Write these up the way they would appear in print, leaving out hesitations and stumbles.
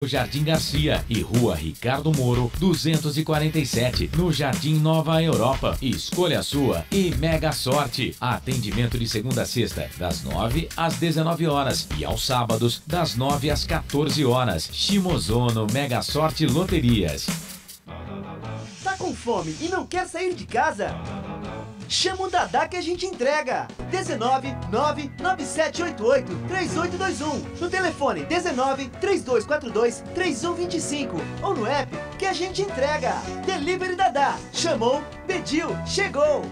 Jardim Garcia e Rua Ricardo Moro, 247, no Jardim Nova Europa. Escolha a sua e mega sorte. Atendimento de segunda a sexta, das 9 às 19 horas e aos sábados, das 9 às 14 horas. Shimozono Mega Sorte Loterias. Tá com fome e não quer sair de casa? Chama o Dadá que a gente entrega. 19 99788 3821. No telefone 19 3242 3125. Ou no app que a gente entrega. Delivery Dadá. Chamou, pediu, chegou.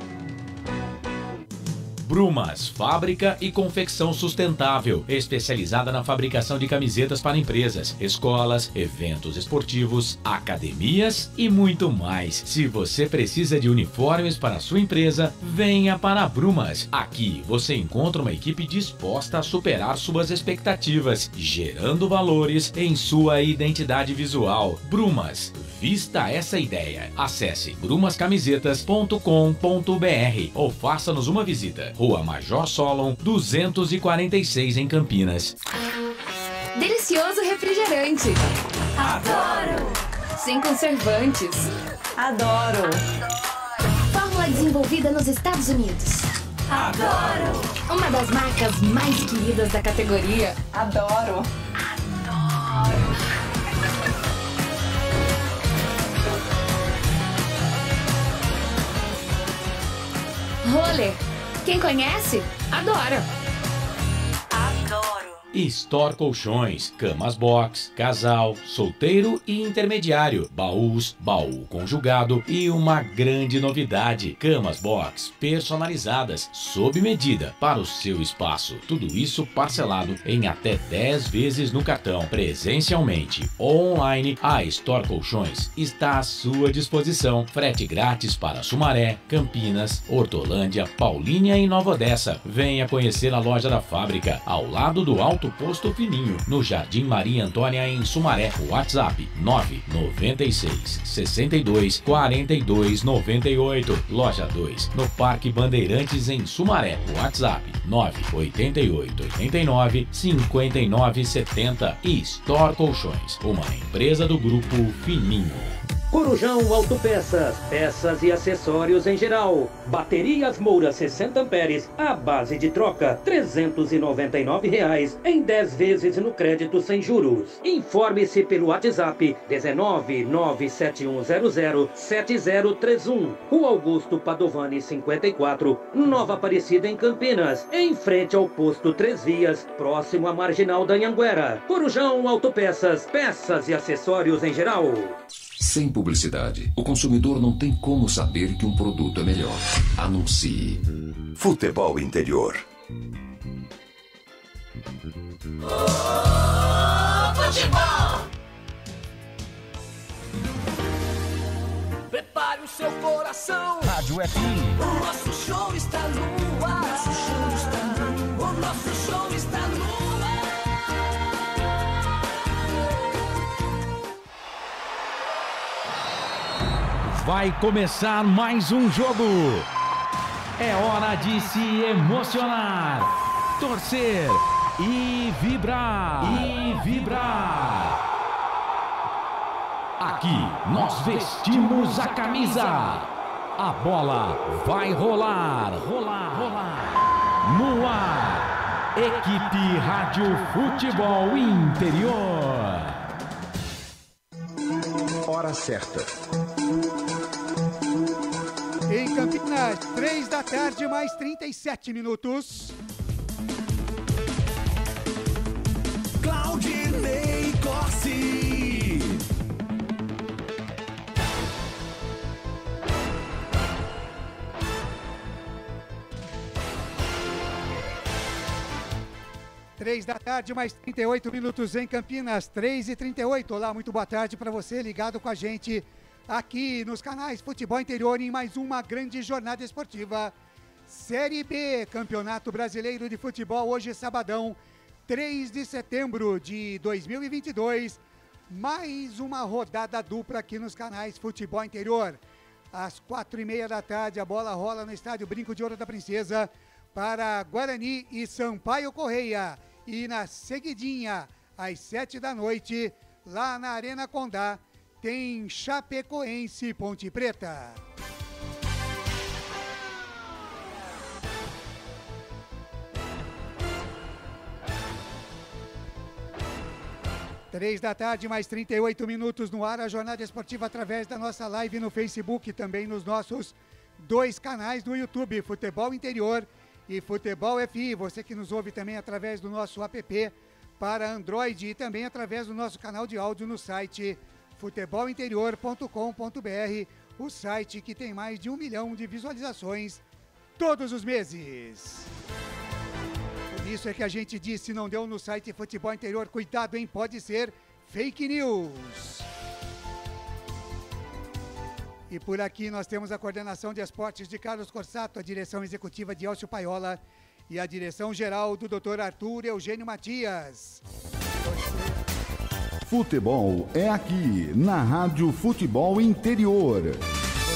Brumas, fábrica e confecção sustentável, especializada na fabricação de camisetas para empresas, escolas, eventos esportivos, academias e muito mais. Se você precisa de uniformes para a sua empresa, venha para a Brumas. Aqui você encontra uma equipe disposta a superar suas expectativas, gerando valores em sua identidade visual. Brumas, vista essa ideia. Acesse brumascamisetas.com.br ou faça-nos uma visita. Rua Major Solon, 246 em Campinas. Delicioso refrigerante. Adoro! Sem conservantes. Adoro! Fórmula desenvolvida nos Estados Unidos. Adoro! Uma das marcas mais queridas da categoria. Adoro! Adoro! Roller. Quem conhece, adora. Adoro. Store Colchões, camas box, casal, solteiro e intermediário, baús, baú conjugado e uma grande novidade, camas box personalizadas, sob medida para o seu espaço. Tudo isso parcelado em até 10 vezes no cartão, presencialmente ou online. A Store Colchões está à sua disposição. Frete grátis para Sumaré, Campinas, Hortolândia, Paulínia e Nova Odessa. Venha conhecer a loja da fábrica, ao lado do Alto Posto Fininho, no Jardim Maria Antônia, em Sumaré. WhatsApp 996 62 42 98. Loja 2, no Parque Bandeirantes, em Sumaré. WhatsApp 988 89 59 70. E Store Colchões, uma empresa do Grupo Fininho. Corujão Autopeças, peças e acessórios em geral. Baterias Moura 60 amperes, à base de troca, R$ 399 em 10 vezes no crédito sem juros. Informe-se pelo WhatsApp 19 97100 7031. Rua Augusto Padovani 54, Nova Aparecida, em Campinas, em frente ao posto 3 Vias, próximo à Marginal da Anhanguera. Corujão Autopeças, peças e acessórios em geral. Sem publicidade, o consumidor não tem como saber que um produto é melhor. Anuncie. Futebol Interior. Futebol! Prepare o seu coração. Rádio FM. O nosso show está no ar. O nosso show está no ar. O nosso show está no ar. Vai começar mais um jogo. É hora de se emocionar, torcer e vibrar. Aqui nós vestimos a camisa. A bola vai rolar. No ar, Equipe Rádio Futebol Interior. Hora certa. Em Campinas, 3 da tarde, mais 37 minutos. Claudinei Corsi. Três da tarde, mais 38 minutos em Campinas, 3h38. Olá, muito boa tarde para você ligado com a gente aqui nos canais Futebol Interior em mais uma grande jornada esportiva. Série B, Campeonato Brasileiro de Futebol, hoje sabadão, 3 de setembro de 2022. Mais uma rodada dupla aqui nos canais Futebol Interior. Às 4h30 da tarde, a bola rola no estádio Brinco de Ouro da Princesa para Guarani e Sampaio Correia. E na seguidinha, às 7 da noite, lá na Arena Condá, tem Chapecoense e Ponte Preta. Três da tarde, mais 38 minutos no ar, a jornada esportiva através da nossa live no Facebook, também nos nossos 2 canais no YouTube, Futebol Interior e Futebol FI. Você que nos ouve também através do nosso app para Android e também através do nosso canal de áudio no site futebolinterior.com.br, o site que tem mais de 1 milhão de visualizações todos os meses. Por isso é que a gente diz, se não deu no site Futebol Interior, cuidado, hein? Pode ser fake news. E por aqui nós temos a coordenação de esportes de Carlos Corsato, a direção executiva de Elcio Paiola e a direção geral do Dr. Arthur Eugênio Matias. Futebol é aqui, na Rádio Futebol Interior.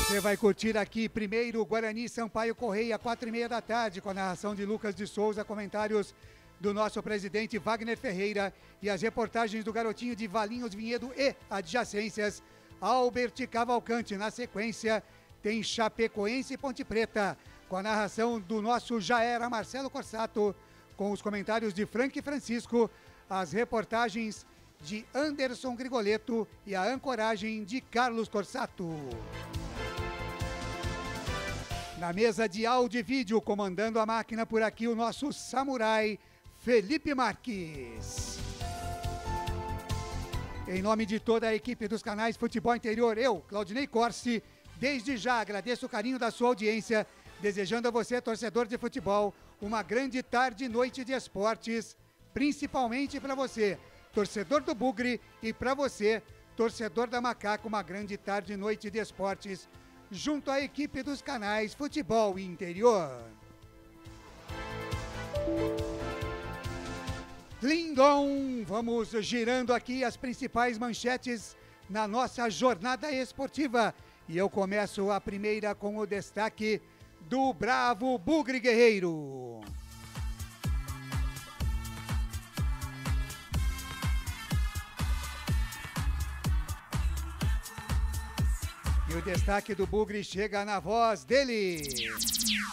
Você vai curtir aqui primeiro Guarani Sampaio Correia, 4h30 da tarde, com a narração de Lucas de Souza, comentários do nosso presidente Wagner Ferreira e as reportagens do garotinho de Valinhos, Vinhedo e adjacências, Albert Cavalcante. Na sequência, tem Chapecoense e Ponte Preta, com a narração do nosso Jaera Marcelo Corsato, com os comentários de Frank Francisco, as reportagens de Anderson Grigoleto e a ancoragem de Carlos Corsato. Na mesa de áudio e vídeo, comandando a máquina por aqui, o nosso samurai Felipe Marques. Em nome de toda a equipe dos canais Futebol Interior, eu, Claudinei Corsi, desde já agradeço o carinho da sua audiência, desejando a você, torcedor de futebol, uma grande tarde e noite de esportes, principalmente para você, torcedor do Bugre, e para você, torcedor da Macaca, uma grande tarde e noite de esportes, junto à equipe dos canais Futebol Interior. Lindon, vamos girando aqui as principais manchetes na nossa jornada esportiva. E eu começo a primeira com o destaque do Bravo Bugre Guerreiro. E o destaque do Bugre chega na voz dele,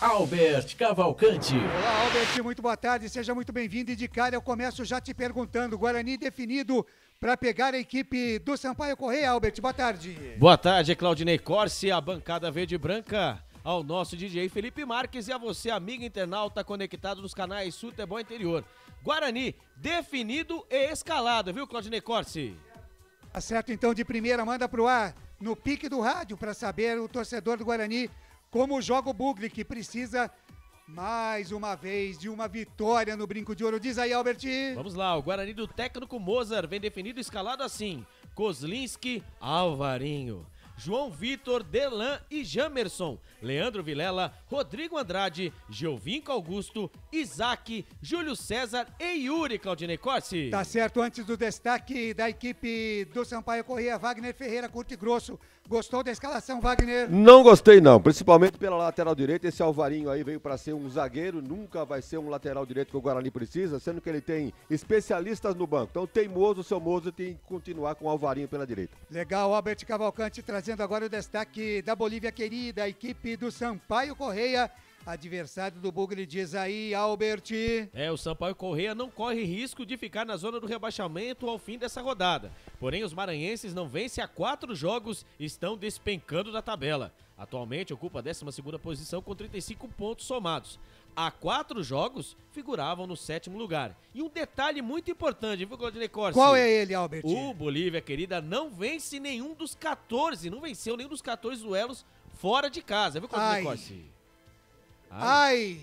Albert Cavalcante. Olá, Albert, muito boa tarde, seja muito bem-vindo. E de cara eu começo já te perguntando, Guarani definido para pegar a equipe do Sampaio Correia. Albert, boa tarde. Boa tarde, Claudinei Corsi, a bancada verde e branca, ao nosso DJ Felipe Marques e a você, amigo internauta conectado nos canais Futebol Interior. Guarani definido e escalado, viu, Claudinei Corsi? Tá certo, então, de primeira, manda pro ar, no pique do rádio, para saber o torcedor do Guarani como joga o Bugre, que precisa mais uma vez de uma vitória no Brinco de Ouro. Diz aí, Albert. Vamos lá, o Guarani do técnico Mozart vem definido e escalado assim: Kozlinski, Alvarinho, João Vitor, Delan e Jamerson, Leandro Vilela, Rodrigo Andrade, Giovinco Augusto, Isaac, Júlio César e Yuri, Claudinei Corsi. Tá certo, antes do destaque da equipe do Sampaio Correia, Wagner Ferreira, curto e grosso. Gostou da escalação, Wagner? Não gostei não, principalmente pela lateral direita. Esse Alvarinho aí veio para ser um zagueiro, nunca vai ser um lateral direito que o Guarani precisa, sendo que ele tem especialistas no banco. Então teimoso, o seu Mozo tem que continuar com o Alvarinho pela direita. Legal, Albert Cavalcante trazendo agora o destaque da Bolívia querida, a equipe do Sampaio Correia, adversário do Bugre. Diz aí, Albert. O Sampaio Correia não corre risco de ficar na zona do rebaixamento ao fim dessa rodada. Porém, os maranhenses não vencem há 4 jogos e estão despencando da tabela. Atualmente ocupa a 12ª posição com 35 pontos somados. Há 4 jogos figuravam no 7º lugar. E um detalhe muito importante, viu, Claudinei Corsi? Qual é ele, Albert? O Bolívia querida não vence nenhum dos 14, não venceu nenhum dos 14 duelos fora de casa, viu, Claudinei Corsi? Ai!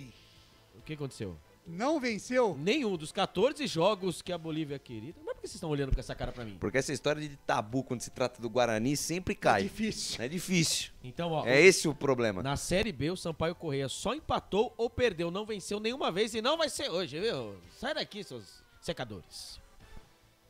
O que aconteceu? Não venceu? Nenhum dos 14 jogos que a Bolívia querida. Mas por que vocês estão olhando com essa cara pra mim? Porque essa história de tabu quando se trata do Guarani sempre cai. É difícil. É difícil. Então, ó, é esse o problema. Na Série B, o Sampaio Correia só empatou ou perdeu, não venceu nenhuma vez e não vai ser hoje, viu? Sai daqui, seus secadores.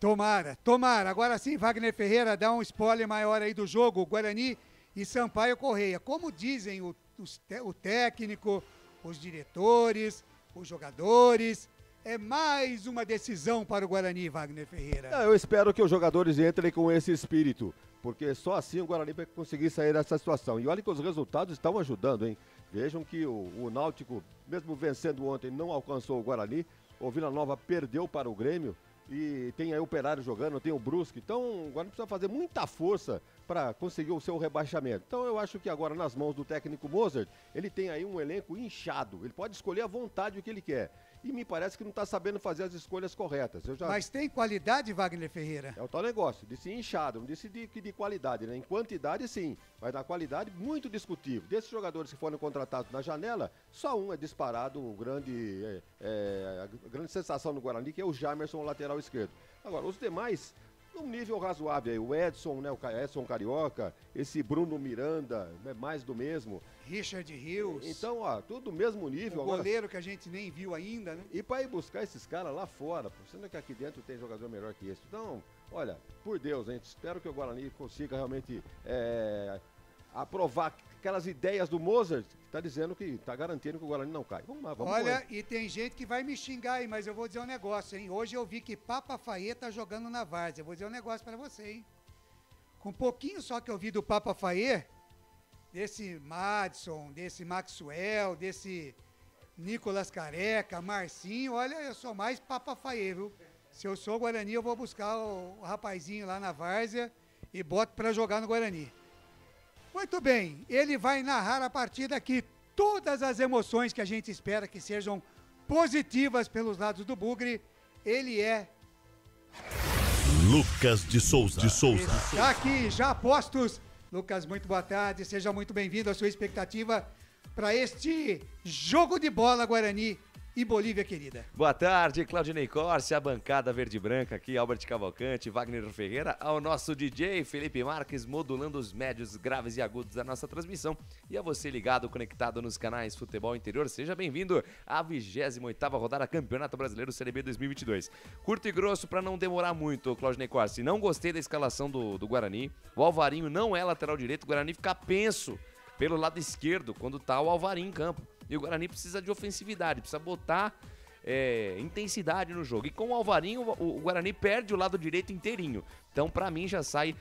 Tomara, tomara. Agora sim, Wagner Ferreira, dá um spoiler maior aí do jogo. Guarani e Sampaio Correia. Como dizem o técnico, os diretores, os jogadores, é mais uma decisão para o Guarani, Wagner Ferreira. Eu espero que os jogadores entrem com esse espírito, porque só assim o Guarani vai conseguir sair dessa situação. E olha que os resultados estão ajudando, hein? Vejam que o Náutico, mesmo vencendo ontem, não alcançou o Guarani. O Vila Nova perdeu para o Grêmio. E tem aí o Operário jogando, tem o Brusque. Então o Guarani precisa fazer muita força para conseguir o seu rebaixamento. Então eu acho que agora nas mãos do técnico Mozart, ele tem aí um elenco inchado. Ele pode escolher à vontade o que ele quer. E me parece que não está sabendo fazer as escolhas corretas. Mas tem qualidade, Wagner Ferreira? É o tal negócio, disse inchado, não disse de qualidade, né? Em quantidade, sim, mas na qualidade, muito discutível. Desses jogadores que foram contratados na janela, só um é disparado, a grande sensação no Guarani, que é o Jamerson, o lateral esquerdo. Agora, os demais, num nível razoável aí, o Edson, né, o Edson Carioca, esse Bruno Miranda, é mais do mesmo. Richard Rios. Então, ó, tudo do mesmo nível. O goleiro que a gente nem viu ainda, né? E para ir buscar esses caras lá fora, sendo que aqui dentro tem jogador melhor que esse. Então, olha, por Deus, gente, espero que o Guarani consiga realmente aprovar aquelas ideias do Mozart, que está dizendo que está garantindo que o Guarani não cai. Vamos lá, vamos lá. Olha, e tem gente que vai me xingar aí, mas eu vou dizer um negócio, hein? Hoje eu vi que Papa Faê tá jogando na várzea. Eu vou dizer um negócio para você, hein? Com um pouquinho só que eu vi do Papa Faê, desse Madison, desse Maxwell, desse Nicolas Careca, Marcinho, olha, eu sou mais Papa Faê, viu? Se eu sou Guarani, eu vou buscar o rapazinho lá na várzea e boto para jogar no Guarani. Muito bem, ele vai narrar a partida aqui todas as emoções que a gente espera que sejam positivas pelos lados do Bugre. Ele é Lucas de Souza. Está aqui, já postos. Lucas, muito boa tarde, seja muito bem-vindo. A sua expectativa para este jogo de bola Guarani e Bolívia querida. Boa tarde, Claudinei Corse, a bancada verde e branca aqui, Albert Cavalcante, Wagner Ferreira, ao nosso DJ Felipe Marques, modulando os médios, graves e agudos da nossa transmissão. E a você ligado, conectado nos canais Futebol Interior, seja bem-vindo à 28ª rodada Campeonato Brasileiro Série B 2022. Curto e grosso para não demorar muito, Claudinei Corse. Não gostei da escalação do Guarani. O Alvarinho não é lateral direito, o Guarani fica penso pelo lado esquerdo quando tá o Alvarinho em campo. E o Guarani precisa de ofensividade, precisa botar intensidade no jogo. E com o Alvarinho, o Guarani perde o lado direito inteirinho. Então, pra mim, já sai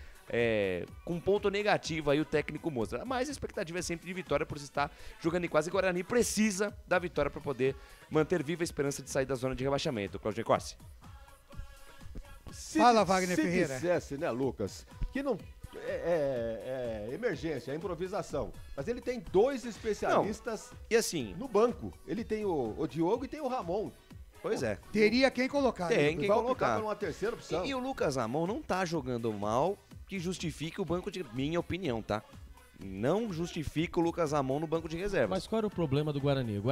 com ponto negativo aí o técnico Mozart. Mas a expectativa é sempre de vitória por se estar jogando em casa. E o Guarani precisa da vitória para poder manter viva a esperança de sair da zona de rebaixamento. Claudio Corsi. Fala, Wagner Ferreira. Se dissesse, né, Lucas, que não... emergência, é improvisação. Mas ele tem dois especialistas e assim, no banco. Ele tem o Diogo e tem o Ramon. Pois é. Teria quem colocar. Tem quem colocar. Uma terceira opção. E o Lucas Ramon não tá jogando mal que justifique o banco de... Minha opinião, tá? Não justifica o Lucas Ramon no banco de reservas. Mas qual era o problema do Guarani?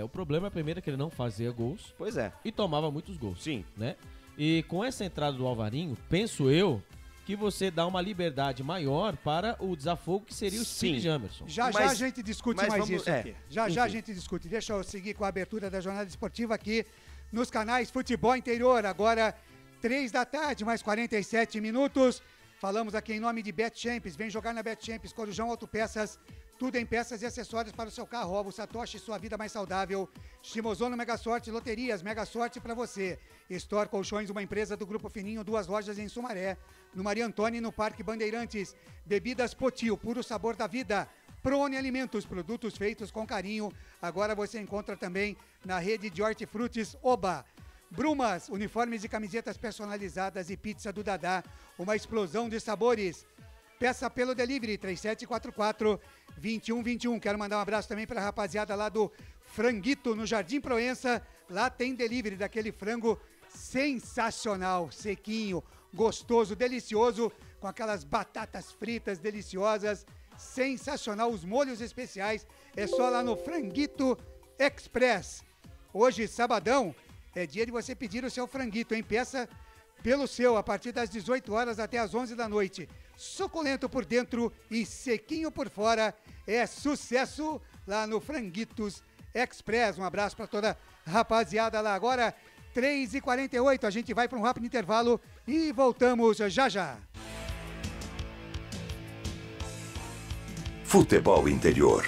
O problema é primeiro que ele não fazia gols. Pois é. E tomava muitos gols. Sim. Né? E com essa entrada do Alvarinho, penso eu, que você dá uma liberdade maior para o desafogo que seria o Steve Jamerson. Já a gente discute mais isso aqui. Já a gente discute. Deixa eu seguir com a abertura da jornada esportiva aqui nos canais Futebol Interior. Agora, 3 da tarde, mais 47 minutos. Falamos aqui em nome de Bet Champs. Vem jogar na Bet Champs, Corujão Autopeças. Tudo em peças e acessórios para o seu carro. Ovo Satoshi, sua vida mais saudável. Shimozono Mega Sorte Loterias, Mega Sorte para você. Store Colchões, uma empresa do Grupo Fininho, 2 lojas em Sumaré. No Maria Antônia e no Parque Bandeirantes. Bebidas Potil, puro sabor da vida. Prone Alimentos, produtos feitos com carinho. Agora você encontra também na rede de hortifrutis Oba. Brumas, uniformes e camisetas personalizadas e pizza do Dadá. Uma explosão de sabores. Peça pelo delivery, 3744-2121. Quero mandar um abraço também para a rapaziada lá do Franguito, no Jardim Proença. Lá tem delivery daquele frango sensacional, sequinho, gostoso, delicioso, com aquelas batatas fritas deliciosas. Sensacional, os molhos especiais. É só lá no Franguito Express. Hoje, sabadão, é dia de você pedir o seu franguito, hein? Peça pelo seu, a partir das 18 horas até as 11 da noite. Suculento por dentro e sequinho por fora. É sucesso lá no Franguitos Express. Um abraço para toda a rapaziada lá. Agora, 3h48, a gente vai para um rápido intervalo e voltamos já já. Futebol Interior.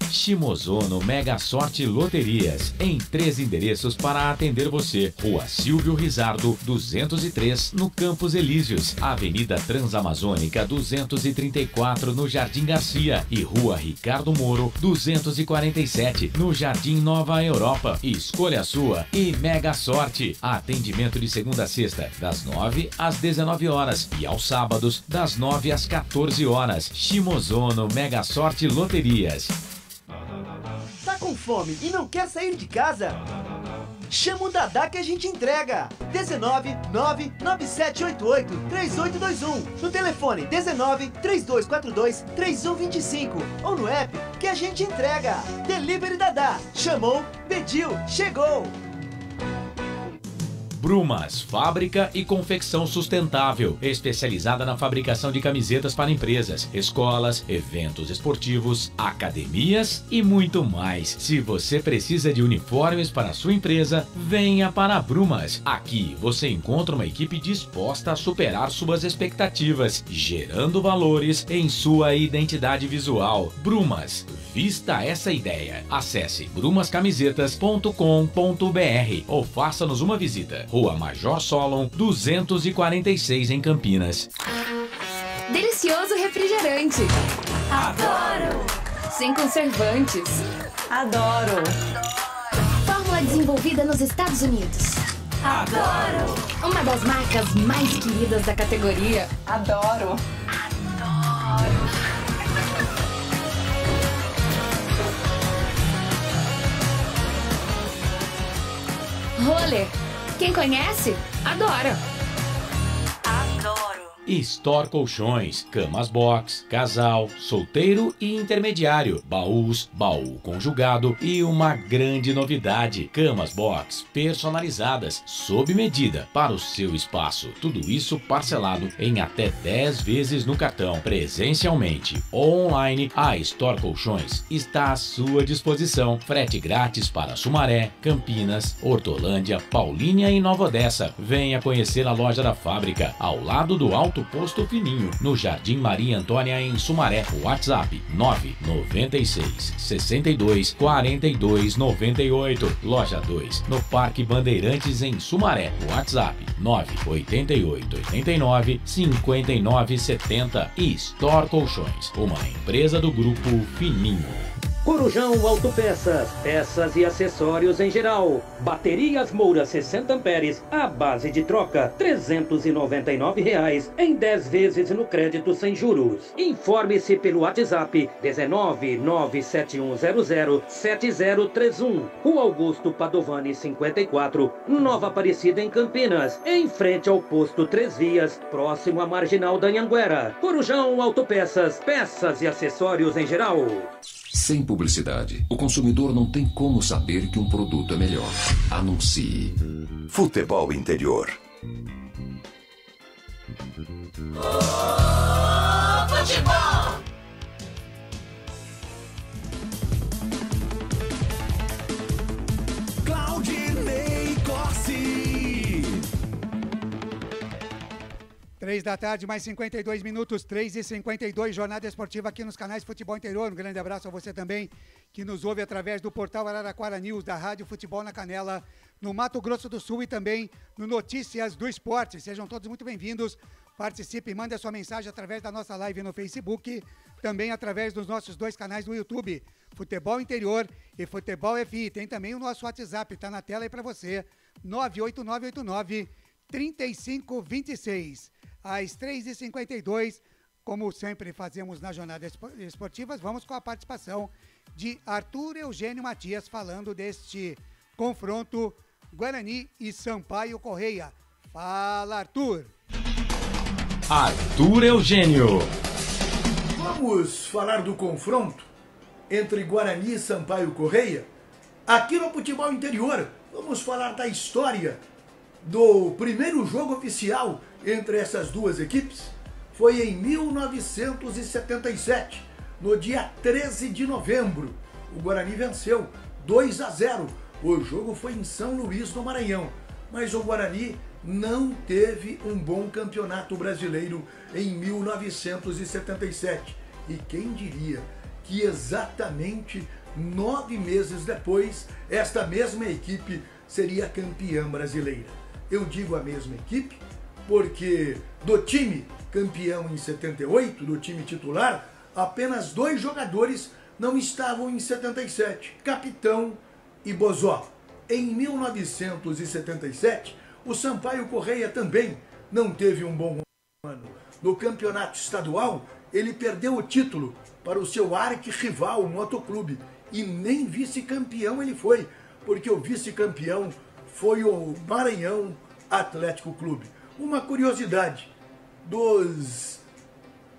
Shimozono Mega Sorte Loterias, em 3 endereços para atender você. Rua Silvio Rizardo, 203, no Campos Elíseos, Avenida Transamazônica 234, no Jardim Garcia, e Rua Ricardo Moro, 247, no Jardim Nova Europa. Escolha a sua e Mega Sorte. Atendimento de segunda a sexta, das 9 às 19 horas e aos sábados, das 9 às 14 horas. Shimozono Mega Sorte Loterias. Tá com fome e não quer sair de casa? Chama o Dadá que a gente entrega. 19 99788 3821. No telefone 19 3242 3125. Ou no app que a gente entrega. Delivery Dadá. Chamou, pediu, chegou. Brumas, fábrica e confecção sustentável, especializada na fabricação de camisetas para empresas, escolas, eventos esportivos, academias e muito mais. Se você precisa de uniformes para a sua empresa, venha para a Brumas. Aqui você encontra uma equipe disposta a superar suas expectativas, gerando valores em sua identidade visual. Brumas, vista essa ideia. Acesse brumascamisetas.com.br ou faça-nos uma visita. Rua Major Solon, 246 em Campinas. Delicioso refrigerante. Adoro! Sem conservantes. Adoro! Fórmula desenvolvida nos Estados Unidos. Adoro! Uma das marcas mais queridas da categoria. Adoro! Adoro! Roller. Quem conhece, adora. Adoro. Store Colchões, camas box, casal, solteiro e intermediário, baús, baú conjugado e uma grande novidade, camas box personalizadas, sob medida para o seu espaço. Tudo isso parcelado em até 10 vezes no cartão. Presencialmente ou online, a Store Colchões está à sua disposição. Frete grátis para Sumaré, Campinas, Hortolândia, Paulínia e Nova Odessa. Venha conhecer a loja da fábrica, ao lado do Alto Posto Fininho, no Jardim Maria Antônia, em Sumaré. WhatsApp 996 62 42 98. Loja 2, no Parque Bandeirantes, em Sumaré. WhatsApp 988 89 59 70. E Store Colchões, uma empresa do Grupo Fininho. Corujão Autopeças, peças e acessórios em geral. Baterias Moura 60 amperes, à base de troca, R$ 399 em 10 vezes no crédito sem juros. Informe-se pelo WhatsApp 19 97100 7031. Rua Augusto Padovani 54, Nova Aparecida, em Campinas, em frente ao posto 3 Vias, próximo à Marginal da Anhanguera. Corujão Autopeças, peças e acessórios em geral. Sem publicidade, o consumidor não tem como saber que um produto é melhor. Anuncie. Futebol Interior. Futebol! Claudinei Corsi. 3 da tarde, mais 52 minutos, 3h52, jornada esportiva aqui nos canais Futebol Interior. Um grande abraço a você também, que nos ouve através do portal Araraquara News, da Rádio Futebol na Canela, no Mato Grosso do Sul, e também no Notícias do Esporte. Sejam todos muito bem-vindos. Participe e mande a sua mensagem através da nossa live no Facebook, também através dos nossos 2 canais no YouTube, Futebol Interior e Futebol FI. Tem também o nosso WhatsApp, está na tela aí para você, 98989-3526. Às 3h52, como sempre fazemos nas jornadas esportivas, vamos com a participação de Arthur Eugênio Matias, falando deste confronto Guarani e Sampaio Correia. Fala, Arthur! Arthur Eugênio. Vamos falar do confronto entre Guarani e Sampaio Correia? Aqui no Futebol Interior, vamos falar da história do primeiro jogo oficial entre essas duas equipes. Foi em 1977, no dia 13 de novembro. O Guarani venceu 2-0. O jogo foi em São Luís, no Maranhão. Mas o Guarani não teve um bom campeonato brasileiro em 1977. E quem diria que exatamente 9 meses depois, esta mesma equipe seria campeã brasileira. Eu digo a mesma equipe porque do time campeão em 78, do time titular, apenas 2 jogadores não estavam em 77, Capitão e Bozó. Em 1977, o Sampaio Corrêa também não teve um bom ano. No campeonato estadual, ele perdeu o título para o seu arquirrival, o Motoclube, e nem vice-campeão ele foi, porque o vice-campeão foi o Maranhão Atlético Clube. Uma curiosidade, dos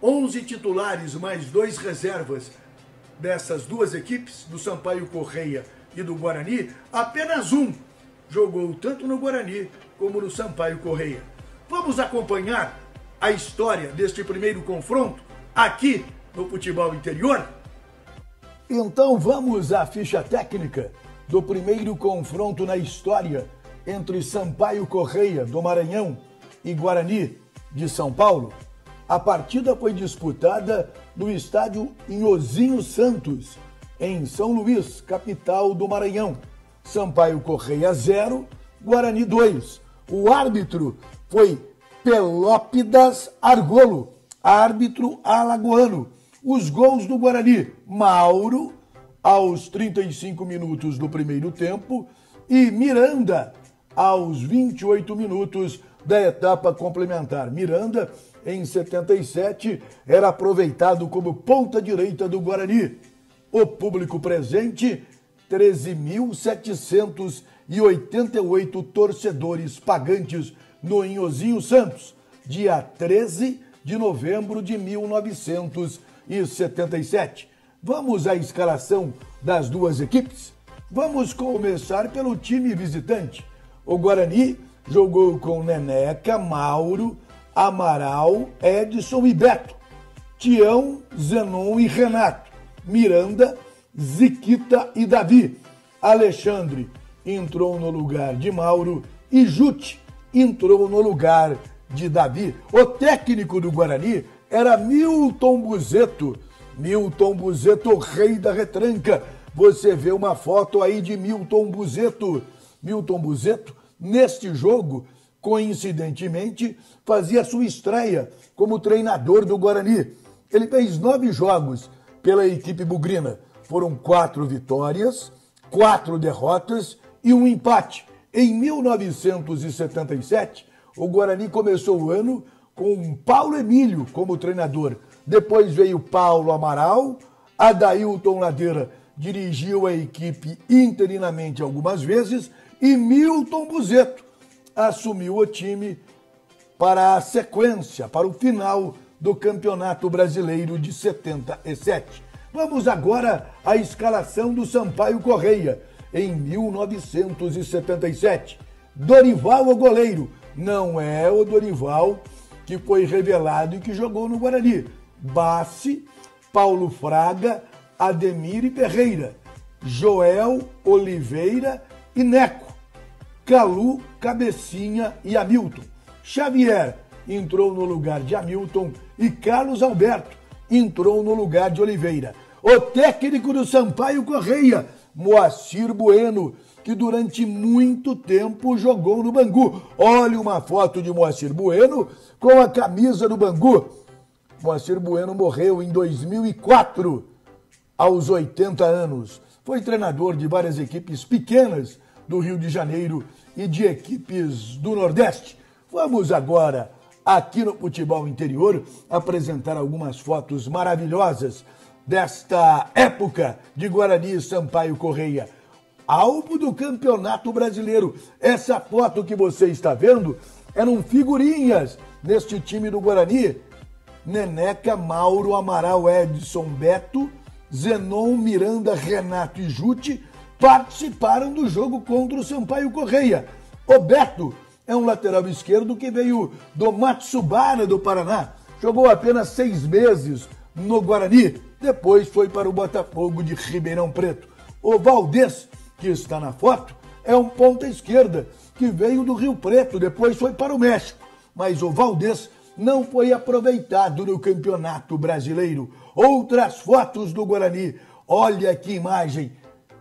11 titulares mais 2 reservas dessas 2 equipes, do Sampaio Corrêa e do Guarani, apenas um jogou tanto no Guarani como no Sampaio Corrêa. Vamos acompanhar a história deste primeiro confronto aqui no Futebol Interior? Então vamos à ficha técnica do primeiro confronto na história entre Sampaio Corrêa, do Maranhão, e Guarani, de São Paulo. A partida foi disputada no estádio Inhozinho Santos, em São Luís, capital do Maranhão. Sampaio Corrêa 0, Guarani 2. O árbitro foi Pelópidas Argolo, árbitro alagoano. Os gols do Guarani: Mauro, aos 35 minutos do primeiro tempo, e Miranda, aos 28 minutos da etapa complementar. Miranda, em 77, era aproveitado como ponta-direita do Guarani. O público presente, 13.788 torcedores pagantes no Inhozinho Santos, dia 13 de novembro de 1977. Vamos à escalação das 2 equipes? Vamos começar pelo time visitante. O Guarani jogou com Neneca, Mauro, Amaral, Edson e Beto, Tião, Zenon e Renato, Miranda, Ziquita e Davi. Alexandre entrou no lugar de Mauro e Jute entrou no lugar de Davi. O técnico do Guarani era Milton Buzeto. Milton Buzeto, o rei da retranca. Você vê uma foto aí de Milton Buzeto. Milton Buzeto, neste jogo, coincidentemente, fazia sua estreia como treinador do Guarani. Ele fez 9 jogos pela equipe bugrina. Foram 4 vitórias, 4 derrotas e um empate. Em 1977, o Guarani começou o ano com Paulo Emílio como treinador. Depois veio Paulo Amaral, Adailton Ladeira dirigiu a equipe interinamente algumas vezes e Milton Buzeto assumiu o time para a sequência, para o final do Campeonato Brasileiro de 77. Vamos agora à escalação do Sampaio Corrêa. Em 1977, Dorival o goleiro. Não é o Dorival que foi revelado e que jogou no Guarani. Bassi, Paulo Fraga, Ademir e Ferreira, Joel, Oliveira e Neco, Calu, Cabecinha e Hamilton. Xavier entrou no lugar de Hamilton e Carlos Alberto entrou no lugar de Oliveira. O técnico do Sampaio Corrêa, Moacir Bueno, que durante muito tempo jogou no Bangu. Olha uma foto de Moacir Bueno com a camisa do Bangu. Moacir Bueno morreu em 2004, aos 80 anos. Foi treinador de várias equipes pequenas do Rio de Janeiro e de equipes do Nordeste. Vamos agora, aqui no Futebol Interior, apresentar algumas fotos maravilhosas desta época de Guarani e Sampaio Corrêa. Alvo do Campeonato Brasileiro. Essa foto que você está vendo eram figurinhas neste time do Guarani. Neneca, Mauro, Amaral, Edson, Beto, Zenon, Miranda, Renato e Jute participaram do jogo contra o Sampaio Corrêa. O Beto é um lateral esquerdo que veio do Matsubara, do Paraná. Jogou apenas 6 meses no Guarani. Depois foi para o Botafogo de Ribeirão Preto. O Valdez, que está na foto, é um ponta esquerda que veio do Rio Preto, depois foi para o México. Mas o Valdez não foi aproveitado no Campeonato Brasileiro. outras fotos do Guarani. Olha que imagem.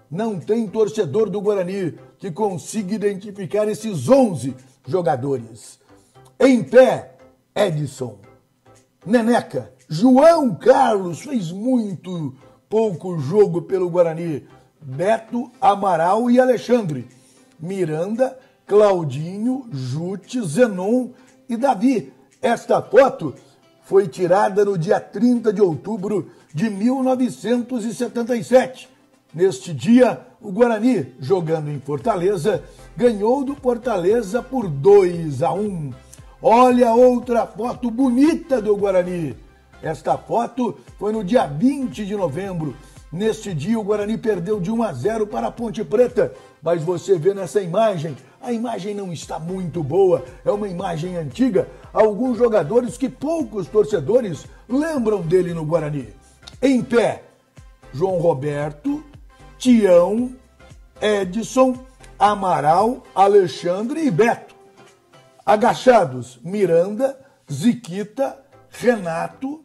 Não tem torcedor do Guarani que consiga identificar esses 11 jogadores. Em pé, Edson, Neneca, João Carlos fez muito pouco jogo pelo Guarani. Beto, Amaral e Alexandre. Miranda, Claudinho, Jute, Zenon e Davi. Esta foto foi tirada no dia 30 de outubro de 1977. Neste dia, o Guarani, jogando em Fortaleza, ganhou do Fortaleza por 2-1. Olha outra foto bonita do Guarani. Esta foto foi no dia 20 de novembro. Neste dia, o Guarani perdeu de 1-0 para a Ponte Preta. Mas você vê nessa imagem, a imagem não está muito boa, é uma imagem antiga. Alguns jogadores que poucos torcedores lembram dele no Guarani. Em pé, João Roberto, Tião, Edson, Amaral, Alexandre e Beto. Agachados, Miranda, Ziquita, Renato,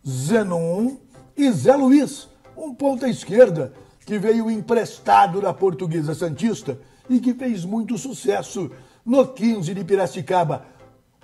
Zenon e Zé Luiz, um ponta esquerda que veio emprestado da Portuguesa Santista e que fez muito sucesso no 15 de Piracicaba.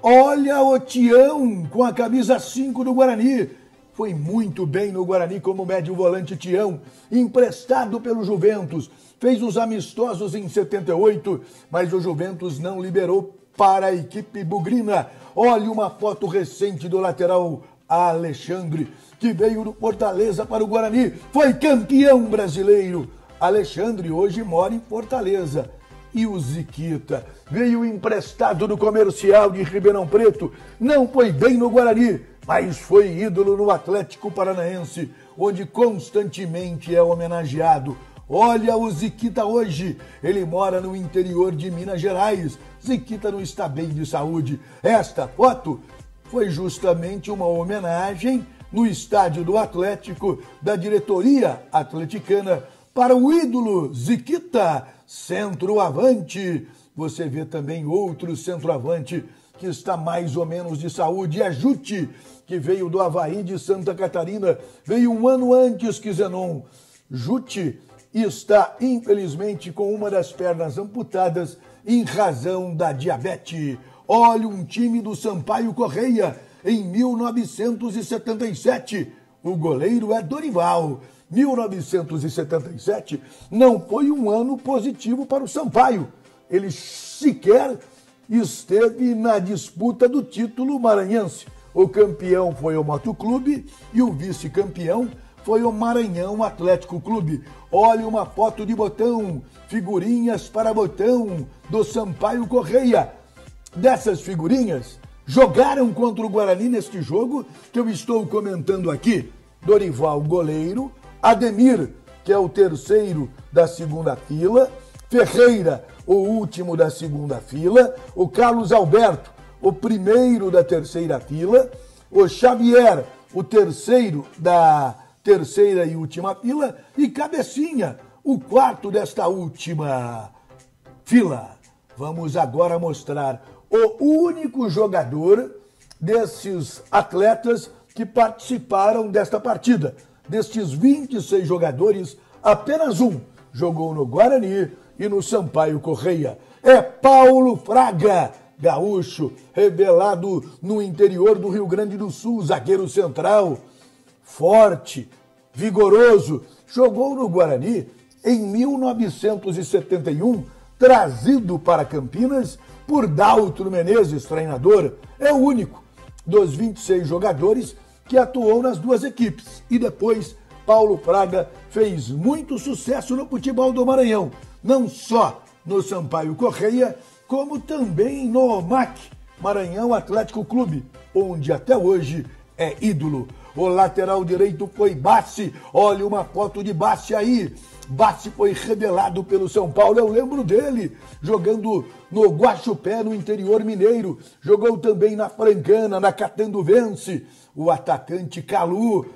Olha o Tião com a camisa 5 do Guarani. Foi muito bem no Guarani como médio volante Tião, emprestado pelo Juventus. Fez os amistosos em 78, mas o Juventus não liberou para a equipe bugrina. Olha uma foto recente do lateral Alexandre, que veio do Fortaleza para o Guarani. Foi campeão brasileiro. Alexandre hoje mora em Fortaleza. E o Ziquita veio emprestado do Comercial de Ribeirão Preto. Não foi bem no Guarani, mas foi ídolo no Atlético Paranaense, onde constantemente é homenageado. Olha o Ziquita hoje, ele mora no interior de Minas Gerais. Ziquita não está bem de saúde. Esta foto foi justamente uma homenagem no estádio do Atlético, da diretoria atleticana, para o ídolo Ziquita, centroavante. Você vê também outro centroavante que está mais ou menos de saúde, é Jute, que veio do Avaí de Santa Catarina, veio um ano antes que Zenon. Jute está, infelizmente, com uma das pernas amputadas em razão da diabetes. Olha um time do Sampaio Correia em 1977. O goleiro é Dorival. 1977 não foi um ano positivo para o Sampaio. Ele sequer esteve na disputa do título maranhense. O campeão foi o Motoclube e o vice-campeão foi o Maranhão Atlético Clube. Olha uma foto de Botão, figurinhas para Botão do Sampaio Correia. Dessas figurinhas, jogaram contra o Guarani neste jogo que eu estou comentando aqui. Dorival, goleiro, Ademir, que é o terceiro da segunda fila, Ferreira, o último da segunda fila, o Carlos Alberto, o primeiro da terceira fila, o Xavier, o terceiro da terceira e última fila, e Cabecinha, o quarto desta última fila. Vamos agora mostrar o único jogador desses atletas que participaram desta partida. Destes 26 jogadores, apenas um jogou no Guarani e no Sampaio Correia. É Paulo Fraga, gaúcho, revelado no interior do Rio Grande do Sul, zagueiro central, forte, vigoroso. Jogou no Guarani em 1971, trazido para Campinas por Daltro Menezes, treinador. É o único dos 26 jogadores que atuou nas duas equipes. E depois, Paulo Fraga fez muito sucesso no futebol do Maranhão. Não só no Sampaio Correia, como também no MAC, Maranhão Atlético Clube, onde até hoje é ídolo. O lateral direito foi Bassi. Olha uma foto de Bassi aí. Bassi foi revelado pelo São Paulo, eu lembro dele, jogando no Guaxupé, no interior mineiro. Jogou também na Francana, na Catanduvense. O atacante Calu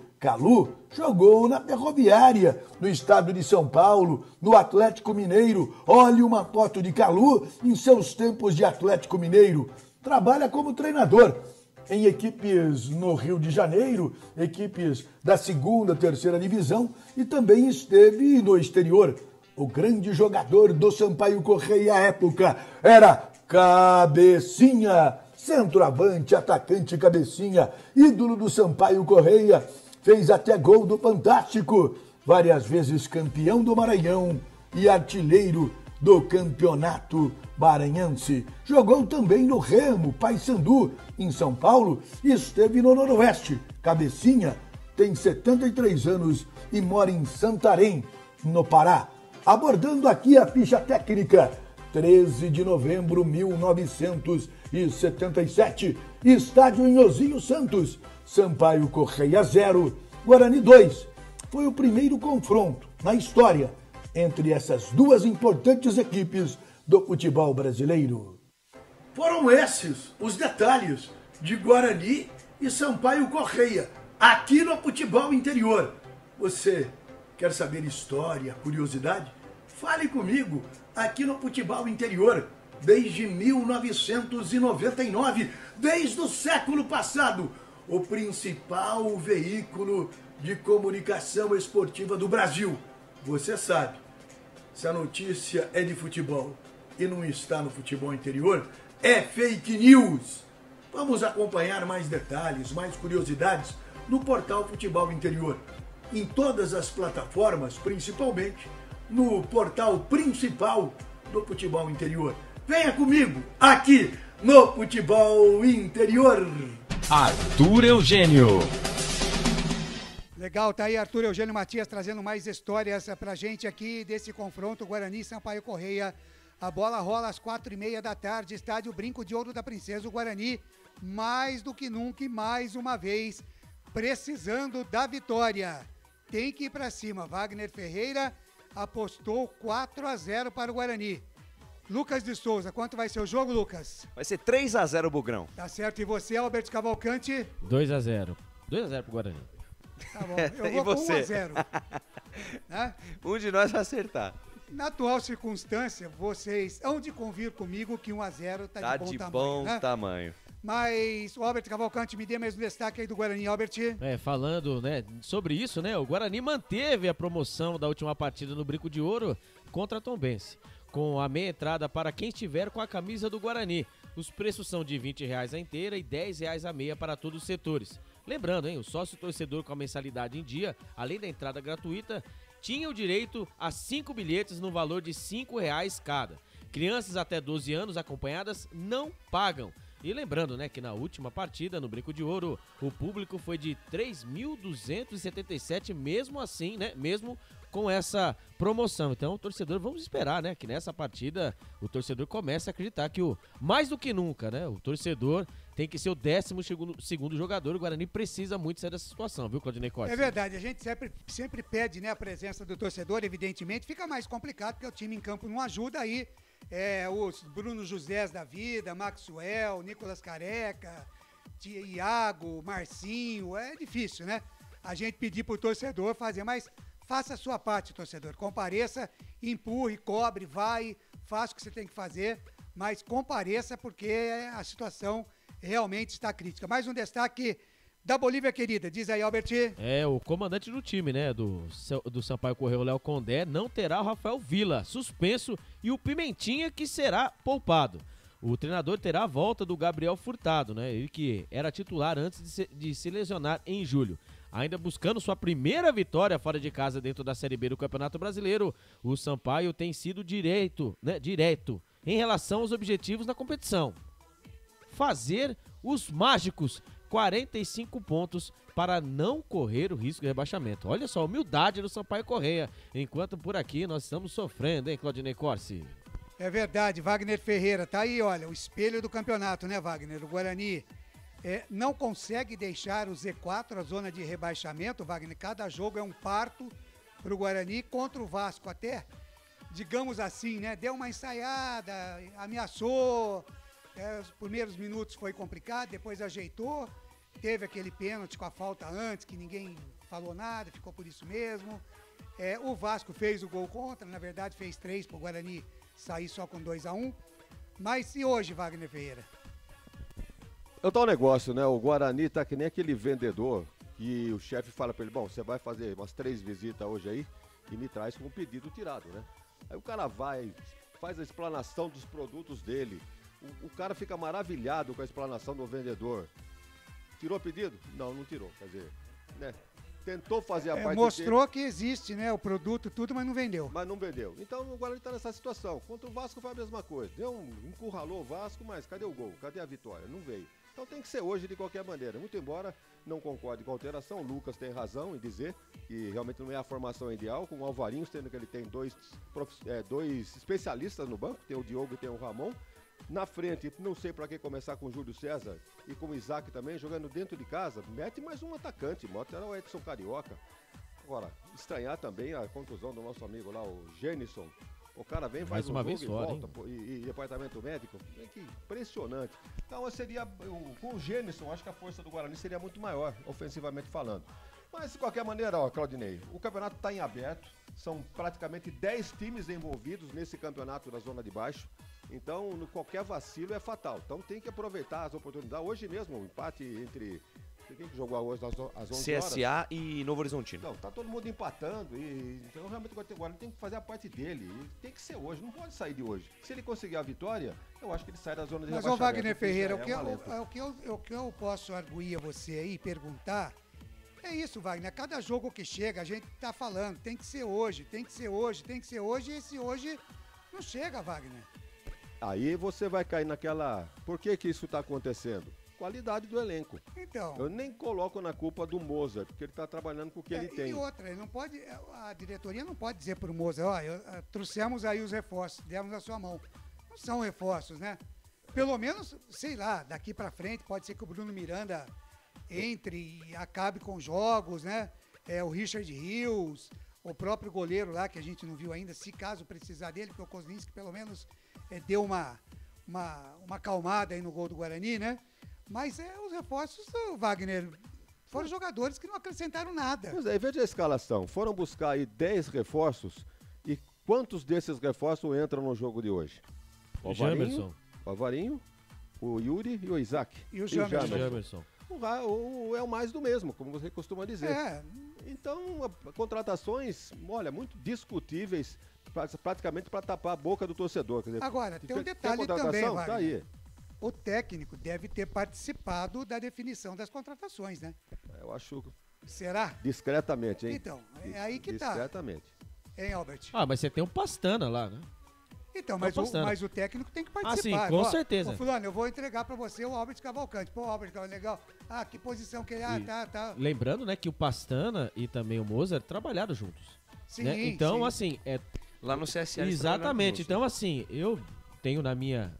jogou na Ferroviária, no estado de São Paulo, no Atlético Mineiro. Olha uma foto de Calu em seus tempos de Atlético Mineiro. Trabalha como treinador. em equipes no Rio de Janeiro, equipes da 2ª, 3ª divisão, e também esteve no exterior. O grande jogador do Sampaio Correia à época era Cabecinha, centroavante, atacante Cabecinha, ídolo do Sampaio Correia, fez até gol do Fantástico, várias vezes campeão do Maranhão e artilheiro do Campeonato Maranhense. Jogou também no Remo, Paysandu, em São Paulo, e esteve no Noroeste. Cabecinha tem 73 anos e mora em Santarém, no Pará. Abordando aqui a ficha técnica, 13 de novembro de 1977, estádio em Ozinho Santos, Sampaio Correia 0, Guarani 2. Foi o primeiro confronto na história entre essas duas importantes equipes do futebol brasileiro. Foram esses os detalhes de Guarani e Sampaio Correia, aqui no Futebol Interior. Você quer saber história, curiosidade? Fale comigo aqui no Futebol Interior, desde 1999, desde o século passado, o principal veículo de comunicação esportiva do Brasil. Você sabe, se a notícia é de futebol e não está no Futebol Interior, é fake news. Vamos acompanhar mais detalhes, mais curiosidades no portal Futebol Interior, em todas as plataformas, principalmente no portal principal do Futebol Interior. Venha comigo aqui no Futebol Interior. Arthur Eugênio. Legal, tá aí Arthur Eugênio Matias trazendo mais histórias pra gente aqui desse confronto Guarani e Sampaio Correia. A bola rola às 4h30 da tarde, estádio Brinco de Ouro da Princesa. O Guarani, mais do que nunca e mais uma vez, precisando da vitória. Tem que ir pra cima. Wagner Ferreira apostou 4-0 para o Guarani. Lucas de Souza, quanto vai ser o jogo, Lucas? Vai ser 3-0 o Bugrão. Tá certo. E você, Alberto Cavalcante? 2-0. 2-0 pro Guarani. Tá bom, eu vou com 1-0. Né? Um de nós vai acertar. Na atual circunstância, vocês hão de convir comigo que 1-0 tá de bom tamanho. Mas o Albert Cavalcante, me dê mais um destaque aí do Guarani, Albert. Falando, né, sobre isso, né, o Guarani manteve a promoção da última partida no Brinco de Ouro contra a Tombense, com a meia entrada para quem estiver com a camisa do Guarani. Os preços são de R$20 a inteira e R$10 a meia para todos os setores. Lembrando, o sócio torcedor com a mensalidade em dia, além da entrada gratuita, tinha o direito a 5 bilhetes no valor de R$5 cada. Crianças até 12 anos acompanhadas não pagam. E lembrando, né, que na última partida, no Brinco de Ouro, o público foi de 3.277, mesmo assim, né, mesmo com essa promoção. Então, o torcedor, vamos esperar, né, que nessa partida o torcedor comece a acreditar que mais do que nunca, né, o torcedor tem que ser o 12º jogador. O Guarani precisa muito sair dessa situação, viu, Claudinei Costa? É verdade, a gente sempre pede, né, a presença do torcedor, evidentemente. Fica mais complicado porque o time em campo não ajuda aí. Os Bruno Josés da vida, Maxwell, Nicolas Careca, Iago, Marcinho, é difícil, né? A gente pedir pro torcedor fazer, mas faça a sua parte, torcedor. Compareça, empurre, cobre, vai, faça o que você tem que fazer, mas compareça porque a situação realmente está crítica. Mais um destaque da Bolívia querida, diz aí, Albert. O comandante do time, né, do Sampaio Correia, o Léo Condé, não terá o Rafael Villa, suspenso, e o Pimentinha, que será poupado. O treinador terá a volta do Gabriel Furtado, né, ele que era titular antes de se lesionar em julho. Ainda buscando sua primeira vitória fora de casa dentro da Série B do Campeonato Brasileiro, o Sampaio tem sido direto em relação aos objetivos da competição. Fazer os mágicos 45 pontos para não correr o risco de rebaixamento. Olha só a humildade do Sampaio Correia, enquanto por aqui nós estamos sofrendo, hein, Claudinei Corsi? É verdade, Wagner Ferreira, tá aí, olha, o espelho do campeonato, né, Wagner? O Guarani não consegue deixar o Z4, a zona de rebaixamento, Wagner. Cada jogo é um parto pro Guarani contra o Vasco até, digamos assim, né? Deu uma ensaiada, ameaçou, os primeiros minutos foi complicado, depois ajeitou, teve aquele pênalti com a falta antes, que ninguém falou nada, ficou por isso mesmo. O Vasco fez o gol contra, na verdade fez 3 pro Guarani sair só com 2-1. Mas e hoje, Wagner Ferreira? É o tal negócio, né? O Guarani tá que nem aquele vendedor que o chefe fala pra ele, bom, você vai fazer umas 3 visitas hoje aí e me traz com um pedido tirado, né? Aí o cara vai, faz a explanação dos produtos dele. O cara fica maravilhado com a explanação do vendedor. Tirou o pedido? Não, não tirou. Quer dizer, né? Tentou fazer a parte mostrou que existe, né? O produto, tudo, mas não vendeu. Mas não vendeu. Então o Guarani tá nessa situação. Contra o Vasco foi a mesma coisa. Encurralou o Vasco, mas cadê o gol? Cadê a vitória? Não veio. Então tem que ser hoje de qualquer maneira. Muito embora não concorde com a alteração, o Lucas tem razão em dizer que realmente não é a formação ideal, com o Alvarinho, sendo que ele tem dois especialistas no banco, tem o Diogo e tem o Ramon. Na frente, não sei para que começar com o Júlio César e com o Isaac também, jogando dentro de casa, mete mais um atacante, bota era o Edson Carioca. Agora, estranhar também a conclusão do nosso amigo lá, o Gênison. O cara vem, faz um jogo e volta, e departamento médico, que impressionante. Então seria, com o Gênison, acho que a força do Guarani seria muito maior, ofensivamente falando. Mas de qualquer maneira, ó, Claudinei, o campeonato está em aberto, são praticamente 10 times envolvidos nesse campeonato da zona de baixo. Então, qualquer vacilo é fatal. Então tem que aproveitar as oportunidades. Hoje mesmo, o empate entre... Quem que jogou hoje às 11 horas? CSA e Novo Horizontino. Não, tá todo mundo empatando. Então realmente agora tem que fazer a parte dele. E tem que ser hoje, não pode sair de hoje. Se ele conseguir a vitória, eu acho que ele sai da zona de rebaixamento. Mas, ô Wagner Ferreira, o que eu posso arguir a você aí, perguntar... É isso, Wagner. Cada jogo que chega, a gente tá falando, tem que ser hoje, tem que ser hoje, tem que ser hoje, e esse hoje não chega, Wagner. Aí você vai cair naquela... Por que isso tá acontecendo? Qualidade do elenco. Então... Eu nem coloco na culpa do Mozart, porque ele tá trabalhando com o que ele tem. E outra, ele não pode... A diretoria não pode dizer pro Mozart, ó, trouxemos aí os reforços, demos na sua mão. Não são reforços, né? Pelo menos, sei lá, daqui pra frente, pode ser que o Bruno Miranda... entre e acabe com jogos, né? O Richard Rios, o próprio goleiro lá, que a gente não viu ainda, se caso precisar dele, porque o Kozlinski pelo menos deu uma acalmada aí no gol do Guarani, né? Mas os reforços do Wagner foram jogadores que não acrescentaram nada. Pois é, veja a escalação. Foram buscar aí 10 reforços e quantos desses reforços entram no jogo de hoje? O Alvarinho, o Yuri e o Isaac. E o Jamerson. É o mais do mesmo, como você costuma dizer. Então, contratações, olha, muito discutíveis, praticamente para tapar a boca do torcedor. Quer dizer, agora, tem um detalhe também, Wagner. Tá aí. O técnico deve ter participado da definição das contratações, né? Eu acho... Será? Discretamente, hein? Então, é aí que tá. Discretamente. Hein, Albert? Mas você tem um Pastana lá, né? Então, mas o técnico tem que participar. Ah, sim, com certeza. Fulano, eu vou entregar pra você o Albert Cavalcante. Pô, Albert Cavalcante, legal. Que posição que ele... tá. Lembrando, né, que o Pastana e também o Mozart trabalharam juntos. Sim, né? Então, sim. assim... Lá no CSA. Exatamente. Então, assim, eu tenho na minha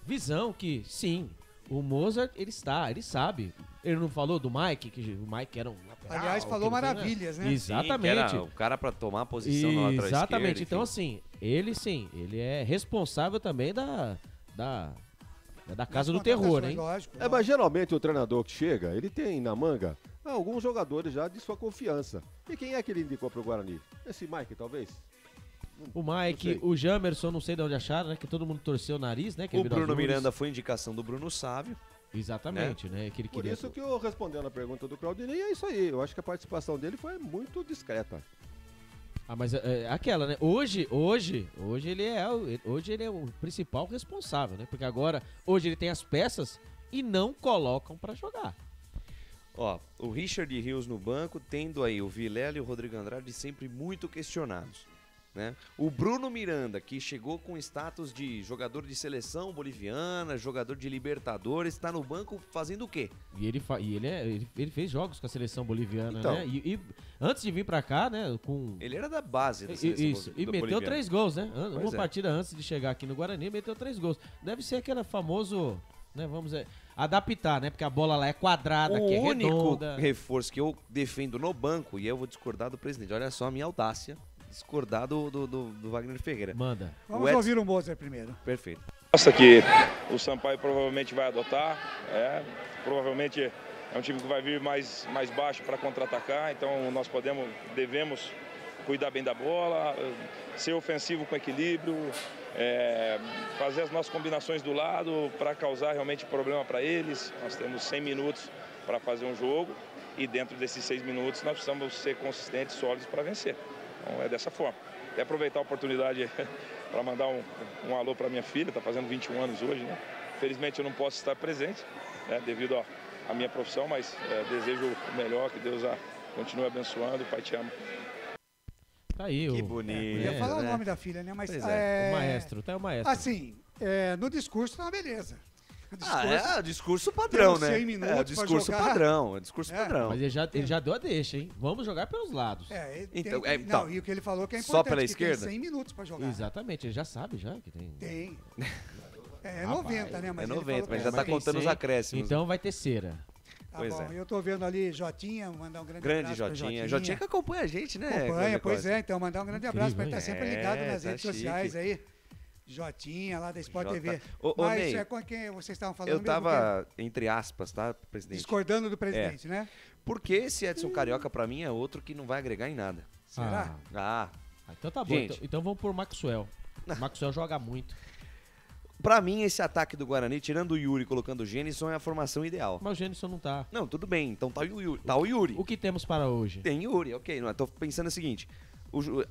visão que, sim, o Mozart, ele sabe. Ele não falou do Mike, que o Mike era um lateral. Aliás, falou maravilhas, né? Exatamente. Sim, o cara pra tomar a posição na lateral esquerda. Exatamente. Então, assim, ele é responsável também da Casa do Terror, hein? Lógico. Mas geralmente o treinador que chega, ele tem na manga alguns jogadores já de sua confiança. E quem é que ele indicou pro Guarani? Esse Mike, talvez? O Mike, o Jamerson, não sei de onde acharam, né? Que todo mundo torceu o nariz, né? Que o Bruno Miranda foi indicação do Bruno Sávio. Exatamente, né? Que ele Por isso que eu respondendo a pergunta do Claudinei, é isso aí. Eu acho que a participação dele foi muito discreta. Mas aquela, né? Hoje ele é o principal responsável, né? Porque agora, hoje ele tem as peças e não colocam pra jogar. Ó, o Richard Rios no banco, tendo aí o Vilela e o Rodrigo Andrade sempre muito questionados. Né? O Bruno Miranda, que chegou com status de jogador de seleção boliviana, jogador de Libertadores, está no banco fazendo o quê? E ele fez jogos com a seleção boliviana, então, né? E antes de vir pra cá, né? Ele era da base da seleção Isso, e meteu 3 gols, né? Uma partida antes de chegar aqui no Guarani, meteu 3 gols. Deve ser aquele famoso, né? Vamos adaptar, né? Porque a bola lá é quadrada, que é redonda. O único reforço que eu defendo no banco, e eu vou discordar do presidente, olha só a minha audácia, discordar do Wagner Ferreira. Manda. Vamos ouvir o Mozart primeiro. Perfeito. Nossa, que o Sampaio provavelmente vai adotar. Provavelmente é um time que vai vir mais baixo para contra-atacar. Então nós devemos cuidar bem da bola, ser ofensivo com equilíbrio, fazer as nossas combinações do lado para causar realmente problema para eles. Nós temos 100 minutos para fazer um jogo e dentro desses 6 minutos nós precisamos ser consistentes, sólidos para vencer. Então é dessa forma. E aproveitar a oportunidade para mandar um alô para minha filha, está fazendo 21 anos hoje, né? Felizmente eu não posso estar presente, né, devido à minha profissão, mas desejo o melhor, que Deus a continue abençoando. Pai, te amo. Tá aí, Que bonito. Eu ia falar o nome da filha, né? Mas o maestro, tá o maestro. Assim, no discurso tá uma beleza. Discurso padrão, né? 100 minutos discurso pra jogar. padrão, discurso padrão. Mas ele já deu a deixa, hein? Vamos jogar pelos lados. Não, e o que ele falou que é importante, só pela que esquerda? tem 100 minutos pra jogar. Exatamente, ele já sabe já que tem. Tem. É 90, né? Mas é ele 90, falou mas que já tá contando os acréscimos. Então vai ter cera. Tá bom, eu tô vendo ali Jotinha, mandar um grande abraço pra Jotinha. Jotinha que acompanha a gente, né? Acompanha, pois é, então mandar um grande abraço pra ele estar sempre ligado nas tá redes sociais aí. Jotinha, lá da Sport TV. Mas Ney, com quem vocês estavam falando? Eu tava, entre aspas, tá, presidente? Discordando do presidente, né? Porque esse Edson Carioca, pra mim, é outro que não vai agregar em nada. Será? Então tá bom, então vamos por Maxwell. Maxwell joga muito. Pra mim, esse ataque do Guarani, tirando o Yuri e colocando o Gênison, é a formação ideal. Mas o Gênison não tá. Não, tudo bem. Então tá o Yuri. O que temos para hoje? Tem Yuri, ok. Não, tô pensando o seguinte.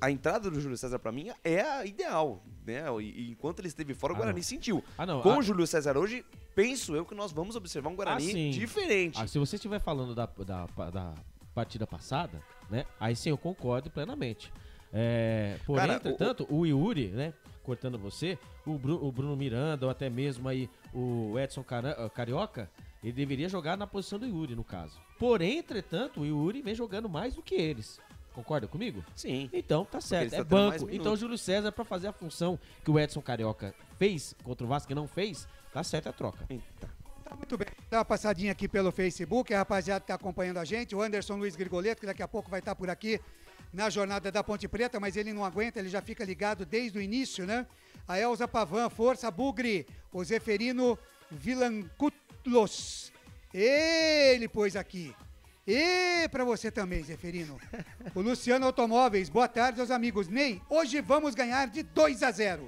A entrada do Júlio César, pra mim, é a ideal. Né? E enquanto ele esteve fora, o Guarani sentiu. Com o Júlio César hoje, penso eu que nós vamos observar um Guarani diferente. Se você estiver falando da partida passada, né? Aí sim eu concordo plenamente. Porém, entretanto, o Yuri, né? Cortando você, o Bruno Miranda ou até mesmo aí o Edson Carioca, ele deveria jogar na posição do Yuri, no caso. Porém, entretanto, o Yuri vem jogando mais do que eles. Concorda comigo? Sim. então tá certo, é banco. Então o Júlio César, pra fazer a função que o Edson Carioca fez contra o Vasco e não fez, tá certo a troca. Tá muito bem. Dá uma passadinha aqui pelo Facebook, a rapaziada que tá acompanhando a gente, o Anderson Luiz Grigoleto, que daqui a pouco vai estar por aqui na jornada da Ponte Preta, mas ele não aguenta, ele já fica ligado desde o início, né? A Elza Pavan, Força Bugre, o Zeferino Vilancutlos, ele pôs aqui. E pra você também, Zeferino. O Luciano Automóveis, boa tarde aos amigos. Ney, hoje vamos ganhar de 2-0.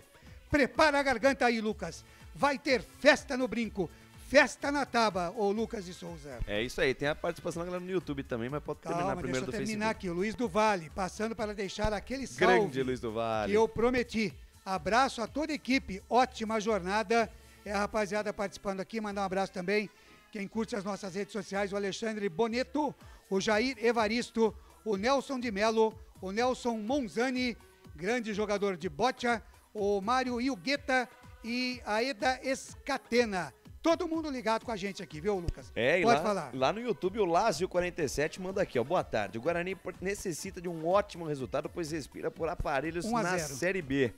Prepara a garganta aí, Lucas. Vai ter festa no brinco. Festa na tábua, ô Lucas de Souza. É isso aí, tem a participação da galera no YouTube também, mas pode terminar primeiro do Facebook. Deixa eu terminar aqui, o Luiz do Vale, passando para deixar aquele salve. Grande Luiz do Vale. Que eu prometi. Abraço a toda a equipe, ótima jornada. A rapaziada participando aqui, mandar um abraço também. Quem curte as nossas redes sociais, o Alexandre Boneto, o Jair Evaristo, o Nelson de Melo, o Nelson Monzani, grande jogador de bocha, o Mário Ilgueta e a Eda Escatena. Todo mundo ligado com a gente aqui, viu, Lucas? Pode falar. Lá no YouTube, o Lázio47 manda aqui, ó. Boa tarde. O Guarani necessita de um ótimo resultado, pois respira por aparelhos na Série B.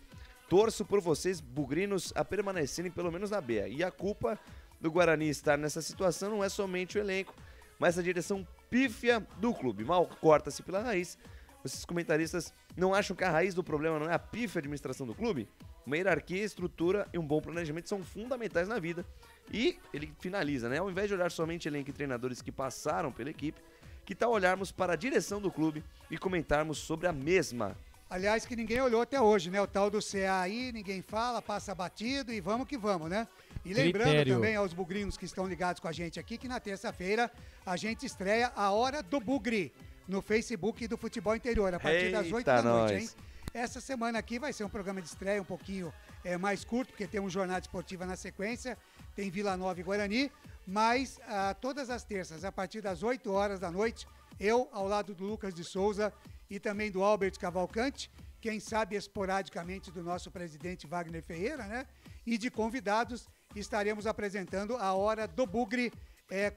Torço por vocês, bugrinos, a permanecerem pelo menos na B. E a culpa do Guarani estar nessa situação não é somente o elenco, mas a direção pífia do clube. Mal corta-se pela raiz. Vocês comentaristas não acham que a raiz do problema não é a pífia administração do clube? Uma hierarquia, estrutura e um bom planejamento são fundamentais na vida. E ele finaliza, né? Ao invés de olhar somente elenco e treinadores que passaram pela equipe, que tal olharmos para a direção do clube e comentarmos sobre a mesma? Aliás, que ninguém olhou até hoje, né? O tal do CA aí, ninguém fala, passa batido e vamos que vamos, né? E lembrando também aos bugrinos que estão ligados com a gente aqui, que na terça-feira a gente estreia a Hora do Bugre no Facebook do Futebol Interior, a partir das 8 da noite, hein? Essa semana aqui vai ser um programa de estreia um pouquinho mais curto, porque tem uma jornada esportiva na sequência, tem Vila Nova e Guarani, mas todas as terças, a partir das 8 horas da noite, eu, ao lado do Lucas de Souza e também do Albert Cavalcante, quem sabe esporadicamente do nosso presidente Wagner Ferreira, né? E de convidados, estaremos apresentando a Hora do Bugre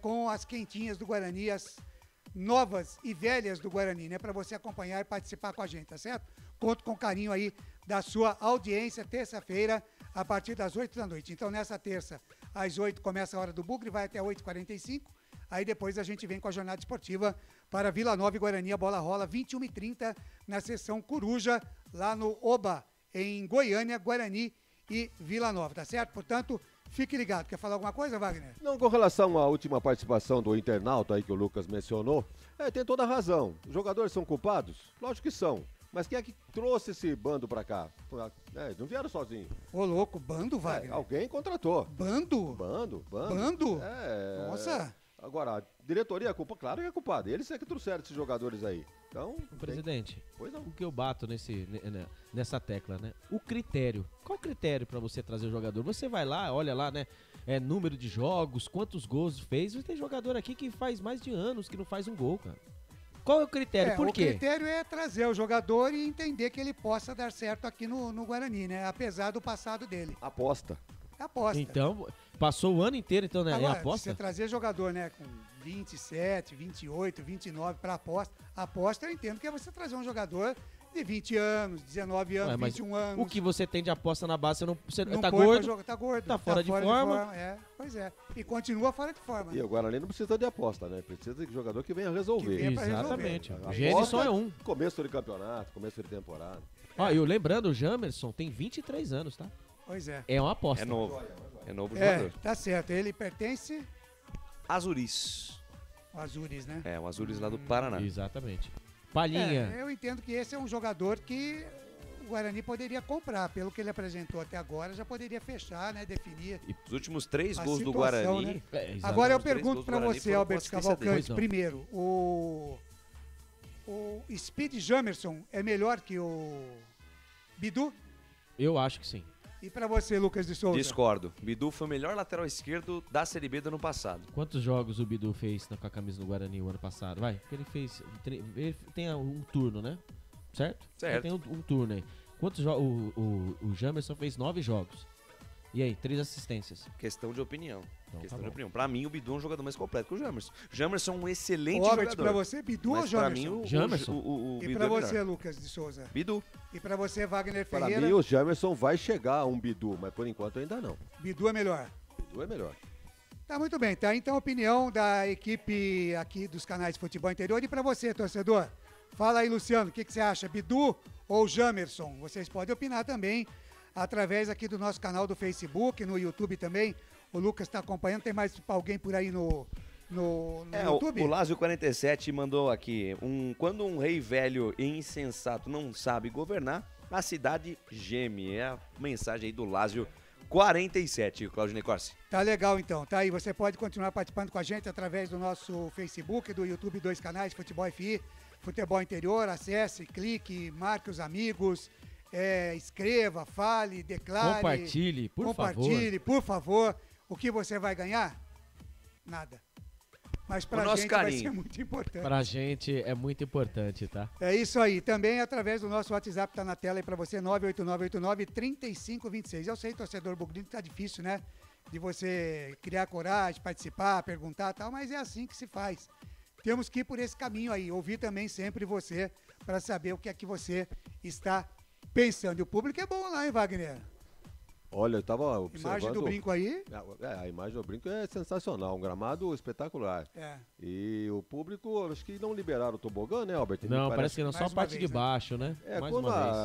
com as quentinhas do Guarani, as novas e velhas do Guarani, né? Para você acompanhar e participar com a gente, tá certo? Conto com carinho aí da sua audiência, terça-feira, a partir das 8 da noite. Então, nessa terça, às 8, começa a Hora do Bugre, vai até 8h45. Aí depois a gente vem com a jornada esportiva para Vila Nova e Guarani. A bola rola 21h30 na sessão Coruja, lá no Oba, em Goiânia, Guarani e Vila Nova, tá certo? Portanto, fique ligado. Quer falar alguma coisa, Wagner? Não, com relação à última participação do internauta aí que o Lucas mencionou, tem toda a razão. Os jogadores são culpados? Lógico que são. Mas quem é que trouxe esse bando pra cá? Não vieram sozinhos. Ô, louco, bando, Wagner? Alguém contratou. Bando? Bando. Bando? Nossa. Agora, a diretoria é culpa, claro que é culpada. Eles é que trouxeram esses jogadores aí. Então, presidente, o que eu bato nessa tecla, né? O critério. Qual o critério pra você trazer o jogador? Você vai lá, olha lá, né? Número de jogos, quantos gols fez. Tem jogador aqui que faz mais de anos que não faz um gol, cara. Qual é o critério? Por quê? O critério é trazer o jogador e entender que ele possa dar certo aqui no Guarani, né? Apesar do passado dele. Aposta. Então, passou o ano inteiro, então, né? Agora, é aposta? Você trazer jogador, né, com 27, 28, 29 para aposta, eu entendo que é você trazer um jogador de 20 anos, 19 anos, 21 anos. O que você tem de aposta na base, você não tá põe gordo, pra jogar, tá gordo, tá fora de forma. Pois é. E continua fora de forma. E o Guarani não precisa de aposta, né? Precisa de jogador que venha resolver. Exatamente. O Gênison é um. Começo de campeonato, começo de temporada. Eu lembrando, o Jamerson tem 23 anos, tá? Pois é. É uma aposta. É novo. É novo jogador. Tá certo. Ele pertence... Azuris. O Azuris, né? O Azuris lá do Paraná. Exatamente. Palhinha. Eu entendo que esse é um jogador que o Guarani poderia comprar. Pelo que ele apresentou até agora, já poderia fechar, né? Definir. E os últimos 3 gols do situação, Guarani... Né? Agora eu pergunto pra você, Albert Cavalcante, primeiro. O Speed Jamerson é melhor que o Bidu? Eu acho que sim. E pra você, Lucas de Souza? Discordo. Bidu foi o melhor lateral esquerdo da Série B do ano passado. Quantos jogos o Bidu fez com a camisa do Guarani o ano passado? Porque ele fez... Ele tem um turno, né? Certo? Certo. Ele tem um turno aí. Quantos jogos... O Jamerson fez 9 jogos. E aí, 3 assistências. Questão de opinião. Então, de opinião. Pra mim, o Bidu é um jogador mais completo que o Jamerson. O Jamerson é um excelente Robert, jogador. Pra você, Bidu ou Jamerson? Jamerson. E Bidu pra você, Lucas de Souza? Bidu. E pra você, Wagner Ferreira? Para mim, o Jamerson vai chegar a um Bidu, mas por enquanto ainda não. Bidu é melhor? Bidu é melhor. Tá muito bem, tá? Então, a opinião da equipe aqui dos canais de futebol interior. E pra você, torcedor? Fala aí, Luciano, o que você acha? Bidu ou Jamerson? Vocês podem opinar também através aqui do nosso canal do Facebook, no YouTube também. O Lucas está acompanhando. Tem mais alguém por aí no YouTube? O Lázio 47 mandou aqui. Quando um rei velho e insensato não sabe governar, a cidade geme. É a mensagem aí do Lázio 47, Claudinei Corsi. Tá legal então, tá aí. Você pode continuar participando com a gente através do nosso Facebook, do YouTube, 2 canais, Futebol FI, Futebol Interior. Acesse, clique, marque os amigos. Escreva, fale, declare. Compartilhe, por favor. Compartilhe, por favor. O que você vai ganhar? Nada. Mas pra gente vai ser muito importante. Pra gente é muito importante, tá? É isso aí. Também através do nosso WhatsApp, tá na tela aí pra você, 98989-3526. Eu sei, torcedor bugrino, que tá difícil, né? De você criar coragem, participar, perguntar e tal, mas é assim que se faz. Temos que ir por esse caminho aí. Ouvir também sempre você pra saber o que é que você está pensando. E o público é bom lá, hein, Wagner? Olha, eu tava observando... Imagem do brinco aí? A imagem do brinco é sensacional, um gramado espetacular. E o público, acho que não liberaram o tobogã, né, Albert? Não, parece que não, só a parte de baixo, né?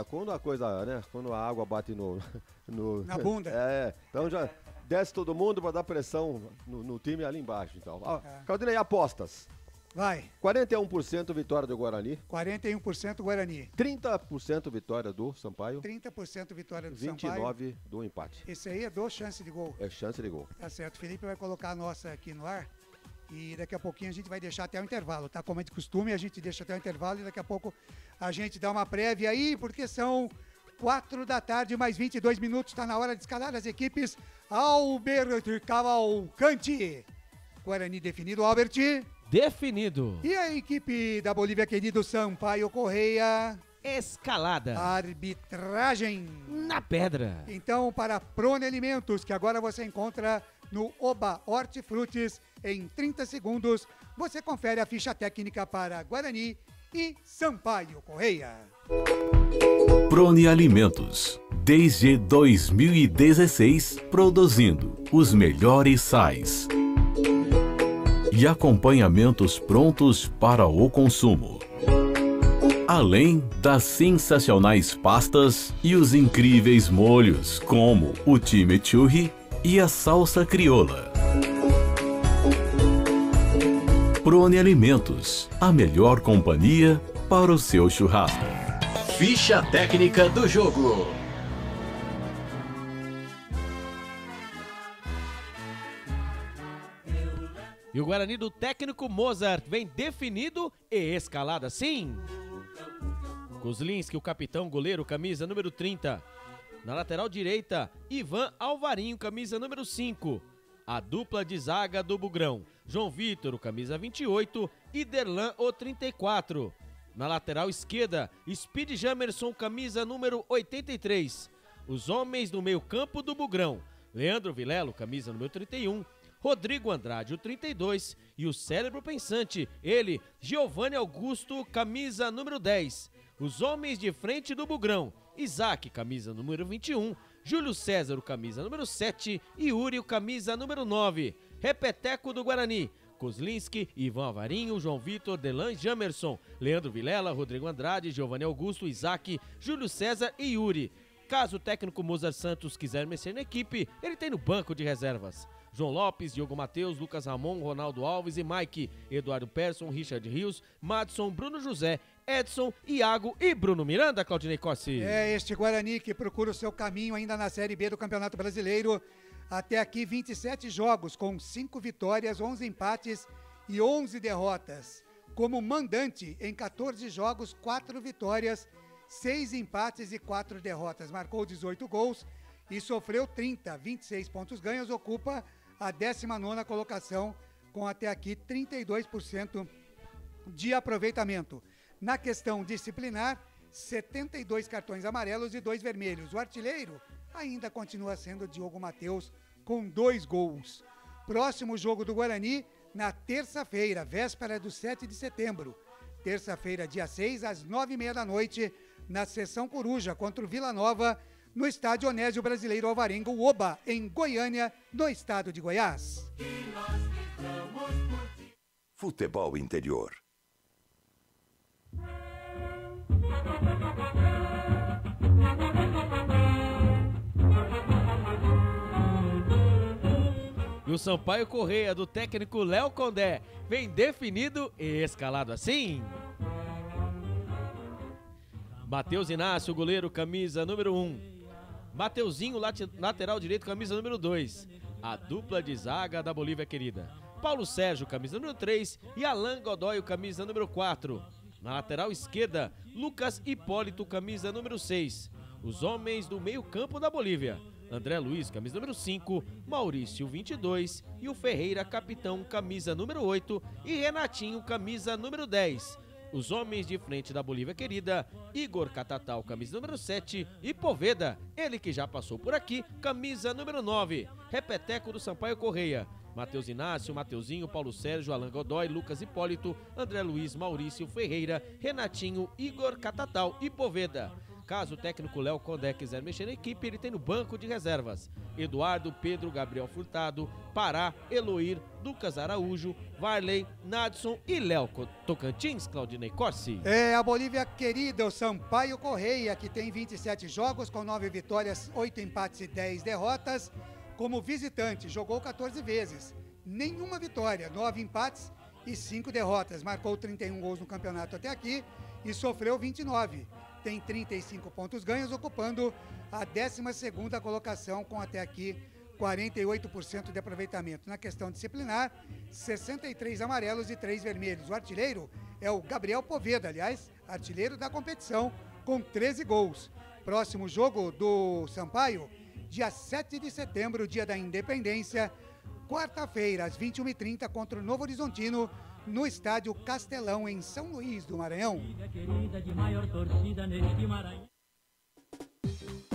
Quando a coisa, né, quando a água bate na bunda. Então já desce todo mundo para dar pressão no time ali embaixo, então. Claudinei, apostas. Vai. 41% vitória do Guarani. 41% Guarani. 30% vitória do Sampaio. 30% vitória do Sampaio. 29% do empate. Esse aí é do chance de gol. É chance de gol. Tá certo. O Felipe vai colocar a nossa aqui no ar. E daqui a pouquinho a gente vai deixar até o intervalo, tá? Como é de costume, a gente deixa até o intervalo e daqui a pouco a gente dá uma prévia aí, porque são 4 da tarde, mais 22 minutos. Tá na hora de escalar as equipes. Albert Cavalcante. Guarani definido, Albert. Definido. E a equipe da Bolívia, querido Sampaio Correia? Escalada. Arbitragem. Na pedra. Então, para Prone Alimentos, que agora você encontra no Oba Hortifrutis, em 30 segundos, você confere a ficha técnica para Guarani e Sampaio Correia. Prone Alimentos. Desde 2016, produzindo os melhores sais e acompanhamentos prontos para o consumo. Além das sensacionais pastas e os incríveis molhos, como o chimichurri e a salsa crioula. Prone Alimentos, a melhor companhia para o seu churrasco. Ficha técnica do jogo. E o Guarani do técnico Mozart vem definido e escalado assim. Kozlinski, o capitão, goleiro, camisa número 30. Na lateral direita, Ivan Alvarinho, camisa número 5. A dupla de zaga do Bugrão, João Vitor, o camisa 28, e Derlan, o 34. Na lateral esquerda, Speed Jamerson, camisa número 83. Os homens do meio campo do Bugrão, Leandro Vilelo, camisa número 31, Rodrigo Andrade, o 32, e o cérebro pensante, ele, Giovanni Augusto, camisa número 10. Os homens de frente do Bugrão, Isaac, camisa número 21, Júlio César, o camisa número 7, e Yuri, o camisa número 9. Repeteco do Guarani, Kozlinski, Ivan Alvarinho, João Vitor, Delan Jamerson, Leandro Vilela, Rodrigo Andrade, Giovanni Augusto, Isaac, Júlio César e Yuri. Caso o técnico Mozart Santos quiser mexer na equipe, ele tem no banco de reservas João Lopes, Diogo Matheus, Lucas Ramon, Ronaldo Alves e Mike, Eduardo Persson, Richard Rios, Madson, Bruno José, Edson, Iago e Bruno Miranda, Claudinei Cossi. É este Guarani que procura o seu caminho ainda na Série B do Campeonato Brasileiro. Até aqui 27 jogos com 5 vitórias, 11 empates e 11 derrotas. Como mandante em 14 jogos, 4 vitórias, 6 empates e 4 derrotas. Marcou 18 gols e sofreu 30, 26 pontos ganhos, ocupa a 19ª colocação com até aqui 32% de aproveitamento. Na questão disciplinar, 72 cartões amarelos e 2 vermelhos. O artilheiro ainda continua sendo Diogo Matheus com 2 gols. Próximo jogo do Guarani na terça-feira, véspera do 7 de setembro. Terça-feira, dia 6, às 9h30 da noite, na Seção Coruja contra o Vila Nova, no estádio Onésio Brasileiro Alvarenga, Oba, em Goiânia, no estado de Goiás. Futebol interior. E o Sampaio Correia do técnico Léo Condé vem definido e escalado assim. Matheus Inácio, goleiro, camisa número 1. Mateuzinho, lateral direito, camisa número 2. A dupla de zaga da Bolívia querida. Paulo Sérgio, camisa número 3. E Alan Godoy, camisa número 4. Na lateral esquerda, Lucas Hipólito, camisa número 6. Os homens do meio campo da Bolívia. André Luiz, camisa número 5, Maurício, 22, e o Ferreira, capitão, camisa número 8, e Renatinho, camisa número 10. Os homens de frente da Bolívia querida, Igor Catatal, camisa número 7, e Poveda, ele que já passou por aqui, camisa número 9. Repeteco do Sampaio Correia, Matheus Inácio, Mateuzinho, Paulo Sérgio, Alan Godoy, Lucas Hipólito, André Luiz, Maurício, Ferreira, Renatinho, Igor Catatal e Poveda. Caso o técnico Léo Condé quiser mexer na equipe, ele tem no banco de reservas Eduardo, Pedro, Gabriel Furtado, Pará, Eloir, Lucas Araújo, Varley, Nadson e Léo Tocantins, Claudinei Corsi. É a Bolívia querida, o Sampaio Correia, que tem 27 jogos com 9 vitórias, 8 empates e 10 derrotas. Como visitante, jogou 14 vezes, nenhuma vitória, 9 empates e 5 derrotas. Marcou 31 gols no campeonato até aqui e sofreu 29. Tem 35 pontos ganhos, ocupando a 12ª colocação com até aqui 48% de aproveitamento. Na questão disciplinar, 63 amarelos e 3 vermelhos. O artilheiro é o Gabriel Poveda, aliás, artilheiro da competição, com 13 gols. Próximo jogo do Sampaio, dia 7 de setembro, dia da Independência, quarta-feira, às 21h30, contra o Novo Horizontino, no estádio Castelão, em São Luís do Maranhão.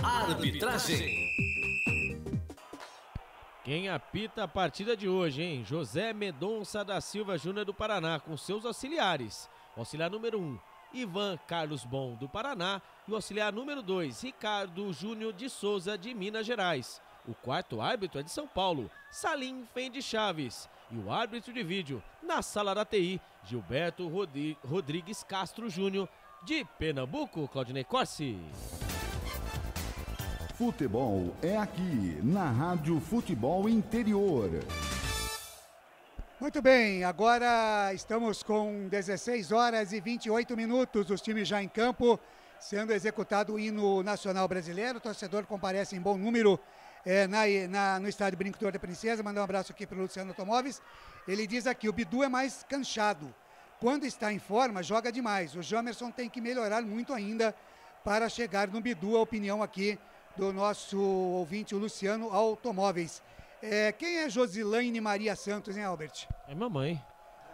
Arbitragem. Quem apita a partida de hoje, hein? José Mendonça da Silva Júnior do Paraná, com seus auxiliares. O auxiliar número 1, Ivan Carlos Bom do Paraná, e o auxiliar número 2, Ricardo Júnior de Souza de Minas Gerais. O quarto árbitro é de São Paulo, Salim Fendi Chaves. E o árbitro de vídeo, na sala da TI, Gilberto Rodrigues Castro Júnior, de Pernambuco, Claudinei Corsi. Futebol é aqui, na Rádio Futebol Interior. Muito bem, agora estamos com 16 horas e 28 minutos, os times já em campo. sendo executado o hino nacional brasileiro. O torcedor comparece em bom número no estádio Brinco da Princesa. Mandar um abraço aqui para o Luciano Automóveis. Ele diz aqui, o Bidu é mais canchado. Quando está em forma, joga demais. O Jamerson tem que melhorar muito ainda para chegar no Bidu. A opinião aqui do nosso ouvinte, o Luciano Automóveis. Quem é Josilaine Maria Santos, hein, Albert? É mamãe.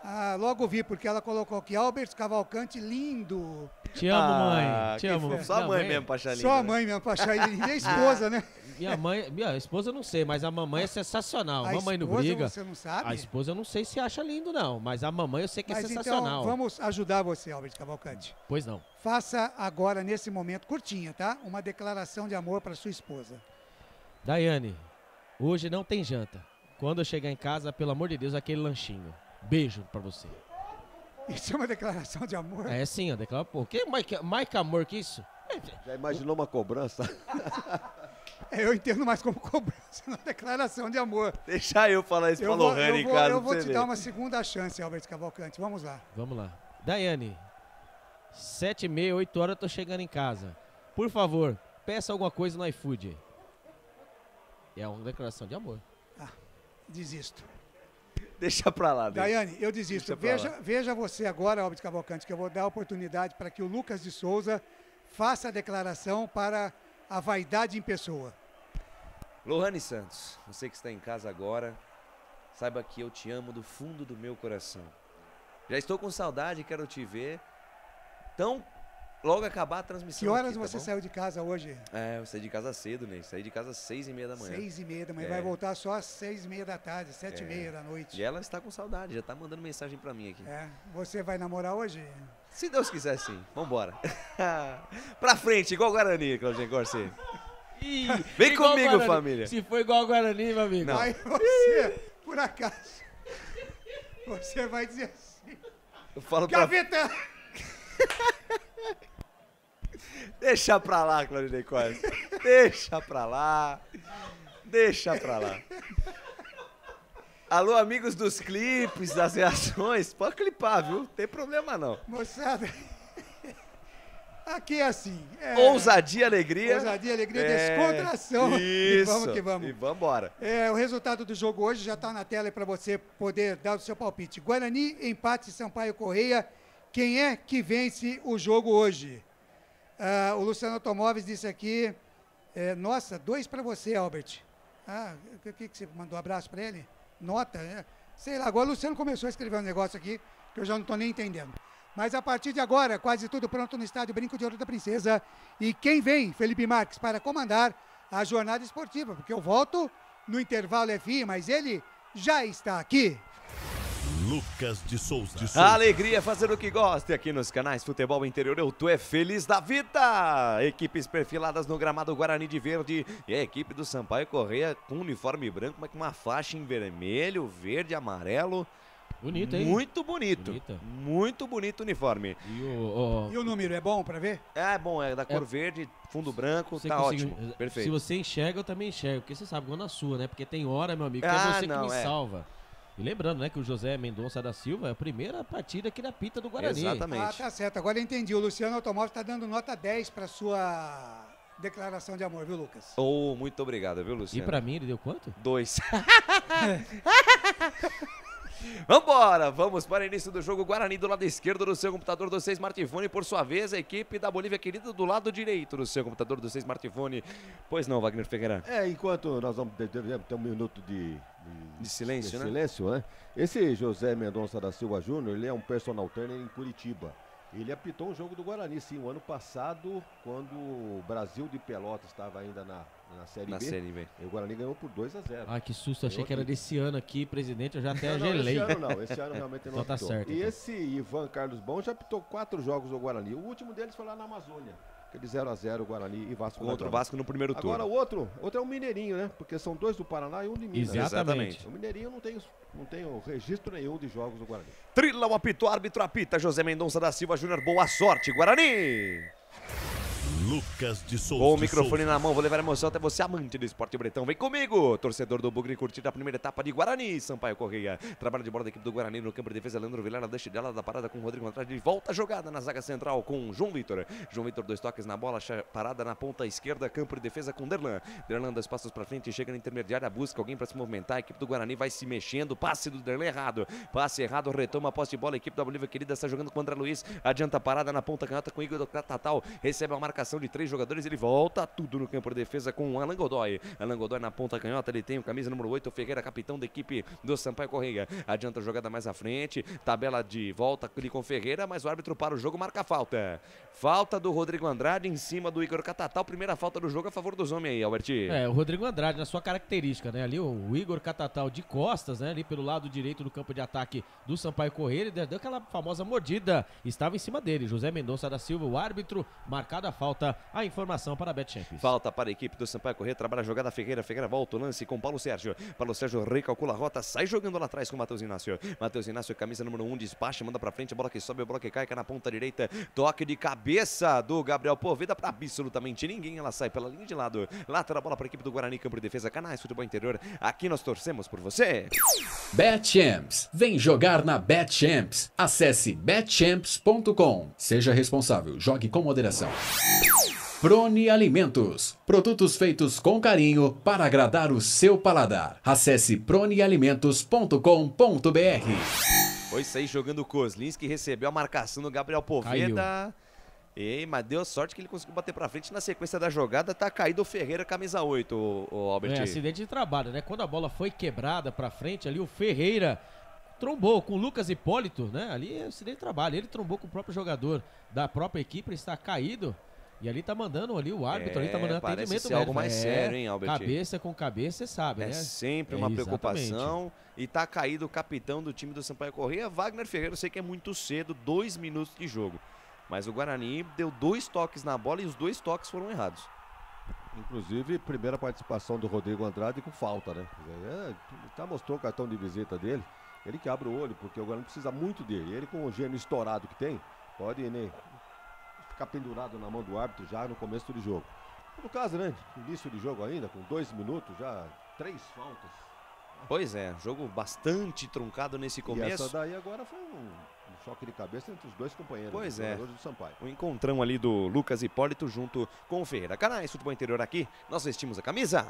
Ah, logo vi, porque ela colocou aqui, Albert Cavalcante, lindo. Te amo, mãe. Te amo. Só a mãe mesmo pra achar lindo. Só a mãe mesmo pra achar lindo. E a esposa, né? Minha esposa eu não sei, mas a mamãe é sensacional. A mamãe não esposa briga. Você não sabe? A esposa eu não sei se acha lindo, não. Mas a mamãe eu sei que é Então, sensacional. vamos ajudar você, Albert Cavalcante. Pois não. Faça agora, nesse momento, curtinha, tá? Uma declaração de amor para sua esposa. Daiane, hoje não tem janta. Quando eu chegar em casa, pelo amor de Deus, aquele lanchinho. Beijo pra você. Isso é uma declaração de amor? É sim, eu declaro. Pô, que mais amor que isso? Já imaginou uma cobrança? Eu entendo mais como cobrança, não declaração de amor. Deixa eu falar isso pra Lohane em casa. Eu vou te dar uma segunda chance, Albert Cavalcante. Vamos lá. Vamos lá. Daiane, 7h30, 8 horas eu tô chegando em casa. Por favor, peça alguma coisa no iFood. É uma declaração de amor. Desisto. Deixa pra lá. Daiane, eu desisto. Veja você agora, Albert Cavalcante, que eu vou dar a oportunidade para que o Lucas de Souza faça a declaração para a vaidade em pessoa. Lohane Santos, você que está em casa agora, saiba que eu te amo do fundo do meu coração. Já estou com saudade, quero te ver. Então, logo acabar a transmissão. Que horas aqui, tá você bom? saiu de casa hoje? Eu saí de casa cedo, né? Saí de casa às 6h30 da manhã. 6h30 da manhã, vai voltar só às 6h30 da tarde, 7h30 da noite. E ela está com saudade, já está mandando mensagem pra mim aqui. Você vai namorar hoje? Se Deus quiser, sim. Vambora. Pra frente, igual o Guarani, Claudinho Corsi. Vem comigo, família. Se for igual ao Guarani, meu amigo. Não. Aí você, por acaso, você vai dizer assim. Eu falo Gaveta! Deixa pra lá, Claudinei Corsi. Deixa pra lá. Deixa pra lá. Alô, amigos dos clipes, das reações. Pode clipar, viu? Não tem problema, não. Moçada, aqui é assim. Ousadia, alegria. Ousadia, alegria, descontração. Isso. E vamos que vamos. E vambora. O resultado do jogo hoje já está na tela para você poder dar o seu palpite. Guarani, empate, Sampaio Correia. Quem é que vence o jogo hoje? O Luciano Automóveis disse aqui, nossa, 2 para você, Albert. O que você mandou? Abraço para ele? Nota, sei lá, agora o Luciano começou a escrever um negócio aqui que eu já não estou nem entendendo. Mas a partir de agora, quase tudo pronto no estádio Brinco de Ouro da Princesa. E quem vem, Felipe Marques, para comandar a jornada esportiva? Porque eu volto no intervalo FI, mas ele já está aqui. Lucas de Souza. Alegria fazer o que gosta. E aqui nos canais Futebol Interior eu tô feliz da vida. Equipes perfiladas no gramado Guarani de verde e a equipe do Sampaio Correia com uniforme branco, mas com uma faixa em vermelho, verde e amarelo. Bonito, hein? Muito bonito. Bonita. Muito bonito o uniforme. E o número é bom pra ver? É bom, é da cor verde, fundo branco, tá ótimo. Perfeito. Se você enxerga, eu também enxergo. Porque você sabe, igual na sua, né? Porque tem hora, meu amigo, que é você que me salva. E lembrando, né, que o José Mendonça da Silva é a primeira partida aqui na pita do Guarani. Exatamente. Tá certo, agora eu entendi. O Luciano Automóvel tá dando nota 10 pra sua declaração de amor, viu, Lucas? Muito obrigado, viu, Luciano? E pra mim ele deu quanto? 2. Vambora, vamos para o início do jogo. Guarani do lado esquerdo do seu computador do seu smartphone. Por sua vez, a equipe da Bolívia querida do lado direito do seu computador do seu smartphone. Pois não, Wagner Ferreira? Enquanto nós vamos ter um minuto de silêncio, né? Silêncio, né? Esse José Mendonça da Silva Júnior, ele é um personal trainer em Curitiba. Ele apitou um jogo do Guarani, sim, o ano passado, quando o Brasil de Pelotas estava ainda na Série B. Série B. E o Guarani ganhou por 2-0. Ah, que susto, achei que era desse ano aqui, presidente, eu já até não, gelei. Esse ano realmente não então apitou. Tá certo. E esse Ivan Carlos Bom já apitou 4 jogos do Guarani. O último deles foi lá na Amazônia. Aquele 0-0, Guarani e Vasco. Contra o Vasco no primeiro turno. Agora o outro é o Mineirinho, né? Porque são 2 do Paraná e um de Minas. Exatamente. O Mineirinho não tem registro nenhum de jogos do Guarani. Trila o apito, árbitro apita, José Mendonça da Silva Júnior, boa sorte, Guarani! Lucas de Souza. Com o microfone na mão, vou levar a emoção até você, amante do esporte bretão. Vem comigo, torcedor do Bugre, curtir a primeira etapa de Guarani, Sampaio Correia. Trabalho de bola da equipe do Guarani no campo de defesa, Leandro Vilela, deixa dela da parada com o Rodrigo Andrade. De volta a jogada na zaga central com João Vitor. João Vitor, 2 toques na bola, parada na ponta esquerda, campo de defesa com Derlan. Derlan, 2 passos para frente, chega na intermediária, busca alguém para se movimentar. A equipe do Guarani vai se mexendo, passe do Derlan errado. Passe errado, retoma a posse de bola. A equipe da Bolívia Querida está jogando com o André Luiz. Adianta a parada na ponta canhota com o Igor do Catatal. Recebe a marcação de 3 jogadores. Ele volta tudo no campo de defesa com o Alan Godoy. Alan Godoy na ponta canhota. Ele tem o camisa número 8, o Ferreira, capitão da equipe do Sampaio Correia. Adianta a jogada mais à frente. Tabela de volta ali com o Ferreira, mas o árbitro para o jogo, marca a falta. Falta do Rodrigo Andrade em cima do Igor Catatal. Primeira falta do jogo a favor dos homens aí, Alberti. O Rodrigo Andrade na sua característica, né? Ali o Igor Catatal de costas, né? Ali pelo lado direito do campo de ataque do Sampaio Correia. Ele deu aquela famosa mordida. Estava em cima dele. José Mendonça da Silva, o árbitro, marcada a falta. A informação para a Bet Champions. Falta para a equipe do Sampaio Correia. Trabalha a jogada Ferreira. Ferreira volta o lance com Paulo Sérgio. Paulo Sérgio recalcula a rota. Sai jogando lá atrás com o Matheus Inácio. Matheus Inácio, camisa número 1, despacha, manda para frente. A bola que sobe, a bola que cai, na ponta direita. Toque de cabeça do Gabriel Poveda para absolutamente ninguém. Ela sai pela linha de lado. Lateral bola para a equipe do Guarani, campo de defesa, Canais Futebol Interior. Aqui nós torcemos por você. Bet Champs. Vem jogar na Bet Champs. Acesse betchamps.com. Seja responsável. Jogue com moderação. Prone Alimentos. Produtos feitos com carinho para agradar o seu paladar. Acesse pronealimentos.com.br. Foi sair jogando o Kozlinski, recebeu a marcação do Gabriel Poveda. Ei, mas deu sorte que ele conseguiu bater pra frente. Na sequência da jogada tá caído o Ferreira, camisa 8, o Albert. Acidente de trabalho, né? Quando a bola foi quebrada pra frente ali, o Ferreira trombou com o Lucas Hipólito, né? Ali é acidente de trabalho. Ele trombou com o próprio jogador da própria equipe, ele está caído. E ali tá mandando ali o árbitro, ali tá mandando atendimento. Parece ser algo mais sério, hein, Albert? Cabeça com cabeça, você sabe, né? É sempre uma preocupação. E tá caído o capitão do time do Sampaio Correia, Wagner Ferreira. Eu sei que é muito cedo, 2 minutos de jogo. Mas o Guarani deu 2 toques na bola e os 2 toques foram errados. Inclusive, primeira participação do Rodrigo Andrade com falta, né? Já mostrou o cartão de visita dele. Ele que abre o olho, porque o Guarani precisa muito dele. Ele, com o gênio estourado que tem, pode, né, ficar pendurado na mão do árbitro já no começo do jogo. No caso, né, início de jogo ainda, com 2 minutos, já 3 faltas. Pois é, jogo bastante truncado nesse começo. E essa daí agora foi um choque de cabeça entre os 2 companheiros. Pois é, do Sampaio. O encontrão ali do Lucas Hipólito junto com o Ferreira. Canais Futebol Interior aqui, nós vestimos a camisa.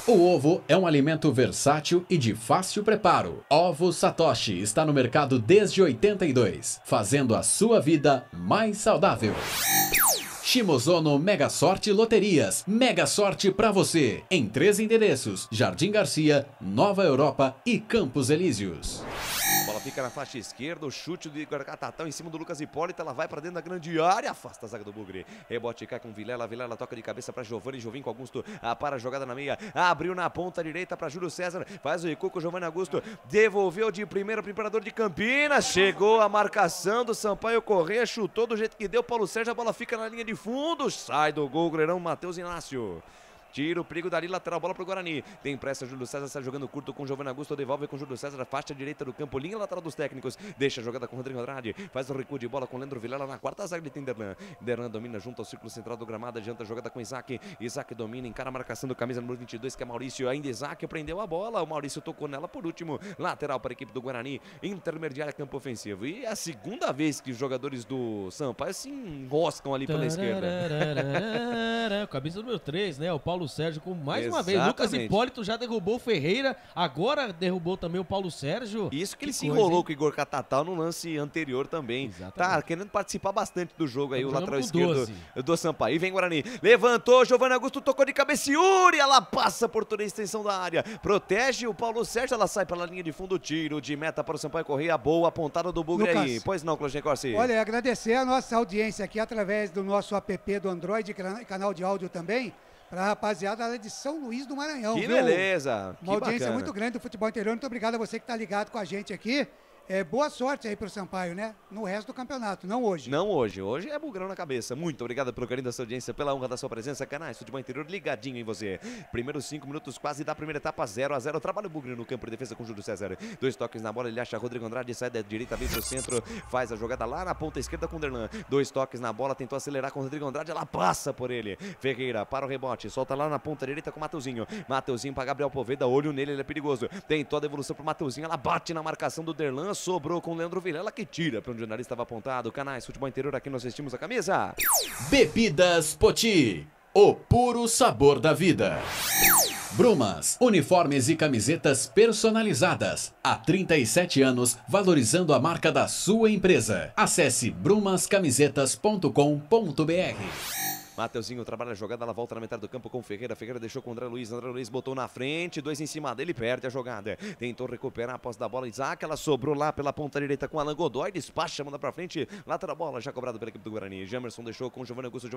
O ovo é um alimento versátil e de fácil preparo. Ovo Satoshi está no mercado desde 82, fazendo a sua vida mais saudável. Shimozono Mega Sorte Loterias. Mega sorte pra você. Em 3 endereços: Jardim Garcia, Nova Europa e Campos Elíseos. A bola fica na faixa esquerda, o chute do Igor Catatal em cima do Lucas Hipólito, ela vai pra dentro da grande área, afasta a zaga do Bugre. Rebote cai com Vilela, Vilela toca de cabeça pra Giovani, Jovinho com Augusto, para a jogada na meia, abriu na ponta direita pra Júlio César, faz o recuo com o Giovani Augusto, devolveu de primeira pro Imperador de Campinas, chegou a marcação do Sampaio Correia, chutou do jeito que deu, Paulo Sérgio, a bola fica na linha de fundo, sai do gol, goleirão Matheus Inácio. Tira o perigo dali, lateral, bola pro Guarani. Tem pressa, Júlio César está jogando curto com o Giovanni Augusto, devolve com o Júlio César, faixa direita do campo, linha lateral dos técnicos. Deixa a jogada com o Rodrigo Andrade, faz o recuo de bola com o Leandro Vilela na quarta zaga, ele tem Derlan. Derlan domina junto ao círculo central do gramado, adianta a jogada com Isaac. Isaac domina, encara a marcação do camisa número 22, que é Maurício. Ainda Isaac prendeu a bola, o Maurício tocou nela por último. Lateral para a equipe do Guarani, intermediária, campo ofensivo. E é a segunda vez que os jogadores do Sampaio se enroscam ali pela esquerda. Camisa número 3, né? O Paulo Sérgio com mais uma vez, Lucas Hipólito já derrubou o Ferreira, agora derrubou também o Paulo Sérgio. Isso que ele se enrolou com o Igor Catatal no lance anterior também. Exatamente. Tá querendo participar bastante do jogo aí, o lateral esquerdo do Sampaio. E vem Guarani, levantou, Giovanni Augusto tocou de cabeça, Yuri, ela passa por toda a extensão da área, protege o Paulo Sérgio, ela sai pela linha de fundo, tiro de meta para o Sampaio Correia, boa apontada do Bugre aí. Pois não, Clojinha Corsi. Olha, agradecer a nossa audiência aqui através do nosso app do Android, canal de áudio também, para a rapaziada lá de São Luís do Maranhão. Que beleza! Uma audiência muito grande do futebol interior. Muito obrigado a você que está ligado com a gente aqui. Boa sorte aí pro Sampaio, né? No resto do campeonato, não hoje. Não hoje. Hoje é bugrão na cabeça. Muito obrigado pelo carinho da sua audiência, pela honra da sua presença. Canais Futebol Interior ligadinho em você. Primeiros 5 minutos quase da primeira etapa, 0-0. Trabalha o bugre no campo de defesa com Júlio César. 2 toques na bola, ele acha Rodrigo Andrade, sai da direita, vem pro centro, faz a jogada lá na ponta esquerda com Derlan. 2 toques na bola, tentou acelerar com o Rodrigo Andrade, ela passa por ele. Ferreira para o rebote, solta lá na ponta direita com o Mateuzinho. Mateuzinho para Gabriel Poveda, olho nele, ele é perigoso. Tentou a devolução pro Mateuzinho, ela bate na marcação do Derlan, sobrou com o Leandro Vilela, que tira para onde o jornalista estava apontado. Canais Futebol Interior, aqui nós vestimos a camisa. Bebidas Poti, o puro sabor da vida. Brumas, uniformes e camisetas personalizadas. Há 37 anos, valorizando a marca da sua empresa. Acesse brumascamisetas.com.br. Mateuzinho trabalha a jogada, ela volta na metade do campo com o Ferreira. Ferreira deixou com o André Luiz botou na frente, 2 em cima dele, perde a jogada. Tentou recuperar a posse da bola, Isaac, ela sobrou lá pela ponta direita com Alan Godoy, despacha, manda pra frente, lateral bola, já cobrado pela equipe do Guarani. Jamerson deixou com o Giovanni Augusto,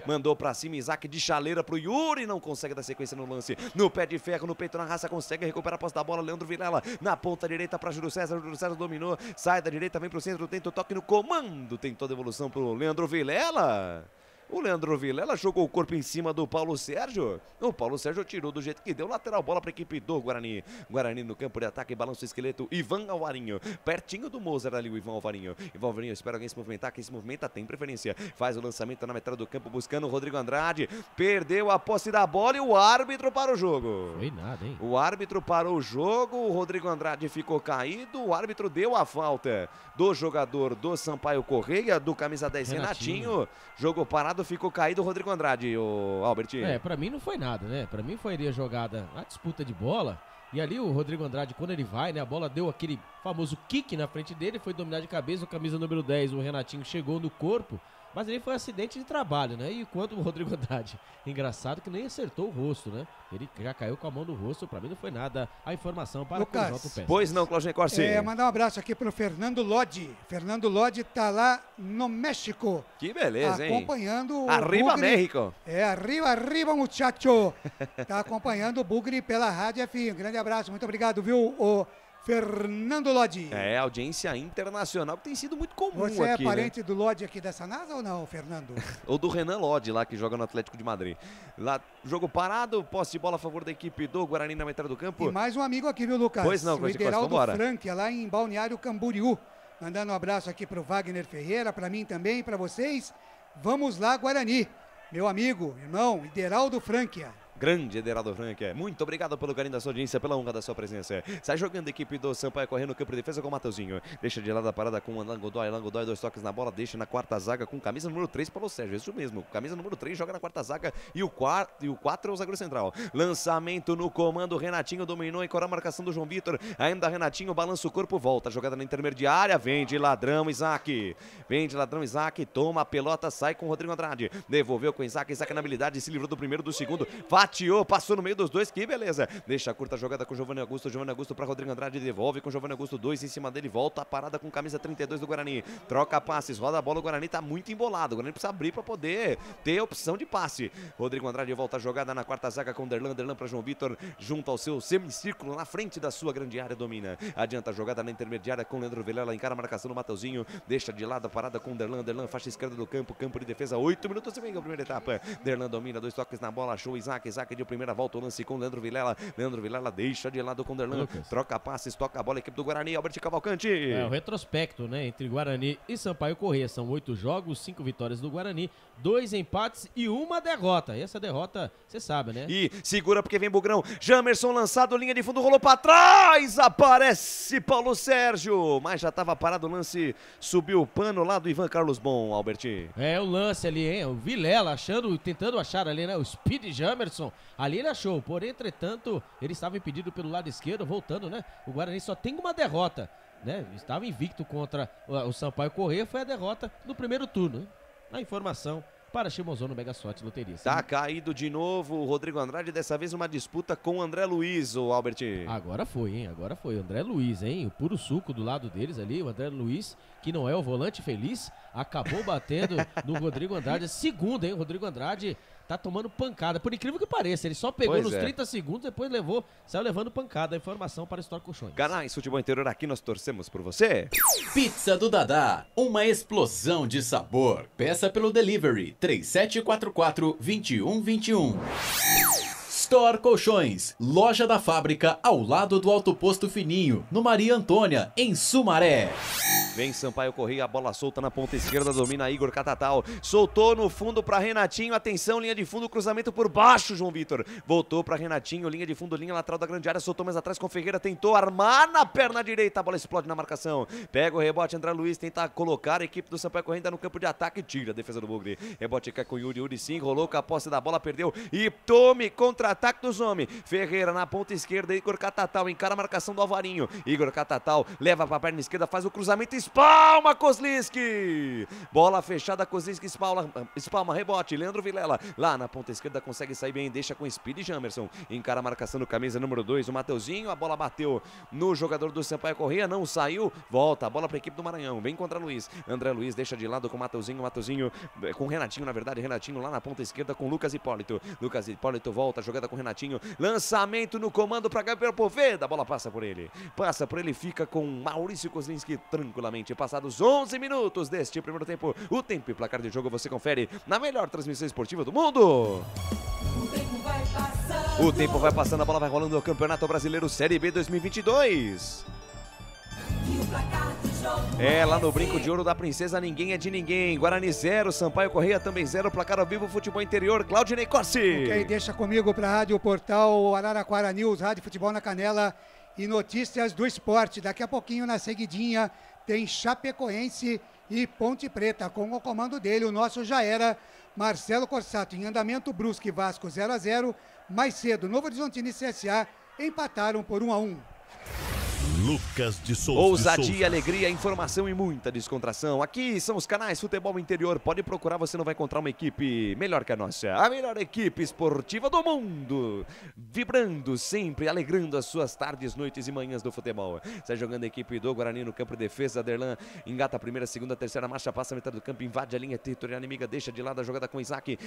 mandou pra cima, Isaac de chaleira pro Yuri, não consegue dar sequência no lance. No pé de ferro, no peito, na raça, consegue recuperar a posse da bola, Leandro Vilela, na ponta direita pra Júlio César dominou, sai da direita, vem pro centro, tenta o toque no comando, tentou a devolução pro Leandro Vilela. O Leandro Vilela jogou o corpo em cima do Paulo Sérgio. O Paulo Sérgio tirou do jeito que deu. Lateral bola para a equipe do Guarani. Guarani no campo de ataque, balança o esqueleto. Ivan Alvarinho. Pertinho do Mozart ali o Ivan Alvarinho. Ivan Alvarinho espera alguém se movimentar. Quem se movimenta tem preferência. Faz o lançamento na metade do campo buscando o Rodrigo Andrade. Perdeu a posse da bola e o árbitro para o jogo. Foi nada, hein? O árbitro parou o jogo. O Rodrigo Andrade ficou caído. O árbitro deu a falta do jogador do Sampaio Correia, do camisa 10 Renatinho. Jogo parado, ficou caído o Rodrigo Andrade, o Albertinho. Pra mim não foi nada, né? Pra mim foi ali a jogada, a disputa de bola. E ali o Rodrigo Andrade, quando ele vai, né? A bola deu aquele famoso kick na frente dele, foi dominar de cabeça, o camisa número 10, o Renatinho, chegou no corpo. Mas ali foi um acidente de trabalho, né? E quando o Rodrigo Andrade, engraçado que nem acertou o rosto, né? Ele já caiu com a mão no rosto, pra mim não foi nada. A informação para Lucas, o Conjunto Peças. Pois não, Claudinei Corsi. Mandar um abraço aqui pro Fernando Lodi. Fernando Lodi tá lá no México. Que beleza, hein? Acompanhando o Arriba, Bugre. México. Arriba, muchacho. Tá acompanhando o Bugre pela Rádio FM. Um grande abraço, muito obrigado, viu, o Fernando Lodi. Audiência internacional que tem sido muito comum aqui, Você é parente, né? do Lodi aqui dessa NASA ou não, Fernando? Ou do Renan Lodi lá, que joga no Atlético de Madrid. Lá, jogo parado, posse de bola a favor da equipe do Guarani na metade do campo. E mais um amigo aqui, viu, Lucas? Pois não, o Ideraldo vambora. Franquia, lá em Balneário Camboriú. Mandando um abraço aqui pro Wagner Ferreira, pra mim também, pra vocês. Vamos lá, Guarani. Meu amigo, irmão, Ideraldo Franquia. Grande Ederaldo Franca. Muito obrigado pelo carinho da sua audiência, pela honra da sua presença. Sai jogando a equipe do Sampaio correndo no campo de defesa com o Mateuzinho. Deixa de lado a parada com o Alan Godoy. 2 toques na bola, deixa na quarta zaga com camisa número 3 Paulo Sérgio. Isso mesmo, camisa número 3 joga na quarta zaga e o 4 é o zagueiro central. Lançamento no comando, Renatinho dominou e corou a marcação do João Vitor. Ainda Renatinho balança o corpo, volta. Jogada na intermediária, vem de ladrão Isaac. Toma a pelota, sai com o Rodrigo Andrade. Devolveu com o Isaac na habilidade, se livrou do primeiro, do segundo. Fatiou, passou no meio dos dois, que beleza. Deixa a curta jogada com o Giovanni Augusto para Rodrigo Andrade, devolve com o Giovanni Augusto, 2 em cima dele, volta a parada com camisa 32 do Guarani. Troca passes, roda a bola, o Guarani tá muito embolado. O Guarani precisa abrir para poder ter opção de passe. Rodrigo Andrade volta a jogada na quarta zaga com Derlan para João Vitor, junto ao seu semicírculo na frente da sua grande área, domina. Adianta a jogada na intermediária com Leandro Vilela, encara a marcação do Mateuzinho, deixa de lado a parada com Derlan, faixa esquerda do campo de defesa, 8 minutos e meio a primeira etapa. Derlan domina, 2 toques na bola, achou Isaac de primeira volta, o lance com Leandro Vilela deixa de lado com Derlan, troca passes, toca a bola, equipe do Guarani, Albert Cavalcante. O retrospecto, né, entre Guarani e Sampaio Corrêa, são 8 jogos, 5 vitórias do Guarani, 2 empates e 1 derrota. E essa derrota, você sabe, né? E segura porque vem Bugrão, Jamerson lançado, linha de fundo, rolou pra trás, aparece Paulo Sérgio, mas já tava parado o lance, subiu o pano lá do Ivan Carlos Bom, Albert. O lance ali, hein, o Vilela tentando achar ali, né, o Speed Jamerson, ali ele achou, porém, entretanto, ele estava impedido pelo lado esquerdo, voltando, né, o Guarani só tem uma derrota, né, estava invicto contra o Sampaio Corrêa, foi a derrota no primeiro turno, hein? A informação para Chimozono Mega Sorte Loteria. Tá caído de novo o Rodrigo Andrade, dessa vez uma disputa com o André Luiz, o Albert. Agora foi, hein? Agora foi. O André Luiz, hein? O puro suco do lado deles ali. O André Luiz, que não é o volante feliz, acabou batendo no Rodrigo Andrade. Segundo, hein? O Rodrigo Andrade tá tomando pancada. Por incrível que pareça, ele só pegou Pois nos é. 30 segundos, depois saiu levando pancada. A informação para Store Colchões. Canais Futebol Interior, aqui nós torcemos por você. Pizza do Dadá, uma explosão de sabor. Peça pelo delivery 3744-2121. Store Colchões, loja da fábrica ao lado do Alto Posto Fininho, no Maria Antônia, em Sumaré. Vem Sampaio Corrêa, a bola solta na ponta esquerda, domina Igor Catatal. Soltou no fundo para Renatinho, atenção, linha de fundo, cruzamento por baixo, João Vitor. Voltou para Renatinho, linha de fundo, linha lateral da grande área, soltou mais atrás com Ferreira, tentou armar na perna direita, a bola explode na marcação. Pega o rebote, André Luiz tenta colocar a equipe do Sampaio Corrêa ainda no campo de ataque, tira a defesa do Bugre. Rebote cai com Yuri sim, rolou com a posse da bola, perdeu e tome contra-ataque dos homens. Ferreira na ponta esquerda, Igor Catatal encara a marcação do Alvarinho. Igor Catatal leva para a perna esquerda, faz o cruzamento, espalma Kozlinski. Bola fechada, Kozlinski espalma, rebote, Leandro Vilela lá na ponta esquerda consegue sair bem, deixa com Speed Jamerson. Encara a marcação do camisa número 2, o Mateuzinho, a bola bateu no jogador do Sampaio Corrêa, não saiu, volta a bola para a equipe do Maranhão, vem contra Luiz. André Luiz deixa de lado com Mateuzinho com Renatinho, na verdade, Renatinho lá na ponta esquerda com Lucas Hipólito. Lucas Hipólito volta, jogada com Renatinho, lançamento no comando para Gabriel Poveda, a bola passa por ele, fica com Maurício Kozlinski tranquilamente. Passados 11 minutos deste primeiro tempo, o tempo e placar de jogo você confere na melhor transmissão esportiva do mundo. O tempo vai passando, a bola vai rolando no Campeonato Brasileiro Série B 2022. Lá no Brinco de Ouro da Princesa, ninguém é de ninguém. Guarani 0, Sampaio Corrêa também 0, placar ao vivo, Futebol Interior, Claudinei Corsi. Ok, deixa comigo para a Rádio Portal Araraquara News, Rádio Futebol na Canela e Notícias do Esporte. Daqui a pouquinho, na seguidinha, tem Chapecoense e Ponte Preta. Com o comando dele, o nosso já era Marcelo Corsato. Em andamento, Brusque e Vasco 0-0. Mais cedo, Novo Horizontino e CSA empataram por 1-1. Lucas de Souza. Ousadia, alegria, informação e muita descontração. Aqui são os canais Futebol Interior. Pode procurar, você não vai encontrar uma equipe melhor que a nossa. A melhor equipe esportiva do mundo. Vibrando sempre, alegrando as suas tardes, noites e manhãs do futebol. Sai jogando a equipe do Guarani no campo de defesa. Derlan engata a primeira, segunda, terceira marcha, passa a metade do campo, invade a linha territorial inimiga, deixa de lado a jogada com Isaac.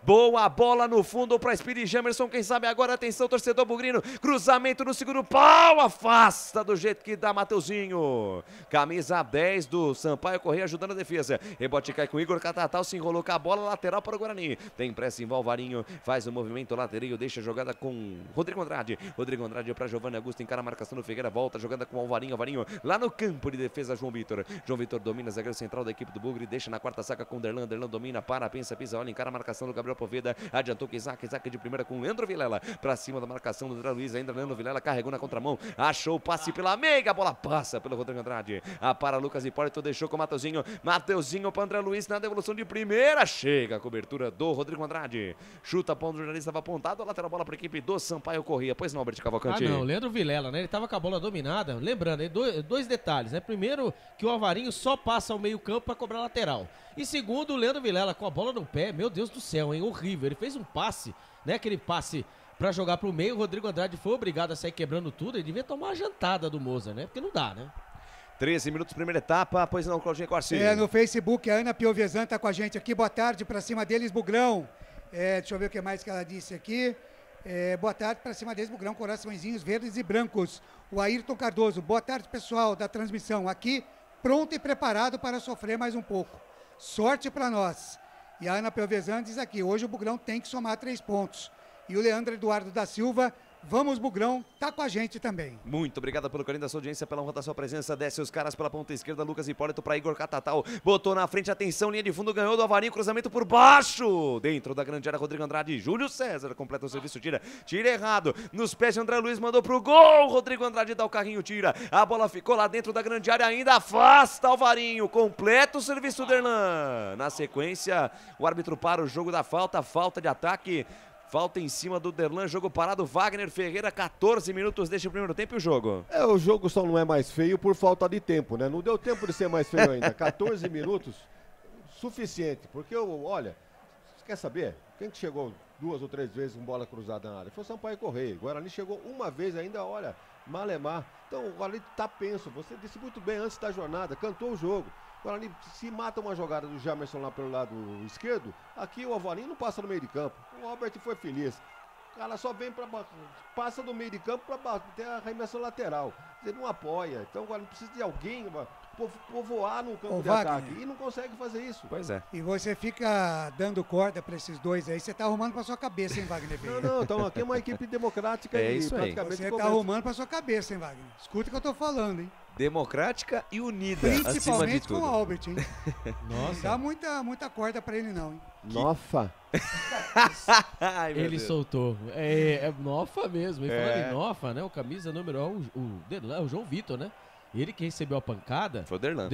Boa bola no fundo para Speedy Jamerson. Quem sabe agora, atenção, torcedor bugrino. Cruzamento no segundo pau, afasta do jeito que dá Mateuzinho. Camisa 10 do Sampaio Corrêa ajudando a defesa. Rebote cai com Igor Catatal, se enrolou com a bola lateral para o Guarani. Tem pressa em Valvarinho, faz o movimento lateral, deixa a jogada com Rodrigo Andrade. Rodrigo Andrade para Giovanni Augusto, encara a marcação do Figueira, volta a jogada com Alvarinho. Alvarinho lá no campo de defesa, João Vitor. João Vitor domina, zagueiro central da equipe do Bugre, deixa na quarta saca com Derlan. Derlan domina, pensa, pisa, olha, encara a marcação do Gabriel Poveda. Adiantou que Isaac de primeira com Leandro Vilela. Para cima da marcação do André Luiz, ainda Leandro Vilela carregou na contramão, achou o passe pela meiga, a bola passa pelo Rodrigo Andrade. Para Lucas Hipólito, deixou com o Mateuzinho. Mateuzinho para André Luiz na devolução de primeira. Chega a cobertura do Rodrigo Andrade. Chuta, ponto, o jornalista estava apontado. A lateral bola para a equipe do Sampaio Corrêa. Pois não, Albert Cavalcante? Não, Leandro Vilela, né? Ele tava com a bola dominada. Lembrando, dois detalhes, né? Primeiro, que o Alvarinho só passa ao meio campo para cobrar lateral. E segundo, o Leandro Vilela com a bola no pé. Meu Deus do céu, hein? Horrível. Ele fez um passe, né? Aquele passe pra jogar pro meio. O Rodrigo Andrade foi obrigado a sair quebrando tudo. Ele devia tomar a jantada do Moza, né? Porque não dá, né? 13 minutos, primeira etapa. Pois não, Claudinei Corsi? No Facebook, a Ana Piovesan tá com a gente aqui. Boa tarde, pra cima deles, Bugrão. Deixa eu ver o que mais que ela disse aqui. Boa tarde, pra cima deles, Bugrão, coraçõezinhos verdes e brancos. O Ayrton Cardoso, boa tarde, pessoal da transmissão. Aqui, pronto e preparado para sofrer mais um pouco. Sorte pra nós. E a Ana Piovesan diz aqui, hoje o Bugrão tem que somar 3 pontos. E o Leandro Eduardo da Silva, vamos Bugrão, tá com a gente também. Muito obrigado pelo carinho da sua audiência, pela honra da sua presença. Desce os caras pela ponta esquerda, Lucas Hipólito para Igor Catatal. Botou na frente, atenção, linha de fundo, ganhou do Alvarinho, cruzamento por baixo. Dentro da grande área, Rodrigo Andrade, Júlio César, completa o serviço, tira errado. Nos pés de André Luiz, mandou pro gol. Rodrigo Andrade dá o carrinho, tira. A bola ficou lá dentro da grande área, ainda afasta Alvarinho. Completa o serviço do Erlan. Na sequência, o árbitro para o jogo da falta de ataque. Falta em cima do Derlan, jogo parado, Wagner Ferreira, 14 minutos deste primeiro tempo e o jogo? O jogo só não é mais feio por falta de tempo, né? Não deu tempo de ser mais feio ainda. 14 minutos, suficiente. Porque, olha, você quer saber? Quem que chegou 2 ou 3 vezes com bola cruzada na área? Foi o Sampaio Corrêa. O Guarani chegou uma vez ainda, olha, malemar. Então, o Guarani tá penso. Você disse muito bem antes da jornada, cantou o jogo. Guarani se mata uma jogada do Jamerson lá pelo lado esquerdo, aqui o Alvarinho não passa no meio de campo. O Albert foi feliz. O cara só vem passa do meio de campo para bater a arremesso lateral. Ele não apoia. Então agora precisa de alguém povoar no campo de ataque. E não consegue fazer isso. Pois é. E você fica dando corda para esses dois aí, você tá arrumando para sua cabeça, hein, Wagner? Não, então aqui é uma equipe democrática e isso praticamente você tá arrumando para sua cabeça, hein, Wagner? Escuta o que eu tô falando, hein? Democrática e unida, acima de Principalmente tudo. com o Albert, hein? Nossa. Não dá muita corda pra ele, não, hein? Nofa. Ai, meu Ele Deus. soltou. É Nofa mesmo. E falando em Nofa, né? O camisa número 1, o João Vitor, né? Ele que recebeu a pancada. Foi o Derlan.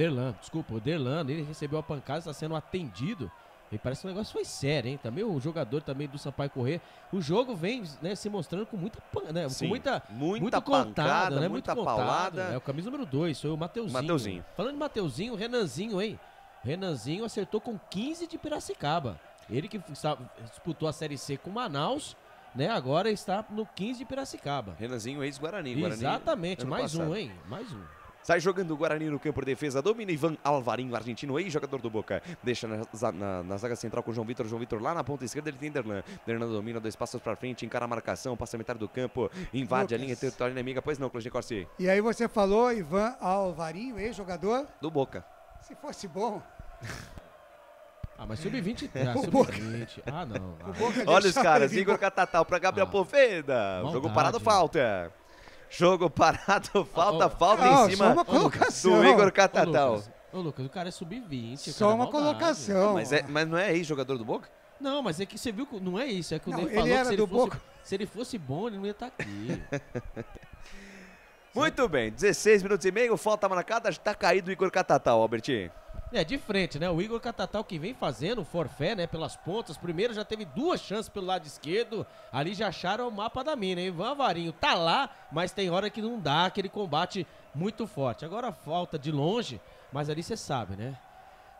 O Derlan, ele recebeu a pancada, está sendo atendido. E parece que o negócio foi sério, hein? Também o jogador também do Sampaio Corrêa. O jogo vem, né, se mostrando com muita, né, Sim, com muita muita contada, pancada, né? muita Muito paulada. É o camisa número 2, foi o Mateuzinho. Falando de Mateuzinho, o Renanzinho, hein? Renanzinho acertou com 15 de Piracicaba. Ele que disputou a Série C com Manaus, né? Agora está no 15 de Piracicaba. Renanzinho, ex-Guarani. Exatamente, ano mais passado. um, hein? Mais um. Sai jogando o Guarani no campo de defesa, domina Ivan Alvarinho, argentino, ex-jogador do Boca. Deixa na zaga central com o João Vitor lá na ponta esquerda ele tem Derlan. Derlan domina, 2 passos pra frente, encara a marcação, passa a metade do campo, invade a linha territorial inimiga, pois não, Clóvis Corsi. E aí você falou Ivan Alvarinho, ex-jogador? Do Boca. Se fosse bom... Mas sub-20. Sub-20. Não. Olha os caras, Igor Catatal pra Gabriel Poveda. Jogo parado, falta. Jogo parado, falta em cima do Igor Catatal. Ô, Lucas, o cara é sub-20. Só uma colocação. Mas não é ex-jogador do Boca? Não, mas é que você viu que não é isso. É que o Ney ele falou era que se ele fosse bom, ele não ia estar aqui. Muito bem, 16 minutos e meio, falta marcada, está caído o Igor Catatal, Albertinho. De frente, né? O Igor Catatal que vem fazendo forfé, né? Pelas pontas. Primeiro já teve 2 chances pelo lado esquerdo. Ali já acharam o mapa da mina, hein? Ivan Alvarinho tá lá, mas tem hora que não dá aquele combate muito forte. Agora falta de longe, mas ali você sabe, né?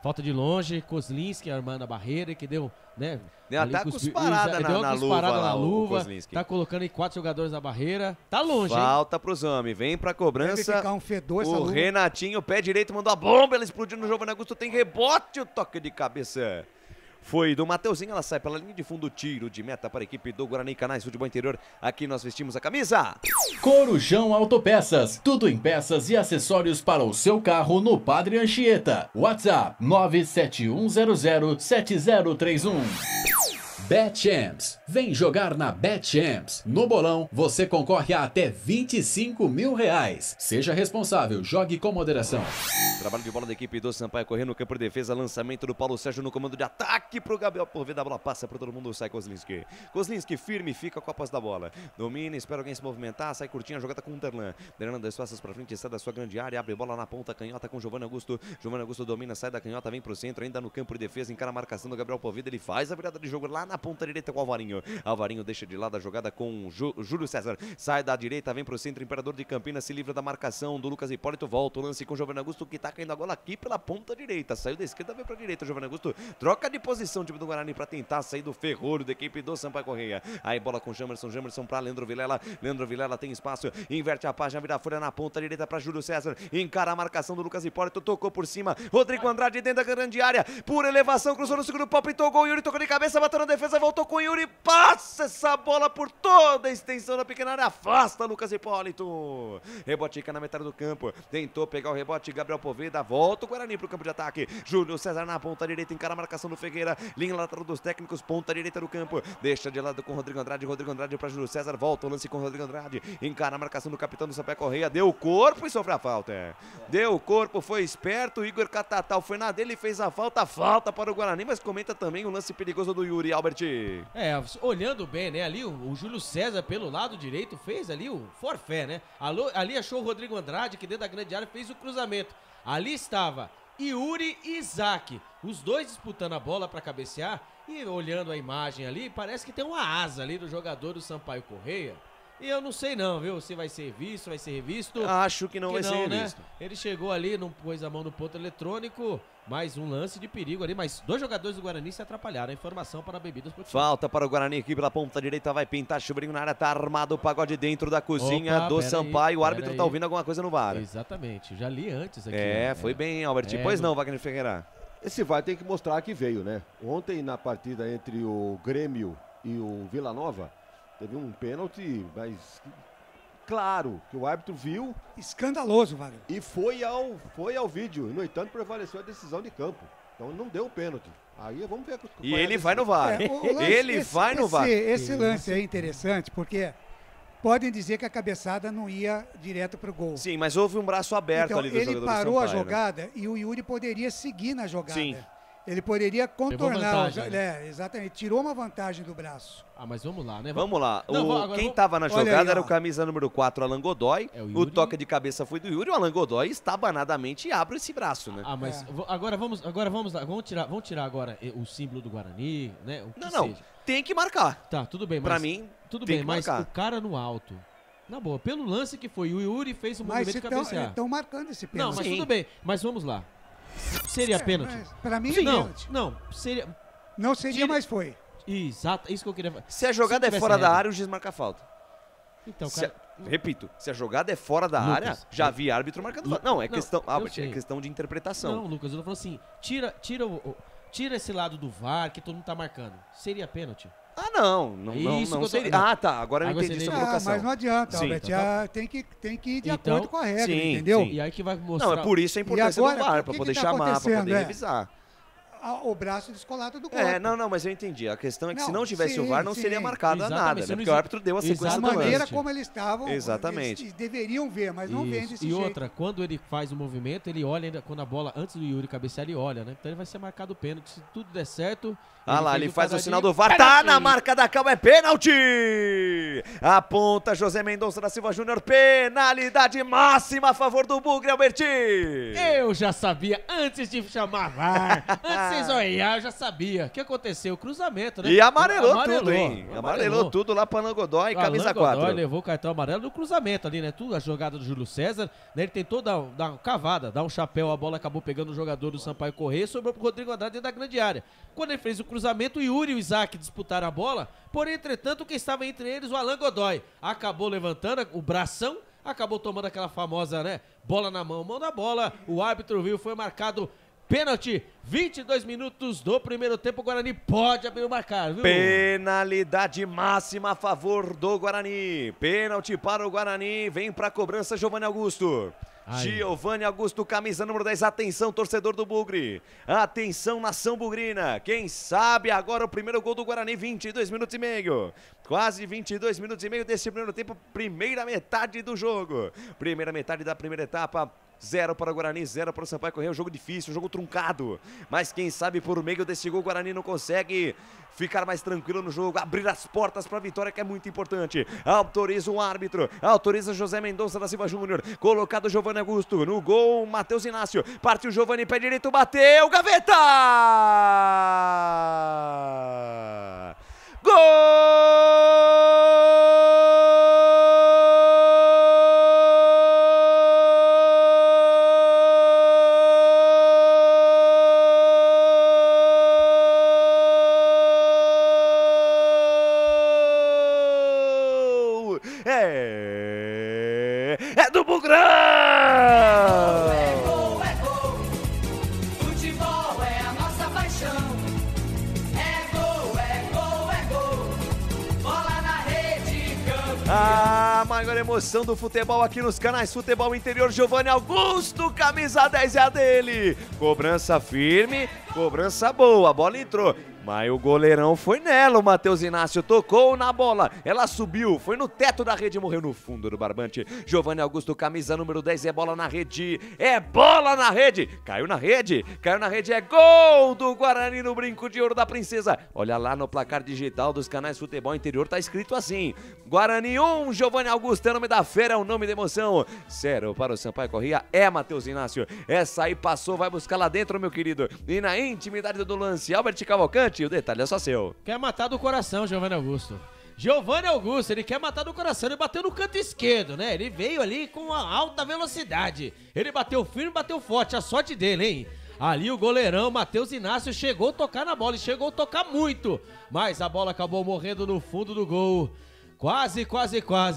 Falta de longe, Kozlinski armando a barreira, que deu, né? Deu até cusparada na luva. Tá colocando aí 4 jogadores na barreira. Tá longe, Falta pros homens. Vem pra cobrança. Deve ficar um fedor essa o luva. Renatinho, pé direito, mandou a bomba. Ela explodiu no Giovanni Augusto. Tem rebote, o toque de cabeça. Foi do Mateuzinho, ela sai pela linha de fundo, tiro de meta para a equipe do Guarani Canais Futebol Interior. Aqui nós vestimos a camisa. Corujão Autopeças, tudo em peças e acessórios para o seu carro no Padre Anchieta. WhatsApp 971007031. BetChamps, vem jogar na BetChamps. No bolão, você concorre a até R$25 mil. Seja responsável, jogue com moderação. Trabalho de bola da equipe do Sampaio Corrêa no campo de defesa, lançamento do Paulo Sérgio no comando de ataque pro Gabriel Poveda, a bola passa para todo mundo, sai Kozlinski. Kozlinski firme, fica com a posse da bola. Domina, espera alguém se movimentar, sai curtinha, a jogada com o Derlan. Derlan 2 passos para frente, sai da sua grande área, abre bola na ponta, canhota com Giovanni Augusto. Giovanni Augusto domina, sai da canhota, vem pro centro, ainda no campo de defesa, encara a marcação do Gabriel Poveda, ele faz a virada de jogo lá na ponta direita com o Alvarinho. Alvarinho deixa de lado a jogada com o Júlio César. Sai da direita, vem pro centro, Imperador de Campinas se livra da marcação do Lucas Hipólito. Volta o lance com o Giovanni Augusto, que tá caindo agora aqui pela ponta direita. Saiu da esquerda, veio pra direita. Giovanni Augusto troca de posição, time do Guarani, pra tentar sair do ferrolho da equipe do Sampaio Corrêa. Aí bola com Jamerson pra Leandro Vilela. Leandro Vilela tem espaço, inverte a página, vira a folha na ponta direita pra Júlio César. Encara a marcação do Lucas Hipólito, tocou por cima. Rodrigo Andrade dentro da grande área, por elevação, cruzou no segundo pau, pintou gol. Yuri tocou de cabeça, bateu na defesa, voltou com o Yuri. Passa essa bola por toda a extensão da pequena área, afasta Lucas Hipólito. Rebote na metade do campo, tentou pegar o rebote, Gabriel Poveda, volta o Guarani pro campo de ataque. Júlio César na ponta direita, encara a marcação do Figueira, linha lateral dos técnicos, ponta direita do campo, deixa de lado com Rodrigo Andrade para Júlio César, volta o lance com Rodrigo Andrade, encara a marcação do capitão do Sampaio Corrêa, deu o corpo e sofreu a falta. Deu o corpo, foi esperto, Igor Catatal foi na dele, fez a falta para o Guarani, mas comenta também o lance perigoso do Yuri, Albert. Olhando bem, né, ali o Júlio César pelo lado direito fez ali o forfé, né, ali achou o Rodrigo Andrade que dentro da grande área fez o cruzamento, ali estava Yuri e Isaac, os dois disputando a bola para cabecear e olhando a imagem ali, parece que tem uma asa ali do jogador do Sampaio Corrêa, E eu não sei não, viu? Se vai ser visto, vai ser revisto. Acho que não vai ser revisto. Né? Ele chegou ali, não pôs a mão no ponto eletrônico. Mais um lance de perigo ali, mas 2 jogadores do Guarani se atrapalharam. A informação para Bebidas Potiguar. Falta para o Guarani aqui pela ponta direita, vai pintar Chubrinho na área, tá armado o pagode dentro da cozinha do Sampaio. O árbitro tá ouvindo alguma coisa no VAR. Exatamente, já li antes aqui. Foi bem, Albert. Pois não, Wagner Ferreira. Esse VAR tem que mostrar que veio, né? Ontem, na partida entre o Grêmio e o Vila Nova, teve um pênalti, mas claro que o árbitro viu. Escandaloso, Wagner. E foi ao vídeo. No entanto, prevaleceu a decisão de campo. Então não deu o pênalti. Aí vamos ver. E ele vai no VAR. Ele vai no VAR. Esse lance é interessante porque podem dizer que a cabeçada não ia direto pro gol. Sim, mas houve um braço aberto então, ali do jogador do Sampaio. Ele parou a jogada e o Yuri poderia seguir na jogada. Sim. Ele poderia contornar. Vantagem, exatamente. Tirou uma vantagem do braço. Mas vamos lá, né? Vamos lá. Não, quem estava na jogada aí, era o camisa número 4, Alan Godoy. O toque de cabeça foi do Yuri. O Alan Godoy estabanadamente abre esse braço, né? Mas agora vamos lá. Vamos tirar agora o símbolo do Guarani, né? O que Não. Tem que marcar. Tá, tudo bem. Pra mim, tudo tem bem, que mas marcar. o cara no alto. Na boa, pelo lance que foi, o Yuri fez o movimento de cabecear. Estão marcando esse pênalti. Não, mas tudo bem. Mas vamos lá. Seria pênalti? Pra mim é pênalti. Não, seria... Não seria, mas foi. Exato, isso que eu queria falar. Se a jogada é fora da área, o juiz marca a falta. Então, cara... Repito, se a jogada é fora da área, já vi árbitro marcando falta. Não, é questão, Albert, é questão de interpretação. Não, Lucas, eu tô falando assim, tira esse lado do VAR que todo mundo tá marcando. Seria pênalti? Não seria. Tá, agora eu entendi sua colocação. Mas não adianta, Albert, tem que ir de acordo com a regra, entendeu? E aí que vai mostrar... Não, é por isso a importância do VAR, pra poder chamar, pra poder revisar. O braço descolado do corpo. Não, mas eu entendi. A questão é que se não tivesse o VAR, não seria marcado nada, né? Porque o árbitro deu a sequência do lance. Da maneira como eles estavam, exatamente. Eles deveriam ver, mas não vêm desse jeito. E outra, quando ele faz o movimento, ele olha, ainda quando a bola, antes do Yuri cabecear, ele olha, né? Então ele vai ser marcado o pênalti. Se tudo der certo... ele faz o sinal do VAR, tá na marca da calma, é pênalti! Aponta José Mendonça da Silva Júnior, penalidade máxima a favor do Bugre, Alberti! Eu já sabia, antes de chamar VAR, antes de vocês olhar, eu já sabia. O que aconteceu? Cruzamento, né? E amarelou tudo, hein? Amarelou tudo lá para Alan Godoy, camisa 4. Alan Godoy levou o cartão amarelo no cruzamento ali, né? Tudo a jogada do Júlio César, né? Ele tentou dar uma cavada, dar um chapéu, a bola acabou pegando o jogador do Sampaio Corrêa, sobrou pro Rodrigo Andrade dentro da grande área. Quando ele fez o cruzamento, o Yuri e o Isaac disputaram a bola, porém, entretanto, quem estava entre eles, o Alan Godoy, acabou levantando o bração, acabou tomando aquela famosa, né, bola na mão da bola, o árbitro viu, foi marcado pênalti, 22 minutos do primeiro tempo, o Guarani pode abrir o marcar, viu? Penalidade máxima a favor do Guarani, pênalti para o Guarani, vem para a cobrança Giovanni Augusto. Giovanni Augusto, camisa número 10, atenção torcedor do Bugre, atenção nação bugrina, quem sabe agora o primeiro gol do Guarani, 22 minutos e meio, quase 22 minutos e meio desse primeiro tempo, primeira metade do jogo, primeira metade da primeira etapa, 0 para o Guarani, 0 para o Sampaio Corrêa, um jogo difícil, um jogo truncado, mas quem sabe por meio desse gol o Guarani não consegue ficar mais tranquilo no jogo, abrir as portas para a vitória que é muito importante. Autoriza o árbitro, autoriza José Mendonça da Silva Júnior, colocado Giovanni Augusto, no gol Matheus Inácio, partiu Giovanni, pé direito, bateu, gaveta! Gol! É do Bugrão! É gol, futebol é a nossa paixão. É gol, bola na rede, campeão. A maior emoção do futebol aqui nos canais Futebol Interior, Giovanni Augusto, camisa 10 é a dele. Cobrança firme, cobrança boa, a bola entrou. Mas o goleirão foi nela, o Matheus Inácio tocou na bola, ela subiu, foi no teto da rede e morreu no fundo do barbante. Giovanni Augusto, camisa número 10, é bola na rede, caiu na rede, é gol do Guarani no brinco de ouro da princesa. Olha lá no placar digital dos canais Futebol Interior, tá escrito assim, Guarani 1, Giovanni Augusto, é o nome da fera, é o nome da emoção. 0 para o Sampaio Corrêa, é Matheus Inácio, essa aí passou, vai buscar lá dentro, meu querido, e na intimidade do lance, Albert Cavalcante, o detalhe é só seu. Quer matar do coração, Giovanni Augusto. Giovanni Augusto, ele quer matar do coração, ele bateu no canto esquerdo, né? Ele veio ali com uma alta velocidade. Ele bateu firme, bateu forte, a sorte dele, hein? Ali o goleirão Matheus Inácio chegou a tocar na bola e chegou a tocar muito. Mas a bola acabou morrendo no fundo do gol. Quase,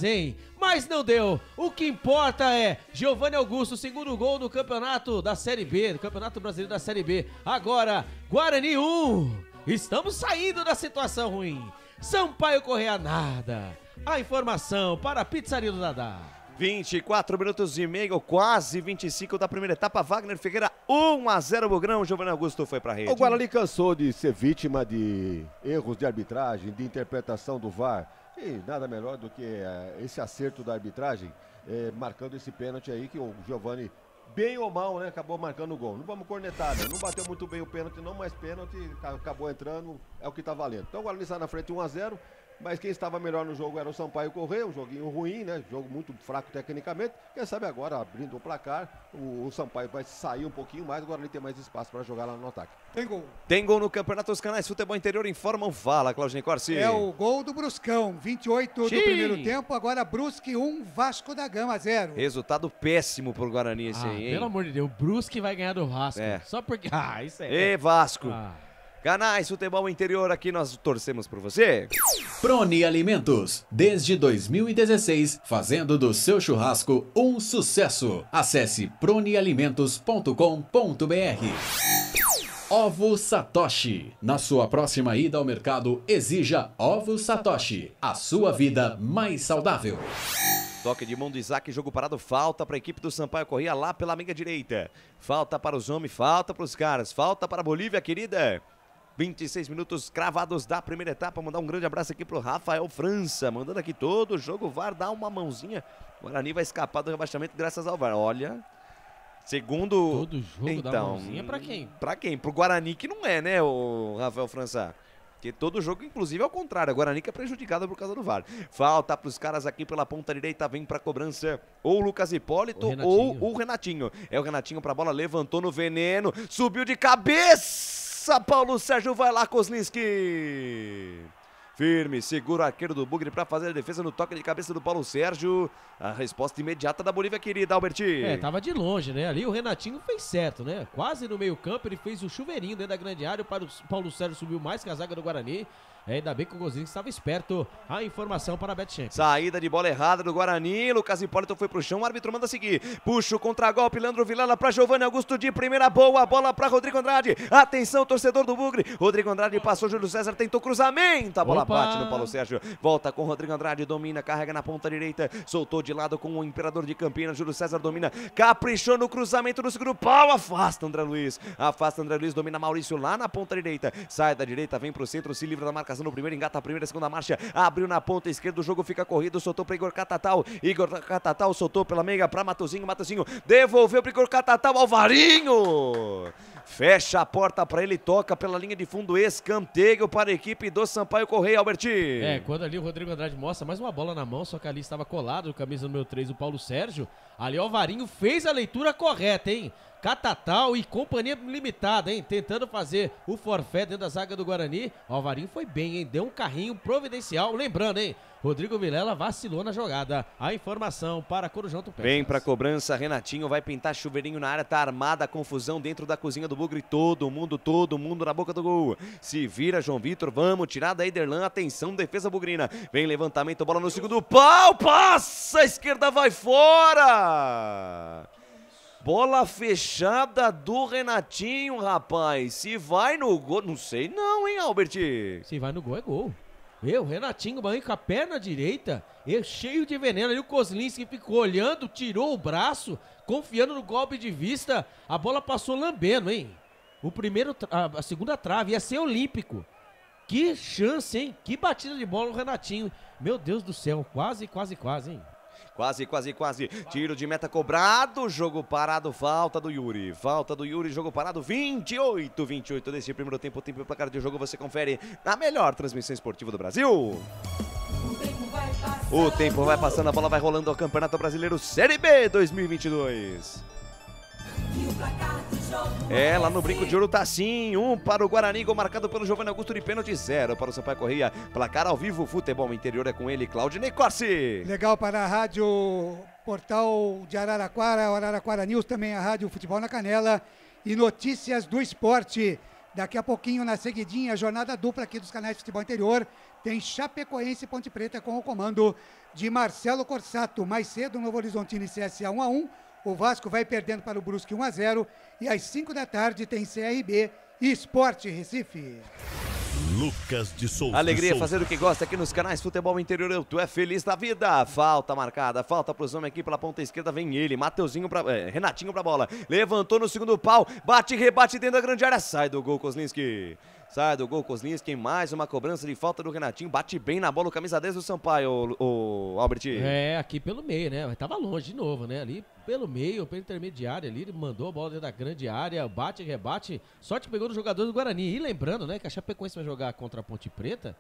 hein? Mas não deu. O que importa é Giovanni Augusto, segundo gol no campeonato da Série B, do Campeonato Brasileiro da Série B. Agora, Guarani 1. Estamos saindo da situação ruim. Sampaio Corrêa nada. A informação para a Pizzaria do Dadá. 24 minutos e meio, quase 25 da primeira etapa. Wagner Ferreira, 1-0 Bugrão. Giovanni Augusto foi pra rede. O Guarani cansou de ser vítima de erros de arbitragem, de interpretação do VAR. E nada melhor do que esse acerto da arbitragem, marcando esse pênalti aí que o Giovanni, bem ou mal, né, acabou marcando o gol. Não vamos cornetar, né? Não bateu muito bem o pênalti, não, mas pênalti acabou entrando, é o que tá valendo. Então o Guarani está na frente 1-0. Mas quem estava melhor no jogo era o Sampaio Corrêa, um joguinho ruim, né? Jogo muito fraco tecnicamente. Quem sabe agora, abrindo o placar, o Sampaio vai sair um pouquinho mais, agora ele tem mais espaço para jogar lá no ataque. Tem gol. Tem gol no Campeonato dos Canais Futebol Interior, informam. Fala, Claudinei Corsi. É o gol do Bruscão, 28 do primeiro tempo, agora Brusque 1, Vasco da Gama 0. Resultado péssimo pro Guarani esse aí, hein? Pelo amor de Deus, o Brusque vai ganhar do Vasco. Só porque... isso é... E Vasco. Canais Futebol Interior, aqui nós torcemos por você. Proni Alimentos, desde 2016, fazendo do seu churrasco um sucesso. Acesse pronialimentos.com.br. Ovo Satoshi. Na sua próxima ida ao mercado, exija Ovo Satoshi, a sua vida mais saudável. Toque de mão do Isaac, jogo parado, falta para a equipe do Sampaio Corrêa lá pela meia direita. Falta para os homens, falta para os caras, falta para a Bolívia, querida. 26 minutos cravados da primeira etapa. Mandar um grande abraço aqui pro Rafael França, mandando aqui todo o jogo. O VAR dá uma mãozinha. O Guarani vai escapar do rebaixamento graças ao VAR. Olha, segundo... Todo jogo dá mãozinha pra quem? Pra quem? Pro Guarani que não é, né, o Rafael França? Porque todo jogo, inclusive, é o contrário. A Guarani que é prejudicada por causa do VAR. Falta pros caras aqui pela ponta direita. Vem pra cobrança ou o Lucas Hipólito ou o Renatinho. É o Renatinho pra bola, levantou no veneno, subiu de cabeça. Paulo Sérgio vai lá, Kozlinski. Firme, segura o arqueiro do Bugre para fazer a defesa no toque de cabeça do Paulo Sérgio. A resposta imediata da Bolívia, querida, Alberti. Tava de longe, né? Ali o Renatinho fez certo, né? Quase no meio campo, ele fez o chuveirinho dentro da grande área. O Paulo Sérgio subiu mais que a zaga do Guarani. Ainda bem que o Kozlinski estava esperto. A informação para a BetChamp. Saída de bola errada do Guarani. Lucas Hipólito foi pro chão, o árbitro manda seguir. Puxa o contragolpe, Leandro Vilela para Giovanni Augusto de primeira, boa bola para Rodrigo Andrade. Atenção, torcedor do Bugre. Rodrigo Andrade passou, Júlio César tentou cruzamento. A bola bate no Paulo Sérgio. Volta com Rodrigo Andrade, domina, carrega na ponta direita. Soltou de lado com o Imperador de Campinas. Júlio César domina, caprichou no cruzamento no segundo pau. Afasta André Luiz. Domina Maurício lá na ponta direita. Sai da direita, vem pro centro, se livra da marcação no primeiro, engata a primeira, segunda marcha. Abriu na ponta esquerda, o jogo fica corrido. Soltou para Igor Catatal. Igor Catatal soltou pela meia para Matozinho. Matozinho devolveu para Igor Catatal. Alvarinho fecha a porta para ele, toca pela linha de fundo, escanteio para a equipe do Sampaio Corrêa, Alberti. Quando ali o Rodrigo Andrade mostra mais uma bola na mão, só que ali estava colado, o camisa número 3, o Paulo Sérgio. Ali o Alvarinho fez a leitura correta, hein? Catatal e companhia limitada, hein? Tentando fazer o forfé dentro da zaga do Guarani. O Alvarinho foi bem, hein? Deu um carrinho providencial. Lembrando, hein? Rodrigo Vilela vacilou na jogada. A informação para Corujão Tupé. Vem pra cobrança, Renatinho vai pintar chuveirinho na área. Tá armada a confusão dentro da cozinha do Bugre. Todo mundo na boca do gol. Se vira, João Vitor. Vamos tirar da Ederlan. Atenção, defesa bugrina. Vem levantamento, bola no segundo pau. Passa, a esquerda vai fora. Bola fechada do Renatinho, rapaz. Se vai no gol, não sei não, hein, Alberti? Se vai no gol, é gol. O Renatinho banho com a perna direita, cheio de veneno. Ali o Kozlinski ficou olhando, tirou o braço, confiando no golpe de vista. A bola passou lambendo, hein? A segunda trave ia ser olímpico. Que chance, hein? Que batida de bola o Renatinho. Meu Deus do céu, quase, hein? Quase. Tiro de meta cobrado, jogo parado, falta do Yuri, jogo parado, 28 desse primeiro tempo, tempo e placar de jogo você confere na melhor transmissão esportiva do Brasil. O tempo vai passando, a bola vai rolando ao Campeonato Brasileiro Série B 2022. E o placar do jogo. É, lá no Brinco de Ouro tá sim, 1 para o Guarani, gol marcado pelo Giovanni Augusto de pênalti, 0 para o Sampaio Correia. Placar ao vivo, futebol interior é com ele, Claudinei Corsi. Legal para a Rádio Portal de Araraquara, Araraquara News, também a Rádio Futebol na Canela e Notícias do Esporte. Daqui a pouquinho, na seguidinha, jornada dupla aqui dos canais de Futebol Interior, tem Chapecoense e Ponte Preta com o comando de Marcelo Corsato. Mais cedo, Novo Horizontino e CSA 1-1. O Vasco vai perdendo para o Brusque 1-0. E às 5 da tarde tem CRB e Sport Recife. Lucas de Souza. Alegria fazer o que gosta aqui nos canais Futebol Interior. Tu é feliz da vida. Falta marcada, falta pros homens aqui pela ponta esquerda. Vem ele, Mateuzinho Renatinho pra bola. Levantou no segundo pau, bate, rebate dentro da grande área. Sai do gol, Kozlinski. Sai do gol, Kozlinski. Mais uma cobrança de falta do Renatinho. Bate bem na bola o camisa 10 do Sampaio, o Albert. É, aqui pelo meio, né? Mas tava longe de novo, né? Ali pelo meio, pelo intermediário ali, ele mandou a bola dentro da grande área, bate, rebate. Sorte que pegou no jogador do Guarani. E lembrando, né, que a Chapecoense vai jogar contra a Ponte Preta.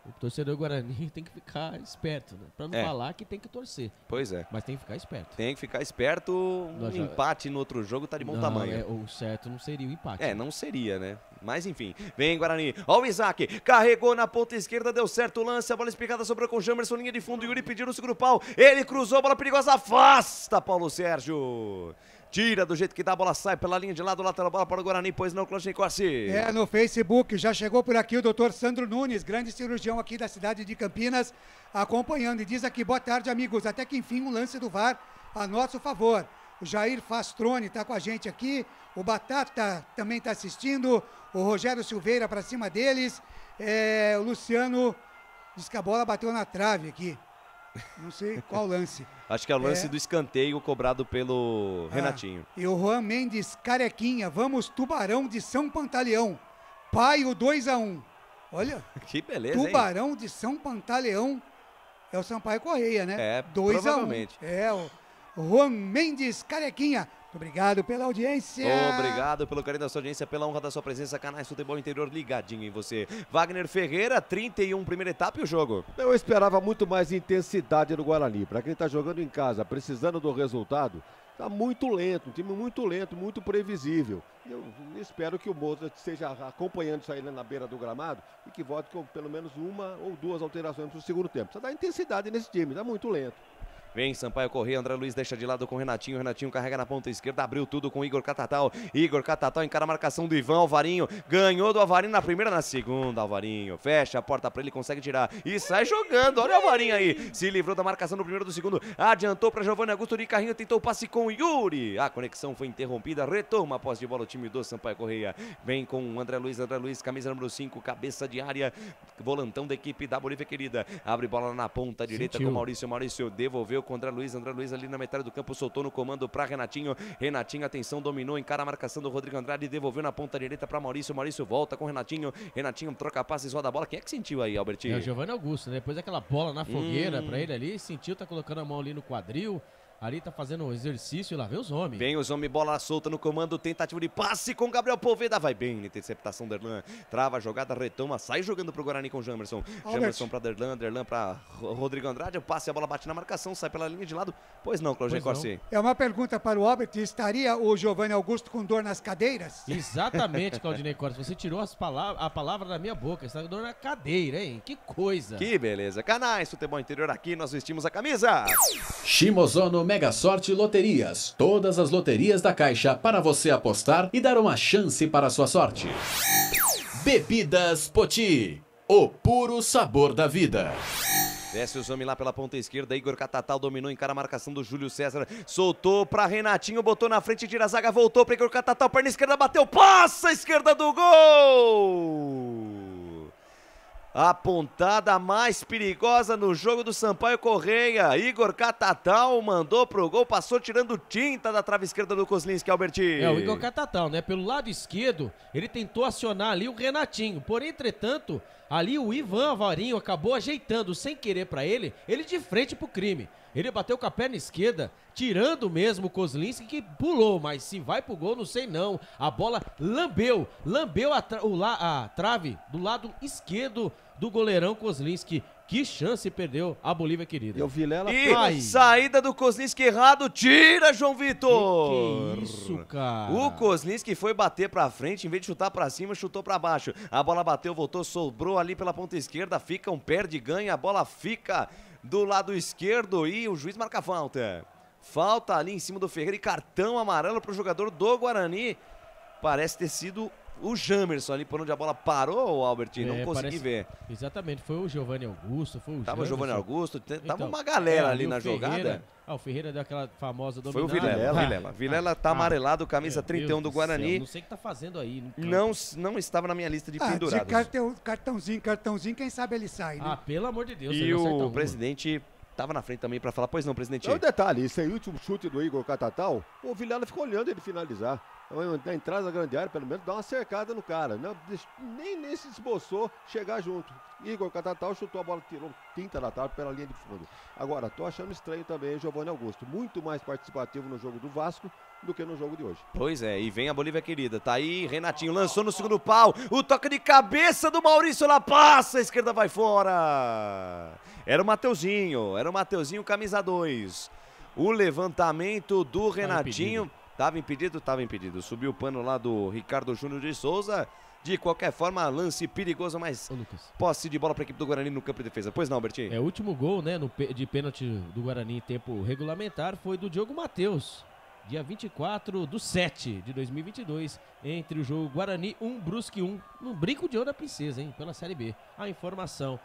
O torcedor do Guarani tem que ficar esperto, né? Pra não falar que tem que torcer. Pois é. Mas tem que ficar esperto. Tem que ficar esperto. Um empate no outro jogo tá de bom tamanho. O certo não seria o empate. É, não seria, né? Mas enfim, vem Guarani. Ó o Isaac, carregou na ponta esquerda, deu certo o lance, a bola espicada sobrou com o Jamerson, linha de fundo, Yuri pediu no segundo pau, ele cruzou, bola perigosa, afasta Paulo Sérgio. Tira do jeito que dá, a bola sai pela linha de lado, lateral bola para o Guarani, pois não, Claudinei Corsi. É, no Facebook, já chegou por aqui o doutor Sandro Nunes, grande cirurgião aqui da cidade de Campinas, acompanhando, e diz aqui, boa tarde amigos, até que enfim um lance do VAR a nosso favor. O Jair Fastrone está com a gente aqui, o Batata também está assistindo, o Rogério Silveira para cima deles, o Luciano diz que a bola bateu na trave aqui, não sei qual lance. Acho que é o lance do escanteio cobrado pelo Renatinho. E o Juan Mendes Carequinha, vamos Tubarão de São Pantaleão, Paio 2-1. Olha, que beleza, Tubarão de São Pantaleão é o Sampaio Correia, né? É, 2-1. provavelmente. É, o Juan Mendes Carequinha. Obrigado pela audiência. Obrigado pelo carinho da sua audiência, pela honra da sua presença. Canais Futebol Interior ligadinho em você. Wagner Ferreira, 31, primeira etapa e o jogo. Eu esperava muito mais intensidade no Guarani. Para quem está jogando em casa, precisando do resultado, tá muito lento, um time muito lento, muito previsível. Eu espero que o Mozart esteja acompanhando isso aí na beira do gramado e que volte com pelo menos uma ou duas alterações para o segundo tempo. Precisa dar intensidade nesse time, tá muito lento. Vem Sampaio Correia, André Luiz deixa de lado com o Renatinho. Renatinho carrega na ponta esquerda, abriu tudo com Igor Catatal. Igor Catatal encara a marcação do Ivan Alvarinho. Ganhou do Alvarinho na primeira, na segunda. Alvarinho fecha a porta para ele, consegue tirar e sai jogando. Olha o Alvarinho aí. Se livrou da marcação do primeiro do segundo. Adiantou para Giovanni Augusto de carrinho, tentou o passe com o Yuri. A conexão foi interrompida. Retoma a posse de bola o time do Sampaio Correia. Vem com o André Luiz, camisa número 5, cabeça de área. Volantão da equipe da Bolívia querida. Abre bola na ponta direita com Maurício. Maurício devolveu com André Luiz ali na metade do campo, soltou no comando para Renatinho. Renatinho, atenção, dominou, encara a marcação do Rodrigo Andrade, devolveu na ponta direita para Maurício. Maurício volta com Renatinho. Renatinho troca passes, roda a bola. Quem é que sentiu aí, Albert? É o Giovanni Augusto, né? Depois daquela bola na fogueira para ele ali, sentiu, tá colocando a mão ali no quadril. Ali tá fazendo um exercício e lá vem os homens. Vem os homens, bola solta no comando, tentativa de passe com Gabriel Poveda, vai bem na interceptação do Derlan, trava a jogada, retoma, sai jogando pro Guarani com Jamerson. Jamerson pra Derlan, Derlan pra Rodrigo Andrade, o passe, a bola bate na marcação, sai pela linha de lado. Pois não, Claudinei Corsi. É uma pergunta para o Albert, estaria o Giovanni Augusto com dor nas cadeiras? Exatamente, Claudinei Corsi, você tirou a palavra da minha boca, está com dor na cadeira, hein? Que coisa. Que beleza. Canais Futebol Interior, aqui nós vestimos a camisa. Shimozono Mega Sorte Loterias. Todas as loterias da Caixa para você apostar e dar uma chance para a sua sorte. Bebidas Poti. O puro sabor da vida. Desce os homens lá pela ponta esquerda, Igor Catatal dominou, encara a marcação do Júlio César, soltou pra Renatinho, botou na frente, tira a zaga, voltou pra Igor Catatal, perna esquerda, bateu, passa a esquerda do gol! A pontada mais perigosa no jogo do Sampaio Correia. Igor Catatal mandou pro gol, passou tirando tinta da trave esquerda do Kozlinski, Alberti. É, o Igor Catatal, né? Pelo lado esquerdo, ele tentou acionar ali o Renatinho. Porém, entretanto, ali o Ivan Alvarinho acabou ajeitando sem querer pra ele de frente pro crime. Ele bateu com a perna esquerda, tirando mesmo o Kozlinski, que pulou, mas se vai pro gol, não sei não. A bola lambeu a trave do lado esquerdo do goleirão Kozlinski. Que chance perdeu a Bolívia querida. E o Vilela... E saída do Kozlinski errado, tira, João Vitor! Que isso, cara? O Kozlinski foi bater pra frente, em vez de chutar pra cima, chutou pra baixo. A bola bateu, voltou, sobrou ali pela ponta esquerda, fica um perde, ganha, a bola fica do lado esquerdo e o juiz marca falta. Falta ali em cima do Ferreira e cartão amarelo pro jogador do Guarani. Parece ter sido o Jamerson ali por onde a bola parou, Albert, não consegui ver. Exatamente, foi o Giovanni Augusto, foi o Tava o Giovanni Augusto, tava então, uma galera ali na jogada. O Ferreira deu aquela famosa dominada. Foi o Vilela. Vilela tá amarelado, camisa 31 do Guarani. Não sei o que tá fazendo aí. Não estava na minha lista de pendurados. De cartãozinho, quem sabe ele sai, né? Pelo amor de Deus. E o presidente tava na frente também pra falar, pois não, presidente? É um detalhe, esse aí, o último chute do Igor Catatal, o Vilela ficou olhando ele finalizar. Na entrada da grande área, pelo menos, dá uma cercada no cara. Nem se esboçou chegar junto. Igor Catatal chutou a bola, tirou tinta da tarde pela linha de fundo. Agora, tô achando estranho também o Giovanni Augusto. Muito mais participativo no jogo do Vasco do que no jogo de hoje. Pois é, e vem a Bolívia querida. Tá aí, Renatinho lançou no segundo pau. O toque de cabeça do Maurício lá passa, a esquerda vai fora. Era o Mateuzinho, camisa 2. O levantamento do Renatinho. Tava impedido. Subiu o pano lá do Ricardo Júnior de Souza. De qualquer forma, lance perigoso, mas posse de bola para a equipe do Guarani no campo de defesa. Pois não, Bertinho? O último gol, né, de pênalti do Guarani em tempo regulamentar foi do Diogo Matheus. Dia 24/7 de 2022, entre o jogo Guarani 1, Brusque 1. Um brinco de ouro da princesa, hein, pela Série B. A informação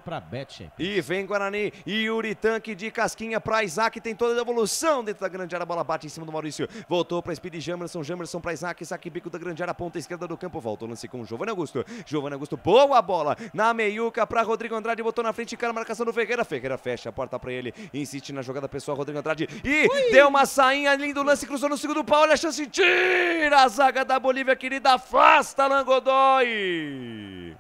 pra Bet. E vem Guarani, Yuri Tanque de casquinha pra Isaac, tem toda a evolução dentro da grande área, a bola bate em cima do Maurício, voltou pra Speed Jamerson pra Isaac bico da grande área, ponta esquerda do campo, volta o lance com o Giovanni Augusto, boa bola, na meiuca pra Rodrigo Andrade, botou na frente, cara, a marcação do Ferreira fecha a porta pra ele, insiste na jogada pessoal, Rodrigo Andrade, e deu uma sainha, lindo lance, cruzou no segundo pau, olha a chance, tira a zaga da Bolívia querida, afasta Langodoy.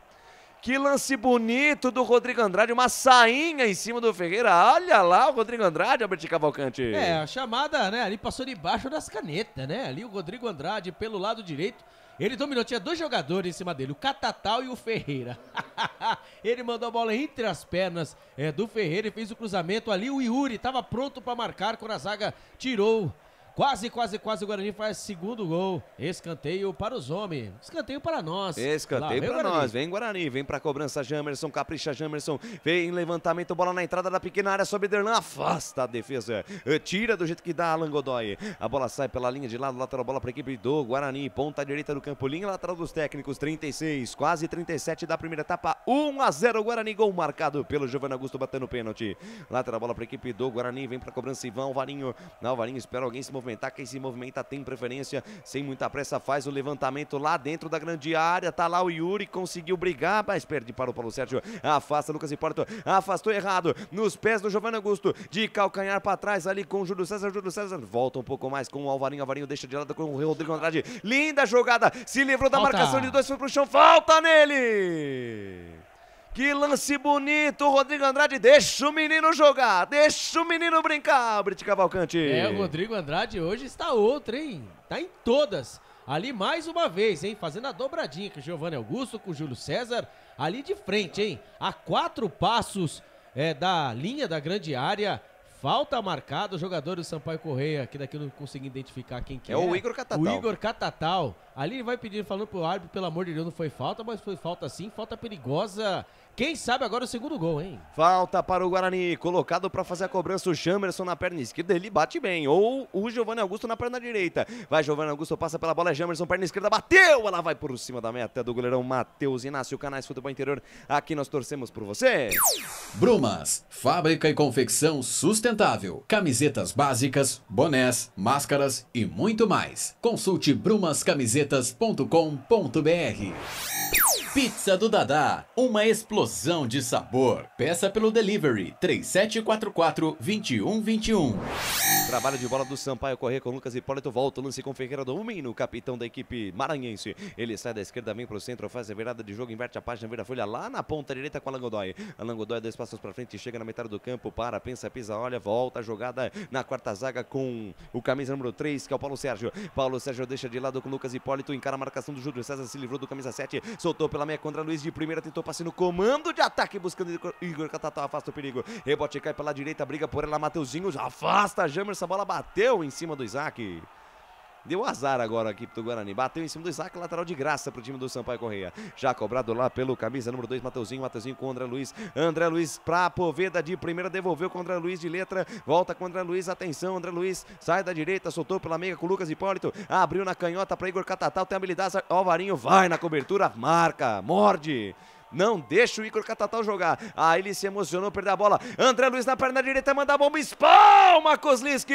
Que lance bonito do Rodrigo Andrade, uma sainha em cima do Ferreira. Olha lá o Rodrigo Andrade, Albert Cavalcante. A chamada, né, ali passou debaixo das canetas, né? Ali o Rodrigo Andrade pelo lado direito, ele dominou, tinha dois jogadores em cima dele, o Catatal e o Ferreira. Ele mandou a bola entre as pernas do Ferreira e fez o cruzamento ali, o Yuri estava pronto para marcar quando a zaga tirou. Quase o Guarani faz segundo gol. Escanteio para os homens. Escanteio para nós. Escanteio para nós. Vem Guarani. Vem para a cobrança Jamerson. Capricha Jamerson. Vem levantamento. Bola na entrada da pequena área. Sobe Derlan. Afasta a defesa. Tira do jeito que dá Alan Godoy. A bola sai pela linha de lado. Lateral bola para a equipe do Guarani. Ponta direita do campo. Linha lateral dos técnicos. 36. Quase 37 da primeira etapa. 1-0 Guarani. Gol marcado pelo Giovanni Augusto batendo pênalti. Lateral bola para a equipe do Guarani. Vem para a cobrança Ivan Alvarinho. Alvarinho espera alguém se movimentar. Quem se movimenta tem preferência, sem muita pressa faz o levantamento lá dentro da grande área, tá lá o Yuri, conseguiu brigar, mas perde para o Paulo Sérgio, afasta Lucas Porto, afastou errado, nos pés do Giovanni Augusto, de calcanhar para trás ali com o Júlio César volta um pouco mais com o Alvarinho deixa de lado com o Rodrigo Andrade, linda jogada, se livrou da marcação de dois, foi pro chão, falta nele! Que lance bonito, Rodrigo Andrade, deixa o menino jogar, deixa o menino brincar, Brito Cavalcante. O Rodrigo Andrade hoje está outro, hein? Tá em todas. Ali mais uma vez, hein? Fazendo a dobradinha com o Giovanni Augusto, com o Júlio César, ali de frente, hein? A 4 passos da linha da grande área. Falta marcada, o jogador do Sampaio Correia, que daqui eu não consegui identificar quem que é. É o Igor Catatal. O Igor Catatal. Ali ele vai pedir, falando pro árbitro, pelo amor de Deus, não foi falta, mas foi falta sim, falta perigosa. Quem sabe agora o segundo gol, hein? Falta para o Guarani, colocado para fazer a cobrança o Jamerson na perna esquerda, ele bate bem, ou o Giovanni Augusto na perna direita. Vai Giovanni Augusto, passa pela bola, Jamerson, perna esquerda, bateu, ela vai por cima da meta do goleirão Matheus Inácio, Canais Futebol Interior, aqui nós torcemos por você. Brumas, fábrica e confecção sustentável, camisetas básicas, bonés, máscaras e muito mais. Consulte brumascamisetas.com.br. Pizza do Dadá, uma explosão de sabor. Peça pelo delivery 3744-2121. Trabalho de bola do Sampaio Corrêa com Lucas Hipólito. Volta o lance com Ferreira Domínio, capitão da equipe maranhense. Ele sai da esquerda, vem pro centro, faz a virada de jogo, inverte a página, vira a folha lá na ponta direita com a Langodoy. A Langodoy 2 passos pra frente, chega na metade do campo, para, pensa, pisa, olha, volta a jogada na quarta zaga com o camisa número 3, que é o Paulo Sérgio. Paulo Sérgio deixa de lado com Lucas Hipólito, encara a marcação do Júlio César, se livrou do camisa 7, soltou pela meia contra Luiz de primeira, tentou passe no comando de ataque, buscando Igor Catatal, afasta o perigo. Rebote cai pela direita, briga por ela, Mateuzinho, afasta Jamerson, a bola bateu em cima do Isaac. Deu azar agora aqui pro Guarani. Bateu em cima do Isaac, lateral de graça pro time do Sampaio Corrêa. Já cobrado lá pelo camisa número 2, Mateuzinho. Mateuzinho com o André Luiz. André Luiz pra Poveda de primeira, devolveu com o André Luiz de letra. Volta com o André Luiz, atenção, André Luiz sai da direita, soltou pela meia com o Lucas Hipólito. Abriu na canhota pra Igor Catatal, tem habilidade. Alvarinho vai na cobertura, marca, morde. Não deixa o Igor Catatal jogar. Aí ele se emocionou, perdeu a bola. André Luiz na perna direita, manda a bomba, espalma Kozlinski.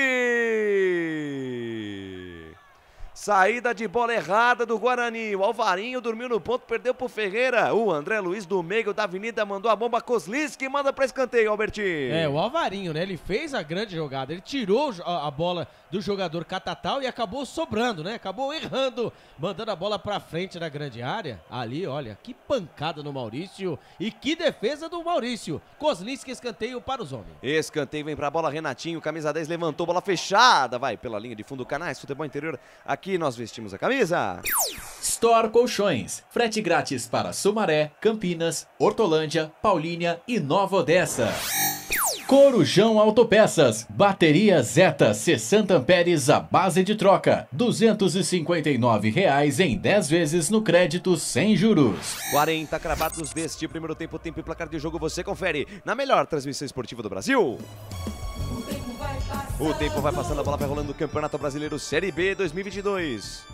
Saída de bola errada do Guarani. O Alvarinho dormiu no ponto, perdeu pro Ferreira. O André Luiz do meio da avenida mandou a bomba. Kozlinski manda pra escanteio, Albertinho. É, o Alvarinho, né? Ele fez a grande jogada. Ele tirou a bola do jogador Catatal e acabou sobrando, né? Acabou errando, mandando a bola pra frente da grande área. Ali, olha, que pancada no Maurício e que defesa do Maurício. Kozlinski, escanteio para os homens. Escanteio, vem pra bola, Renatinho, camisa 10, levantou, bola fechada. Vai pela linha de fundo, Canais, Futebol Interior. Aqui nós vestimos a camisa. Store Colchões. Frete grátis para Sumaré, Campinas, Hortolândia, Paulínia e Nova Odessa. Corujão Autopeças. Bateria Zeta 60 amperes à base de troca. R$ 259,00 em 10 vezes no crédito sem juros. 40 cravados deste primeiro tempo, tempo e placar de jogo, você confere na melhor transmissão esportiva do Brasil. O tempo vai passando, a bola vai rolando no Campeonato Brasileiro Série B 2022.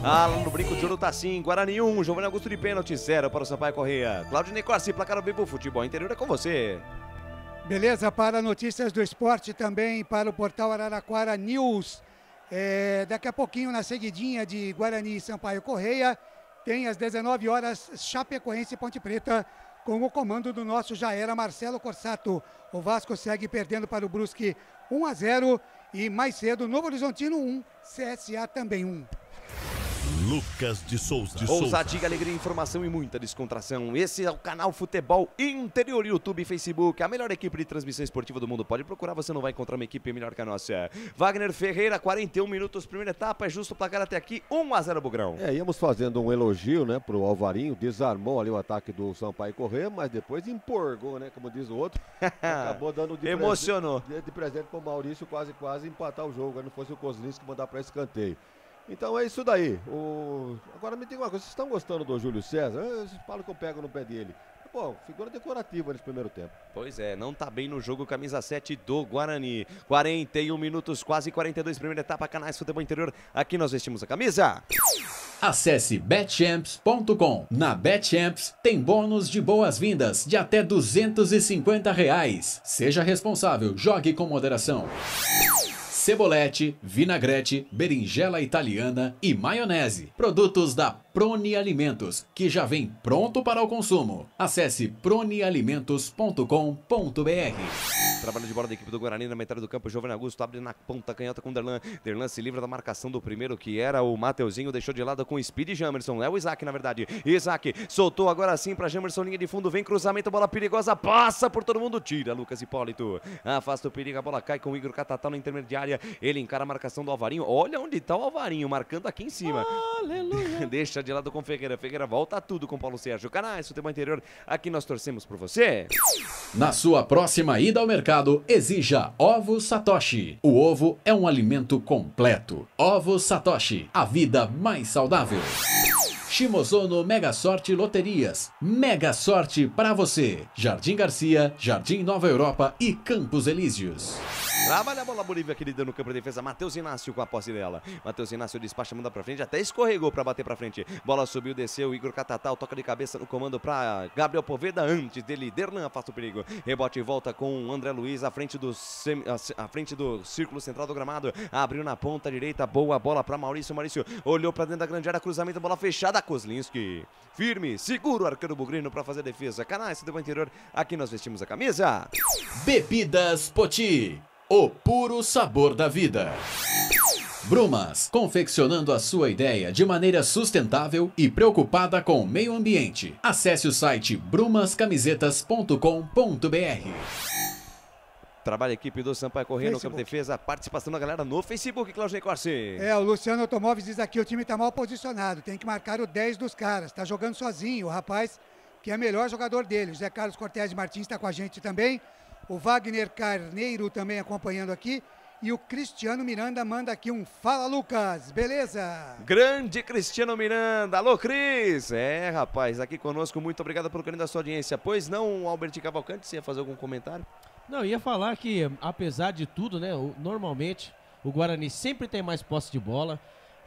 Lá no brinco de ouro tá assim, Guarani 1, Giovanni Augusto de pênalti, 0 para o Sampaio Corrêa. Cláudio Nicorsi, placar ao vivo, Futebol Interior é com você. Beleza, para notícias do esporte também, para o portal Araraquara News. Daqui a pouquinho, na seguidinha de Guarani e Sampaio Corrêa, tem às 19 horas Chapecoense e Ponte Preta, com o comando do nosso já era Marcelo Corsato. O Vasco segue perdendo para o Brusque 1-0 e mais cedo Novo Horizontino 1, CSA também 1. Lucas de Souza. Ousadia, alegria, informação e muita descontração. Esse é o canal Futebol Interior, YouTube e Facebook. A melhor equipe de transmissão esportiva do mundo. Pode procurar, você não vai encontrar uma equipe melhor que a nossa. Wagner Ferreira, 41 minutos, primeira etapa. É justo o placar até aqui, 1-0 Bugrão. Íamos fazendo um elogio, né, pro Alvarinho. Desarmou ali o ataque do Sampaio Corrêa, mas depois empolgou, né, como diz o outro. Acabou dando de emocionou. De presente pro Maurício, quase empatar o jogo. Não fosse o Kozlinski mandar para escanteio. Então é isso daí. Agora me diga uma coisa, vocês estão gostando do Júlio César? Vocês falam que eu pego no pé dele. Pô, figura decorativa nesse primeiro tempo. Pois é, não tá bem no jogo, camisa 7 do Guarani. 41 minutos, quase 42, primeira etapa, Canais Futebol Interior. Aqui nós vestimos a camisa. Acesse betchamps.com. Na Betchamps tem bônus de boas-vindas de até R$ 250,00. Seja responsável, jogue com moderação. Cebolete, vinagrete, berinjela italiana e maionese. Produtos da Proni Alimentos, que já vem pronto para o consumo. Acesse pronialimentos.com.br. Trabalho de bola da equipe do Guarani na metade do campo. Giovanni Augusto abre na ponta canhota com Derlan. Derlan se livra da marcação do primeiro, que era o Mateuzinho. Deixou de lado com o Speed Jamerson. É o Isaac, na verdade. Isaac soltou agora sim para Jamerson. Linha de fundo. Vem cruzamento. Bola perigosa. Passa por todo mundo. Tira Lucas Hipólito. Afasta o perigo. A bola cai com o Igor Catatal na intermediária. Ele encara a marcação do Alvarinho. Olha onde está o Alvarinho. Marcando aqui em cima. Aleluia. Deixa de lado com Ferreira. Ferreira volta tudo com Paulo Sérgio. Canais Futebol Interior. Aqui nós torcemos por você. Na sua próxima ida ao mercado, exija Ovo Satoshi. O ovo é um alimento completo. Ovo Satoshi, a vida mais saudável. Shimozono Mega Sorte Loterias. Mega Sorte para você. Jardim Garcia, Jardim Nova Europa e Campos Elíseos. Trabalha a bola Bolívia, querida, no campo de defesa. Matheus Inácio com a posse dela. Matheus Inácio despacha, manda pra frente, até escorregou pra bater pra frente. Bola subiu, desceu, Igor Catatal toca de cabeça no comando pra Gabriel Poveda. Antes dele, Derlan afasta o perigo. Rebote e volta com o André Luiz à frente do círculo central do gramado. Abriu na ponta direita, boa bola pra Maurício. Maurício olhou pra dentro da grande área, cruzamento, bola fechada. Kozlinski, firme, segura o arqueiro bugrino pra fazer a defesa. Canais do interior, aqui nós vestimos a camisa. Bebidas Poti, o puro sabor da vida. Brumas, confeccionando a sua ideia de maneira sustentável e preocupada com o meio ambiente. Acesse o site brumascamisetas.com.br. Trabalha a equipe do Sampaio Corrêa no campo de defesa. Participação da galera no Facebook, Claudinei Corsi. O Luciano Automóveis diz aqui, o time tá mal posicionado, tem que marcar o 10 dos caras, tá jogando sozinho, o rapaz que é o melhor jogador dele. O Zé Carlos Cortez Martins está com a gente também. O Wagner Carneiro também acompanhando aqui. E o Cristiano Miranda manda aqui um Fala Lucas, beleza? Grande Cristiano Miranda, alô Cris! Rapaz, aqui conosco, muito obrigado pelo carinho da sua audiência. Pois não, Albert Cavalcante, você ia fazer algum comentário? Não, ia falar que, apesar de tudo, né, normalmente o Guarani sempre tem mais posse de bola,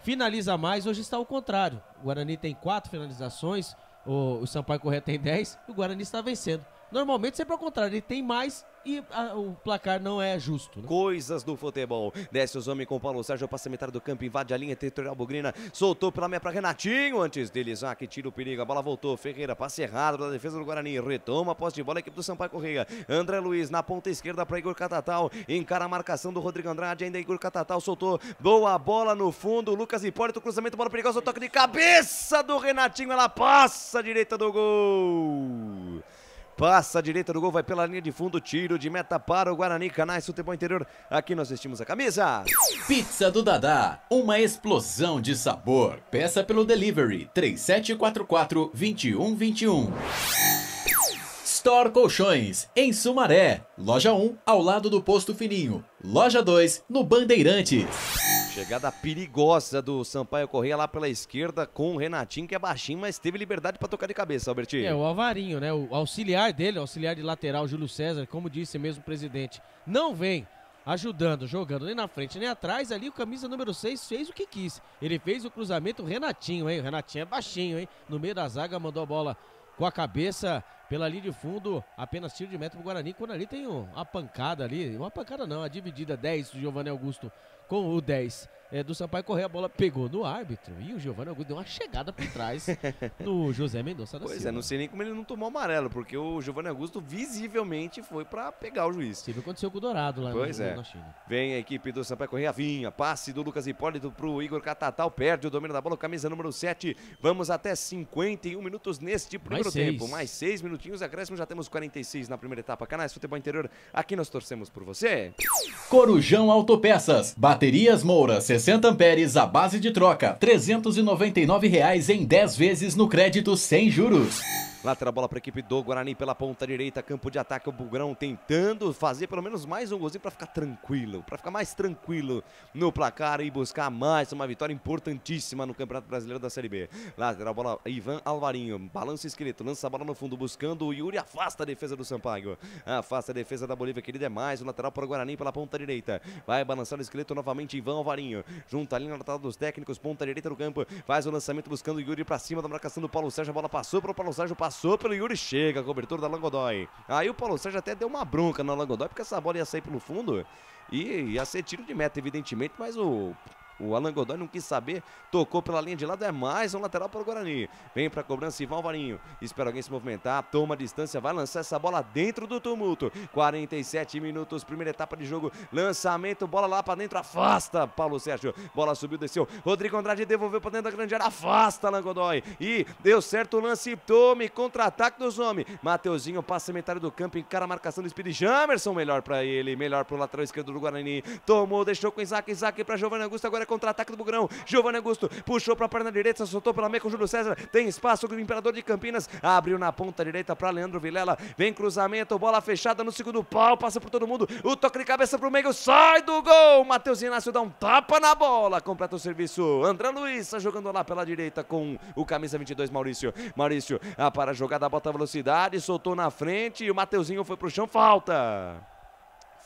finaliza mais, hoje está ao contrário. O Guarani tem 4 finalizações, o Sampaio Corrêa tem 10, e o Guarani está vencendo. Normalmente sempre ao contrário, ele tem mais e o placar não é justo. Né? Coisas do futebol. Desce os homens com o Paulo Sérgio, passa a metade do campo, invade a linha territorial bugrina, soltou pela meia para Renatinho, antes dele Isaac, tira o perigo, a bola voltou, Ferreira, passe errado da defesa do Guarani, retoma a posse de bola a equipe do Sampaio Corrêa. André Luiz na ponta esquerda para Igor Catatal, encara a marcação do Rodrigo Andrade, ainda Igor Catatal soltou, boa bola no fundo, Lucas Hipólito, cruzamento, bola perigosa, toque de cabeça do Renatinho, ela passa à direita do gol. Passa à direita do gol, vai pela linha de fundo, tiro de meta para o Guarani. Canais Futebol Interior, aqui nós vestimos a camisa. Pizza do Dadá, uma explosão de sabor. Peça pelo delivery 3744-2121. Store Colchões, em Sumaré. Loja 1, ao lado do Posto Fininho. Loja 2, no Bandeirantes. Chegada perigosa do Sampaio Corrêa lá pela esquerda com o Renatinho, que é baixinho, mas teve liberdade para tocar de cabeça, Albertinho. O Alvarinho, né? O auxiliar dele, o auxiliar de lateral, Júlio César, como disse mesmo o presidente, não vem ajudando, jogando nem na frente nem atrás. Ali o camisa número 6 fez o que quis. Ele fez o cruzamento, o Renatinho, hein? O Renatinho é baixinho, hein? No meio da zaga, mandou a bola com a cabeça pela linha de fundo, apenas tiro de meta pro Guarani. Quando ali tem uma pancada ali, uma pancada não, a dividida 10 do Giovanni Augusto com o 10 do Sampaio Corrêa, a bola pegou no árbitro e o Giovanni Augusto deu uma chegada por trás no José Mendonça da Silva. Pois é, não sei nem como ele não tomou amarelo, porque o Giovanni Augusto visivelmente foi pra pegar o juiz. Isso aconteceu com o Dourado lá na China. Vem a equipe do Sampaio Corrêa, vinha, passe do Lucas Hipólito pro Igor Catatal, perde o domínio da bola, camisa número 7, vamos até 51 minutos neste primeiro tempo, mais 6 minutinhos, acréscimo, já temos 46 na primeira etapa. Canais Futebol Interior, aqui nós torcemos por você. Corujão Autopeças, baterias Moura, 60 amperes, a base de troca, R$ 399 em 10 vezes no crédito sem juros. Lateral bola para a equipe do Guarani pela ponta direita, campo de ataque, o Bugrão tentando fazer pelo menos mais um golzinho para ficar tranquilo, para ficar mais tranquilo no placar e buscar mais uma vitória importantíssima no Campeonato Brasileiro da Série B. Lateral bola, Ivan Alvarinho, balança o esqueleto, lança a bola no fundo, buscando o Yuri, afasta a defesa do Sampaio, afasta a defesa da Bolívia, querida, é mais o lateral para o Guarani pela ponta direita, vai balançar o esqueleto novamente, Ivan Alvarinho, junta a linha lateral dos técnicos, ponta direita do campo, faz o lançamento buscando o Yuri para cima da marcação do Paulo Sérgio, a bola passou para o Paulo Sérgio, passou pelo Yuri, chega a cobertura da Alan Godoy. Aí o Paulo Sérgio até deu uma bronca na Alan Godoy, porque essa bola ia sair pelo fundo e ia ser tiro de meta, evidentemente, mas o Alan Godoy não quis saber, tocou pela linha de lado, é mais um lateral para o Guarani. Vem para a cobrança, Ivan Alvarinho, espera alguém se movimentar, toma a distância, vai lançar essa bola dentro do tumulto. 47 minutos, primeira etapa de jogo, lançamento, bola lá para dentro, afasta Paulo Sérgio, bola subiu, desceu, Rodrigo Andrade devolveu para dentro da grande área, afasta Alan Godoy e deu certo o lance, tome, contra-ataque dos homens. Mateuzinho passa a metade do campo, encara a marcação do Speed Jamerson, melhor para ele, melhor para o lateral esquerdo do Guarani, tomou, deixou com Isaac para Giovanni Augusto, agora é contra-ataque do Bugrão, Giovanni Augusto puxou para a perna direita, soltou pela meia com o Júlio César, tem espaço o Imperador de Campinas, abriu na ponta direita para Leandro Vilela, vem cruzamento, bola fechada no segundo pau, passa por todo mundo, o toque de cabeça para o meio, sai do gol, Matheus Inácio dá um tapa na bola, completa o serviço, André Luiz está jogando lá pela direita com o camisa 22 Maurício, para a jogada, bota a velocidade, soltou na frente e o Mateuzinho foi pro chão, falta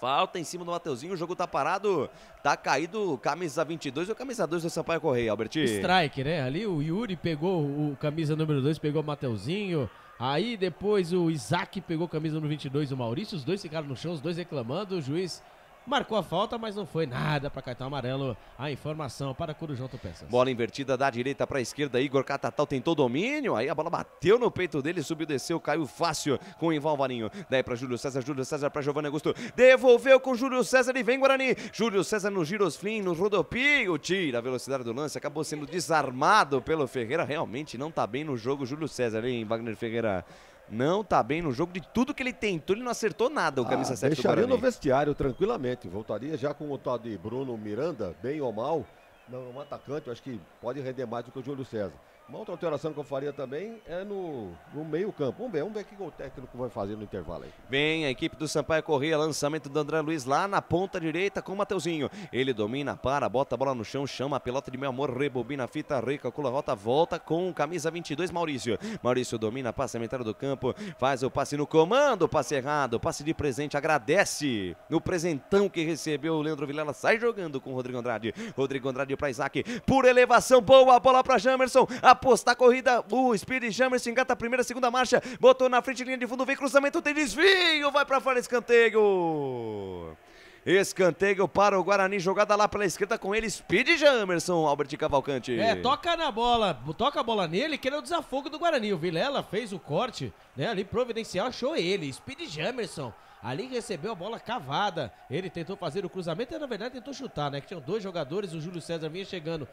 falta em cima do Mateuzinho, o jogo tá parado, tá caído camisa 22 ou camisa 2 do Sampaio Correia, Alberti? Strike, né? Ali o Yuri pegou o camisa número 2, pegou o Mateuzinho. Aí depois o Isaac pegou camisa número 22, o Maurício. Os dois ficaram no chão, os dois reclamando. O juiz marcou a falta, mas não foi nada para cartão amarelo. A informação para Corujão Autopeças. Bola invertida da direita para a esquerda. Igor Catatal tentou domínio. Aí a bola bateu no peito dele, subiu, desceu, caiu fácil com o Ivan Varinho. Daí para Júlio César para Giovanni Augusto. Devolveu com Júlio César e vem Guarani. Júlio César no girosflim, no rodopio. Tira a velocidade do lance. Acabou sendo desarmado pelo Ferreira. Realmente não tá bem no jogo Júlio César, hein, Wagner Ferreira? Não tá bem no jogo, de tudo que ele tentou, ele não acertou nada, o camisa 7 do Guarani. Deixaria no vestiário tranquilamente, voltaria já com o tal de Bruno Miranda, bem ou mal, um atacante, eu acho que pode render mais do que o Júlio César. Uma outra alteração que eu faria também é no meio campo. Vamos ver o que o técnico vai fazer no intervalo aí. Vem a equipe do Sampaio Correia, lançamento do André Luiz lá na ponta direita com o Mateuzinho. Ele domina, bota a bola no chão, chama a pelota de meu amor, rebobina a fita, recalcula a rota, volta com camisa 22, Maurício. Maurício domina, passa a metade do campo, faz o passe no comando, passe errado, passe de presente, agradece no presentão que recebeu o Leandro Vilela, sai jogando com o Rodrigo Andrade. Rodrigo Andrade para Isaac, por elevação, boa bola para Jamerson. Apostar a corrida, o Speed Jamerson engata a primeira, segunda marcha, botou na frente, linha de fundo, vem cruzamento, tem desvio, vai pra fora, escanteio. Escanteio para o Guarani, jogada lá pela esquerda com ele, Speed Jamerson, Albert Cavalcante. Toca na bola, toca a bola nele, que ele é o desafogo do Guarani. O Vilela fez o corte, né, ali providencial, achou ele, Speed Jamerson. Ali recebeu a bola cavada, ele tentou fazer o cruzamento e na verdade tentou chutar, né, que tinham dois jogadores, o Júlio César vinha chegando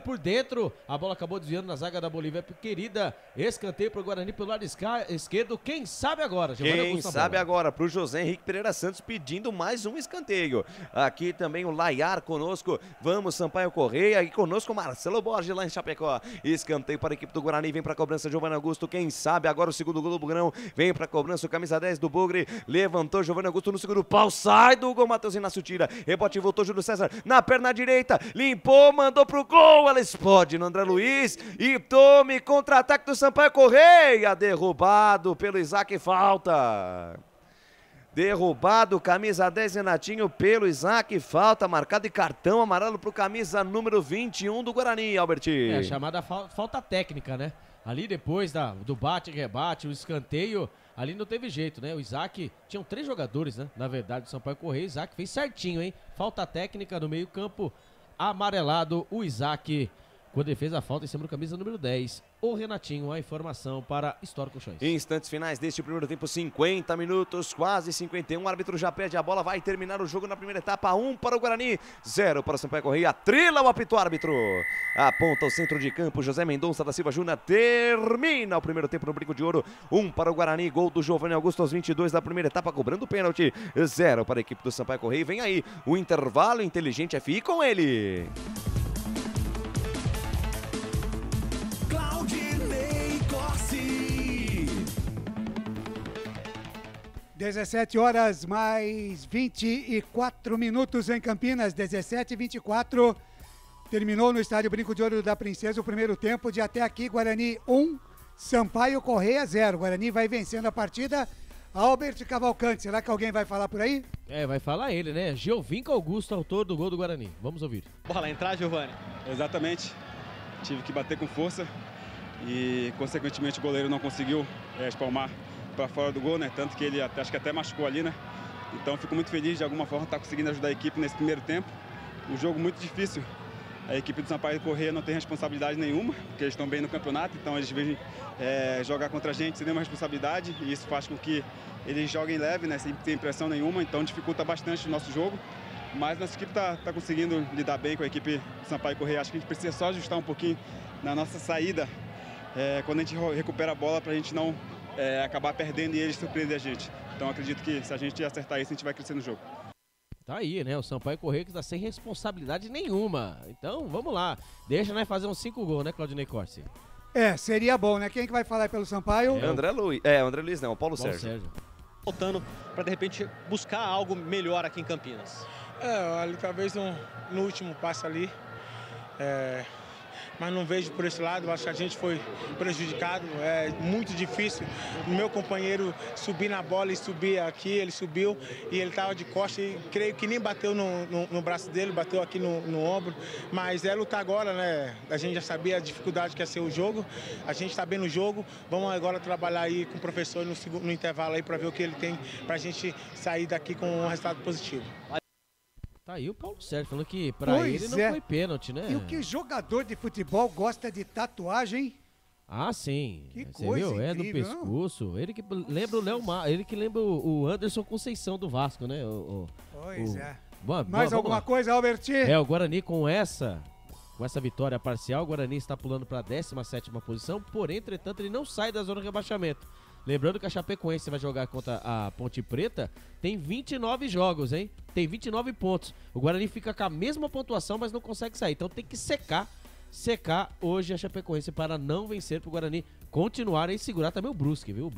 por dentro, a bola acabou desviando na zaga da Bolívia, querida, escanteio pro Guarani pelo lado esquerdo, quem sabe agora? Quem sabe agora, pro José Henrique Pereira Santos pedindo mais um escanteio. Aqui também o Laiar conosco, vamos Sampaio Correia e conosco Marcelo Borges lá em Chapecó. Escanteio para a equipe do Guarani, vem pra cobrança Giovanni Augusto, quem sabe agora o segundo gol do Bugrão, vem pra cobrança o camisa 10 do Bugre, levantou Giovanni Augusto no segundo pau, sai do gol, Matheus Inácio tira, rebote voltou Júlio César na perna direita, limpou, mandou pro gol. Ela explode no André Luiz e tome contra-ataque do Sampaio Correia, derrubado pelo Isaac, falta. Derrubado, camisa 10 Renatinho pelo Isaac, falta marcado e cartão amarelo pro camisa número 21 do Guarani, Albert. É, chamada falta técnica, né? Ali depois do bate e rebate, o escanteio, ali não teve jeito, né? O Isaac, tinham 3 jogadores, né? Na verdade, o Sampaio Correia, o Isaac fez certinho, hein? Falta técnica no meio campo, amarelado o Isaac, quando ele fez a falta em cima do camisa número 10. O Renatinho, a informação para Histórico Colchões. Instantes finais deste primeiro tempo, 50 minutos, quase 51. O árbitro já pede a bola, vai terminar o jogo na primeira etapa. 1 para o Guarani, 0 para o Sampaio Correia. Trila o apito árbitro. Aponta o centro de campo, José Mendonça da Silva Júnior. Termina o primeiro tempo no Brinco de Ouro. 1 para o Guarani, gol do Giovanni Augusto aos 22 da primeira etapa, cobrando o pênalti. 0 para a equipe do Sampaio Correia. Vem aí o intervalo inteligente FI com ele. 17 horas mais 24 minutos em Campinas, 17h24. Terminou no estádio Brinco de Ouro da Princesa o primeiro tempo. De até aqui, Guarani 1, Sampaio Correia 0. Guarani vai vencendo a partida. Albert Cavalcante, será que alguém vai falar por aí? Vai falar ele, né? Giovinco Augusto, autor do gol do Guarani. Vamos ouvir. Bola entrar, Giovanni. Exatamente. Tive que bater com força e, consequentemente, o goleiro não conseguiu espalmar para fora do gol, né? Tanto que ele acho que até machucou ali, né? Então fico muito feliz de alguma forma estar conseguindo ajudar a equipe nesse primeiro tempo. Um jogo muito difícil. A equipe do Sampaio Correia não tem responsabilidade nenhuma, porque eles estão bem no campeonato, então eles vêm jogar contra a gente sem nenhuma responsabilidade, e isso faz com que eles joguem leve, né? Sem ter pressão nenhuma, então dificulta bastante o nosso jogo. Mas nossa equipe está conseguindo lidar bem com a equipe do Sampaio Correia. Acho que a gente precisa só ajustar um pouquinho na nossa saída, quando a gente recupera a bola, para a gente não acabar perdendo e eles surpreender a gente. Então acredito que se a gente acertar isso, a gente vai crescer no jogo. Tá aí, né? O Sampaio Correia que está sem responsabilidade nenhuma. Então, vamos lá. Deixa nós fazer uns 5 gols, né, Claudinei Corsi? Seria bom, né? Quem que vai falar aí pelo Sampaio? André Luiz não, Paulo Sérgio. Voltando para, de repente, buscar algo melhor aqui em Campinas. Ali talvez no último passo ali, mas não vejo por esse lado. Acho que a gente foi prejudicado. É muito difícil o meu companheiro subir na bola e subir aqui. Ele subiu e ele estava de costas e creio que nem bateu no braço dele, bateu aqui no ombro. Mas é lutar agora, né? A gente já sabia a dificuldade que ia ser o jogo. A gente está bem no jogo. Vamos agora trabalhar aí com o professor no intervalo aí para ver o que ele tem para a gente sair daqui com um resultado positivo. Tá aí o Paulo Sérgio falando que pra ele não foi pênalti, né? E o que jogador de futebol gosta de tatuagem? Ah, sim. Que Você coisa viu? É no incrível, pescoço. Ele que lembra o ele que lembra o Anderson Conceição do Vasco, né? Pois é. Bom, Mais alguma coisa, Alberti? O Guarani com essa vitória parcial, o Guarani está pulando para a 17ª posição, porém, entretanto, ele não sai da zona de rebaixamento. Lembrando que a Chapecoense vai jogar contra a Ponte Preta, tem 29 jogos, hein? Tem 29 pontos. O Guarani fica com a mesma pontuação, mas não consegue sair. Então tem que secar hoje a Chapecoense para não vencer pro Guarani continuar e segurar também o Brusque, viu?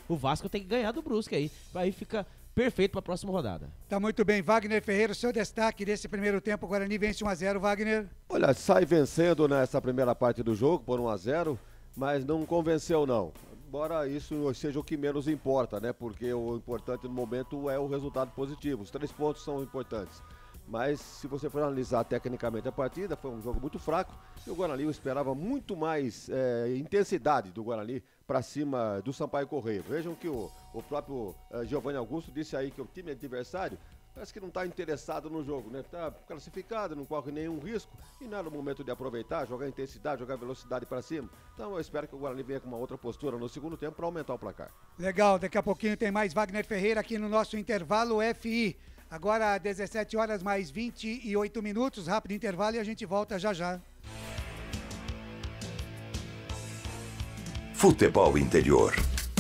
O Vasco tem que ganhar do Brusque aí. Aí fica perfeito para a próxima rodada. Tá muito bem, Wagner Ferreira, o seu destaque desse primeiro tempo, o Guarani vence 1-0, Wagner. Olha, sai vencendo nessa primeira parte do jogo por 1-0, mas não convenceu não. Embora isso seja o que menos importa, né? Porque o importante no momento é o resultado positivo. Os 3 pontos são importantes. Mas se você for analisar tecnicamente a partida, foi um jogo muito fraco. E o Guarani, eu esperava muito mais intensidade do Guarani para cima do Sampaio Correia. Vejam que o próprio Giovanni Augusto disse aí que o time adversário parece que não está interessado no jogo, né? Está classificado, não corre nenhum risco e não era o momento de aproveitar, jogar intensidade, jogar velocidade para cima. Então eu espero que o Guarani venha com uma outra postura no segundo tempo para aumentar o placar. Legal, daqui a pouquinho tem mais Wagner Ferreira aqui no nosso intervalo FI. Agora 17 horas mais 28 minutos, rápido intervalo e a gente volta já já. Futebol Interior.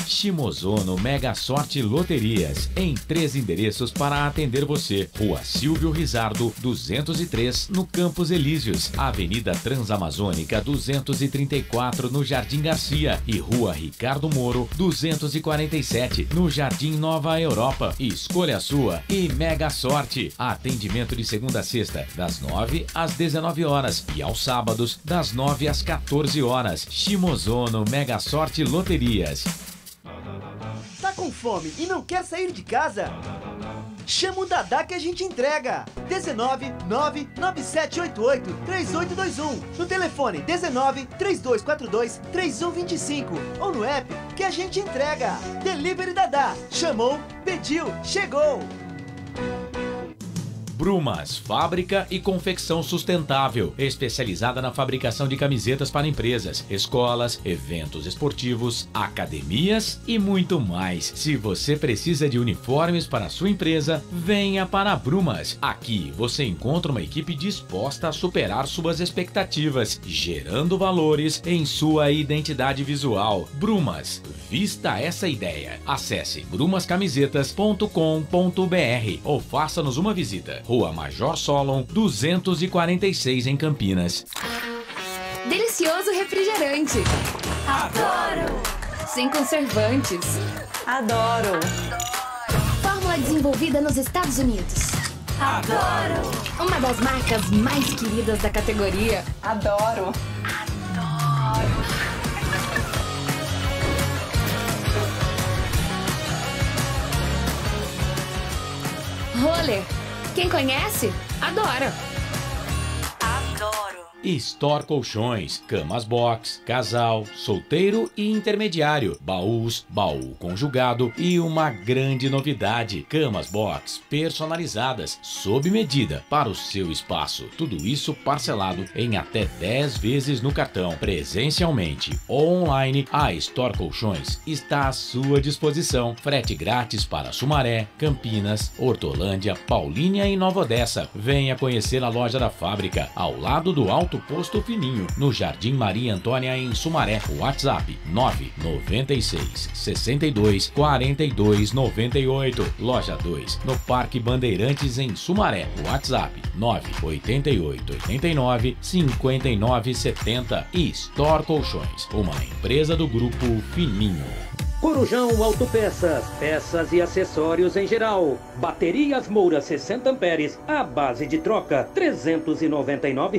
Shimozono Mega Sorte Loterias, em 3 endereços para atender você. Rua Silvio Rizardo, 203, no Campos Elíseos. Avenida Transamazônica, 234, no Jardim Garcia. E Rua Ricardo Moro, 247, no Jardim Nova Europa. Escolha a sua e Mega Sorte. Atendimento de segunda a sexta, das 9 às 19 horas. E aos sábados, das 9 às 14 horas. Shimozono Mega Sorte Loterias. Tá com fome e não quer sair de casa? Chama o Dadá que a gente entrega. 19997883821. No telefone 1932423125 ou no app que a gente entrega. Delivery Dadá. Chamou, pediu, chegou. Brumas, fábrica e confecção sustentável, especializada na fabricação de camisetas para empresas, escolas, eventos esportivos, academias e muito mais. Se você precisa de uniformes para a sua empresa, venha para a Brumas. Aqui você encontra uma equipe disposta a superar suas expectativas, gerando valores em sua identidade visual. Brumas, vista essa ideia. Acesse brumascamisetas.com.br ou faça-nos uma visita. Rua Major Solon, 246 em Campinas. Delicioso refrigerante. Adoro! Sem conservantes. Adoro! Fórmula desenvolvida nos Estados Unidos. Adoro! Uma das marcas mais queridas da categoria. Adoro! Roller. Quem conhece, adora. Adoro. Store Colchões, camas box, casal, solteiro e intermediário, baús, baú conjugado e uma grande novidade, camas box personalizadas, sob medida para o seu espaço. Tudo isso parcelado em até 10 vezes no cartão. Presencialmente ou online, a Store Colchões está à sua disposição. Frete grátis para Sumaré, Campinas, Hortolândia, Paulínia e Nova Odessa. Venha conhecer a loja da fábrica, ao lado do Alto Posto Fininho, no Jardim Maria Antônia, em Sumaré. WhatsApp 996 62 42 98. Loja 2, no Parque Bandeirantes, em Sumaré. WhatsApp 988 89 59 70. E Store Colchões, uma empresa do Grupo Fininho. Corujão Autopeças, peças e acessórios em geral. Baterias Moura 60 amperes, à base de troca, R$ 399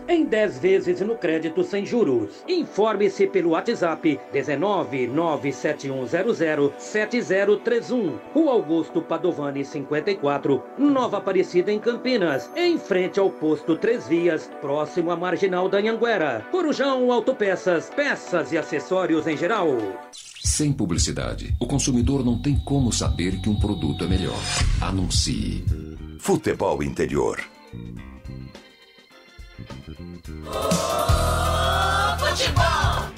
em 10 vezes no crédito sem juros. Informe-se pelo WhatsApp 19971007031. Rua Augusto Padovani 54, Nova Aparecida em Campinas, em frente ao posto 3 Vias, próximo à Marginal da Anhanguera. Corujão Autopeças, peças e acessórios em geral. Sem publicidade, o consumidor não tem como saber que um produto é melhor. Anuncie. Futebol Interior. Futebol!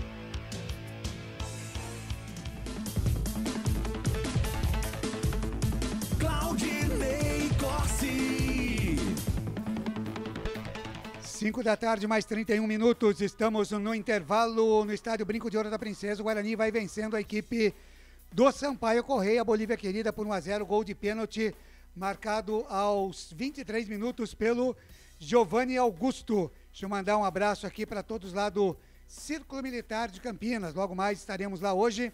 Claudinei Corsi. 5 da tarde, mais 31 minutos. Estamos no intervalo no estádio Brinco de Ouro da Princesa. O Guarani vai vencendo a equipe do Sampaio Correia, Bolívia Querida, por 1-0. Gol de pênalti marcado aos 23 minutos pelo Giovanni Augusto. Deixa eu mandar um abraço aqui para todos lá do Círculo Militar de Campinas. Logo mais estaremos lá hoje,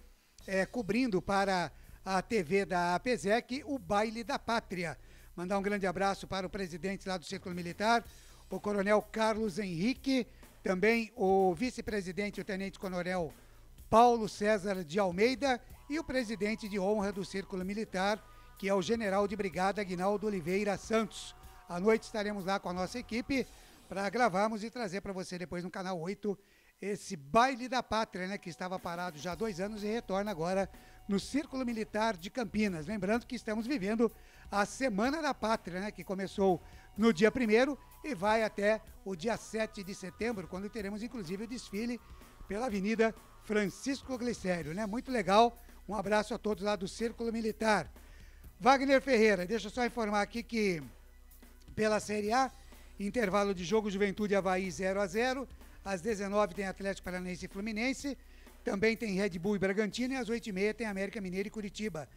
cobrindo para a TV da APESEC o Baile da Pátria. Mandar um grande abraço para o presidente lá do Círculo Militar, o Coronel Carlos Henrique, também o vice-presidente, o tenente-coronel Paulo César de Almeida e o presidente de honra do Círculo Militar, que é o general de brigada Aguinaldo Oliveira Santos. À noite estaremos lá com a nossa equipe para gravarmos e trazer para você depois no Canal 8 esse Baile da Pátria, né, que estava parado já há 2 anos e retorna agora no Círculo Militar de Campinas. Lembrando que estamos vivendo a Semana da Pátria, né, que começou no dia 1º e vai até o dia 7 de setembro, quando teremos inclusive o desfile pela Avenida Francisco Glicério, né? Muito legal. Um abraço a todos lá do Círculo Militar. Wagner Ferreira, deixa eu só informar aqui que pela Série A, intervalo de jogo Juventude Avaí 0-0, às 19h tem Atlético Paranaense e Fluminense, também tem Red Bull e Bragantino, e às 8h30 tem América Mineiro e Curitiba.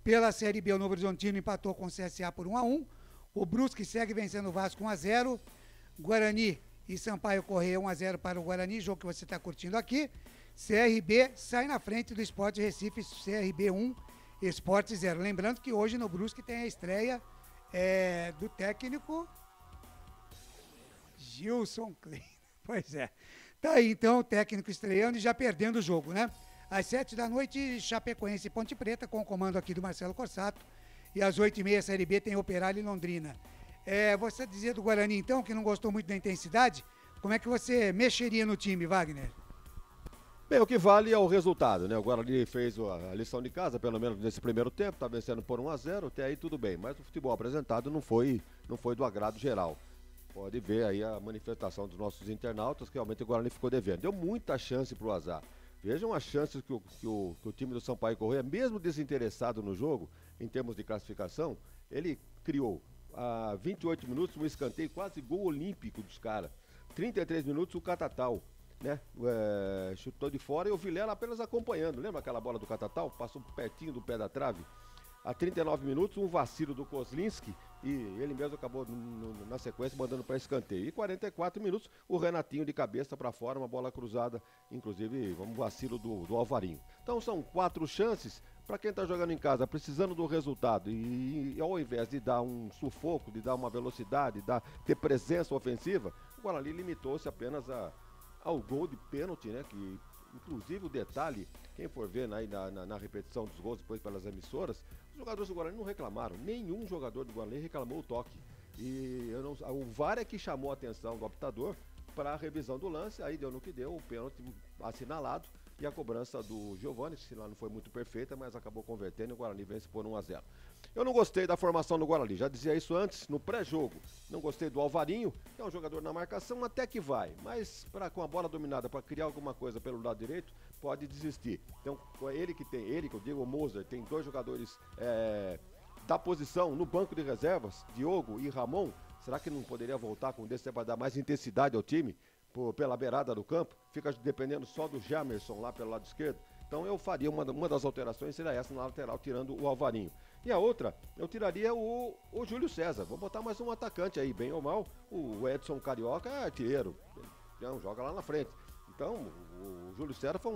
Pela Série B, o Novo Horizontino empatou com o CSA por 1-1, o Brusque segue vencendo o Vasco 1-0, Guarani e Sampaio Correia 1-0 para o Guarani, jogo que você está curtindo aqui. CRB sai na frente do Sport Recife, CRB 1, Sport 0. Lembrando que hoje no Brusque tem a estreia do técnico Gilson Klein. Pois é. Tá aí então o técnico estreando e já perdendo o jogo, né? Às 7h, Chapecoense e Ponte Preta, com o comando aqui do Marcelo Corsato. E às 8h30, a Série B tem Operário e Londrina. Você dizia do Guarani, então, que não gostou muito da intensidade. Como é que você mexeria no time, Wagner? Bem, o que vale é o resultado, né? O Guarani fez a lição de casa, pelo menos nesse primeiro tempo, tá vencendo por 1-0, até aí tudo bem. Mas o futebol apresentado não foi do agrado geral. Pode ver aí a manifestação dos nossos internautas, que realmente o Guarani ficou devendo. Deu muita chance pro azar. Vejam as chances que o time do Sampaio Correia, mesmo desinteressado no jogo, em termos de classificação, ele criou a 28 minutos um escanteio, quase gol olímpico dos caras. 33 minutos o Catatal, né? Chutou de fora e o Vilela apenas acompanhando. Lembra aquela bola do Catatal? Passou pertinho do pé da trave. A 39 minutos, um vacilo do Kozlinski e ele mesmo acabou na sequência mandando para escanteio. E 44 minutos, o Renatinho de cabeça para fora, uma bola cruzada, inclusive um vacilo do Alvarinho. Então são 4 chances para quem está jogando em casa, precisando do resultado. E ao invés de dar um sufoco, de dar uma velocidade, ter presença ofensiva, o Guarani limitou-se apenas ao gol de pênalti, né? Que inclusive o detalhe, quem for ver aí na repetição dos gols depois pelas emissoras, os jogadores do Guarani não reclamaram, nenhum jogador do Guarani reclamou o toque. E o VAR é que chamou a atenção do optador para a revisão do lance, aí deu no que deu, o pênalti assinalado e a cobrança do Giovani, que lá não foi muito perfeita, mas acabou convertendo e o Guarani vence por 1-0. Eu não gostei da formação do Guarani, já dizia isso antes, no pré-jogo. Não gostei do Alvarinho, que é um jogador na marcação, até que vai. Mas com a bola dominada, para criar alguma coisa pelo lado direito, pode desistir. Então, ele que eu digo, o Moser, tem 2 jogadores da posição no banco de reservas, Diogo e Ramon. Será que não poderia voltar com desse para dar mais intensidade ao time? Pela beirada do campo, fica dependendo só do Jamerson lá pelo lado esquerdo. Então eu faria uma das alterações, seria essa na lateral, tirando o Alvarinho. E a outra, eu tiraria o Júlio César. Vou botar mais um atacante aí, bem ou mal. O Edson Carioca é artilheiro, joga lá na frente. Então o Júlio César foi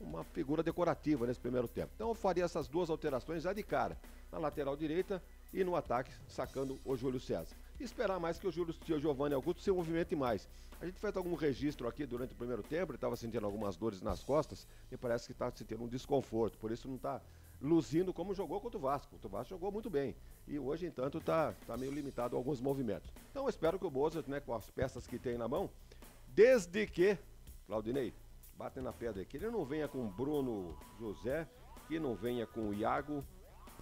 uma figura decorativa nesse primeiro tempo. Então eu faria essas duas alterações já de cara, na lateral direita e no ataque, sacando o Júlio César. E esperar mais que o Giovanni Augusto se movimente mais. A gente fez algum registro aqui durante o primeiro tempo, ele estava sentindo algumas dores nas costas e parece que está sentindo um desconforto, por isso não está luzindo como jogou contra o Vasco. O Vasco jogou muito bem e hoje, entanto, está meio limitado a alguns movimentos. Então eu espero que o Mozart, né, com as peças que tem na mão, desde que, Claudinei, batem na pedra aqui, ele não venha com o Bruno José, que não venha com o Iago,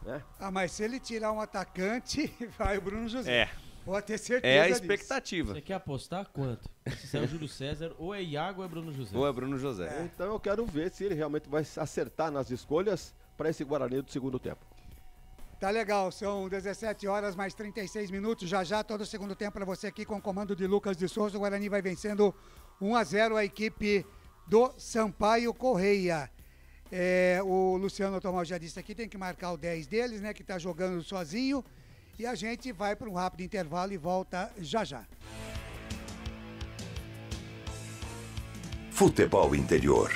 né? Ah, mas se ele tirar um atacante, vai o Bruno José. É. Pode ter certeza É a disso. expectativa. Você quer apostar quanto? Se é o Júlio César, ou é Iago ou é Bruno José? Ou é Bruno José. Então eu quero ver se ele realmente vai acertar nas escolhas para esse Guarani do segundo tempo. Tá legal, são 17 horas mais 36 minutos, já todo o segundo tempo para você aqui com o comando de Lucas de Souza. O Guarani vai vencendo 1-0 a equipe do Sampaio Correia. O Luciano Tomal já disse aqui, tem que marcar o 10 deles, né, que tá jogando sozinho. E a gente vai para um rápido intervalo e volta já. Futebol Interior.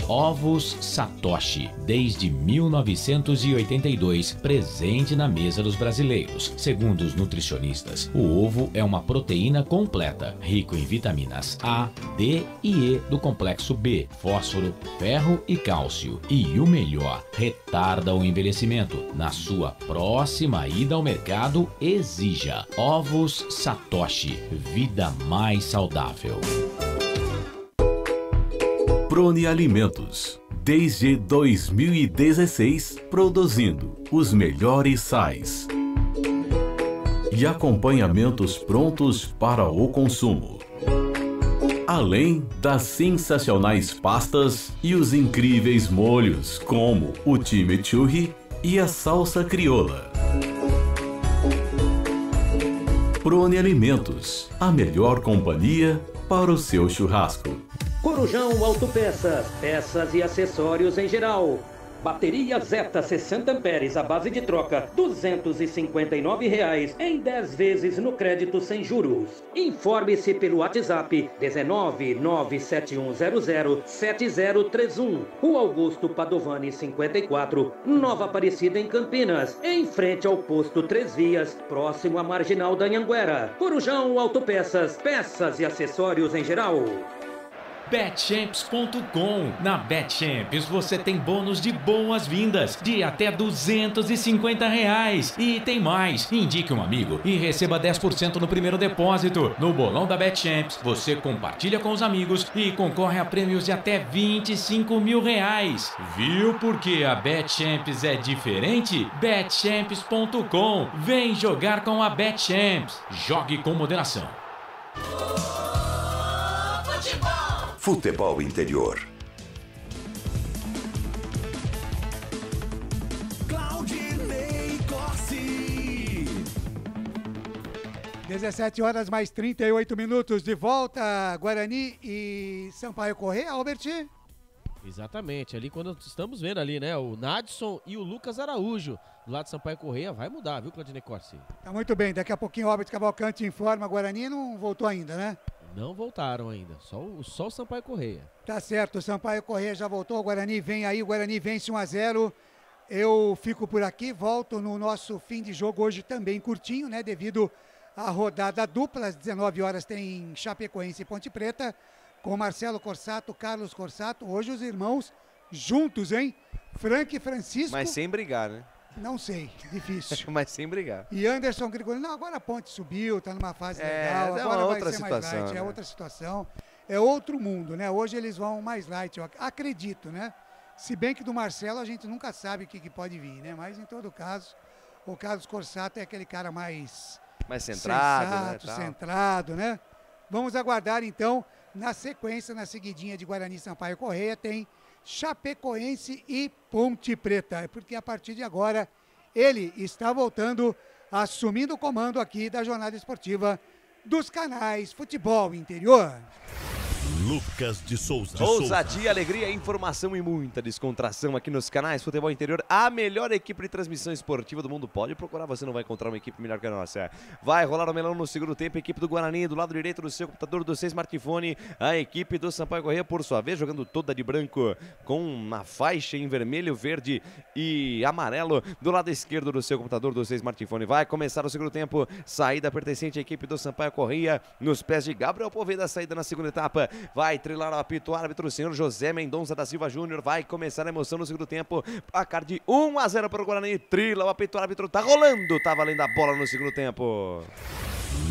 Ovos Satoshi, desde 1982, presente na mesa dos brasileiros. Segundo os nutricionistas, o ovo é uma proteína completa, rico em vitaminas A, D e E do complexo B, fósforo, ferro e cálcio. E o melhor, retarda o envelhecimento. Na sua próxima ida ao mercado, exija Ovos Satoshi, vida mais saudável. Prone Alimentos, desde 2016, produzindo os melhores sais e acompanhamentos prontos para o consumo. Além das sensacionais pastas e os incríveis molhos, como o chimichurri e a salsa crioula. Prone Alimentos, a melhor companhia para o seu churrasco. Corujão Autopeças, peças e acessórios em geral. Bateria Zeta 60 amperes à base de troca, R$ 259,00 em 10 vezes no crédito sem juros. Informe-se pelo WhatsApp 19971007031. Rua Augusto Padovani 54, Nova Aparecida em Campinas, em frente ao posto 3 Vias, próximo à Marginal da Anhanguera. Corujão Autopeças, peças e acessórios em geral. Betchamps.com. Na Betchamps você tem bônus de boas-vindas de até R$250. E tem mais. Indique um amigo e receba 10% no primeiro depósito. No bolão da Betchamps, você compartilha com os amigos e concorre a prêmios de até R$25 mil. Viu porque a Betchamps é diferente? Betchamps.com. Vem jogar com a Betchamps. Jogue com moderação. Futebol Interior. Claudinei Corsi. 17 horas mais 38 minutos, de volta, Guarani e Sampaio Correia, Albert? Exatamente, ali quando estamos vendo ali, né, o Nadson e o Lucas Araújo, do lado de Sampaio Correia, vai mudar, viu, Claudinei Corsi? Tá muito bem, daqui a pouquinho o Albert Cavalcante informa, Guarani não voltou ainda, né? Não voltaram ainda, só o Sampaio Correia. Tá certo, o Sampaio Correia já voltou, o Guarani vem aí, o Guarani vence 1-0. Eu fico por aqui, volto no nosso fim de jogo hoje também curtinho, né? Devido à rodada dupla, às 19 horas tem Chapecoense e Ponte Preta, com Marcelo Corsato, Carlos Corsato, hoje os irmãos juntos, hein? Frank e Francisco. Mas sem brigar, né? Não sei, difícil. Mas sem brigar. E Anderson Grigolino, não, agora a Ponte subiu, tá numa fase legal, é agora outra vai ser mais situação, light, né? é outra situação, é outro mundo, né? Hoje eles vão mais light, eu acredito, né? Se bem que do Marcelo a gente nunca sabe o que pode vir, né? Mas em todo caso, o Carlos Corsato é aquele cara mais centrado, sensato, né? Centrado, né? Vamos aguardar então, na sequência, na seguidinha de Guarani e Sampaio Correia, tem Chapecoense e Ponte Preta, porque a partir de agora ele está voltando, assumindo o comando aqui da jornada esportiva dos canais Futebol Interior. Lucas de Souza. Ousadia, alegria, informação e muita descontração aqui nos canais Futebol Interior. A melhor equipe de transmissão esportiva do mundo. Pode procurar, você não vai encontrar uma equipe melhor que a nossa. Vai rolar o melão no segundo tempo. Equipe do Guarani do lado direito do seu computador, do seu smartphone. A equipe do Sampaio Corrêa, por sua vez, jogando toda de branco com uma faixa em vermelho, verde e amarelo do lado esquerdo do seu computador, do seu smartphone. Vai começar o segundo tempo. Saída pertencente à equipe do Sampaio Corrêa nos pés de Gabriel Poveda. Saída na segunda etapa. Vai trilar o apito, árbitro, o senhor José Mendonça da Silva Júnior. Vai começar a emoção no segundo tempo. Placar de 1-0 para o Guarani. Trila o apito, árbitro, tá rolando. Tá valendo a bola no segundo tempo.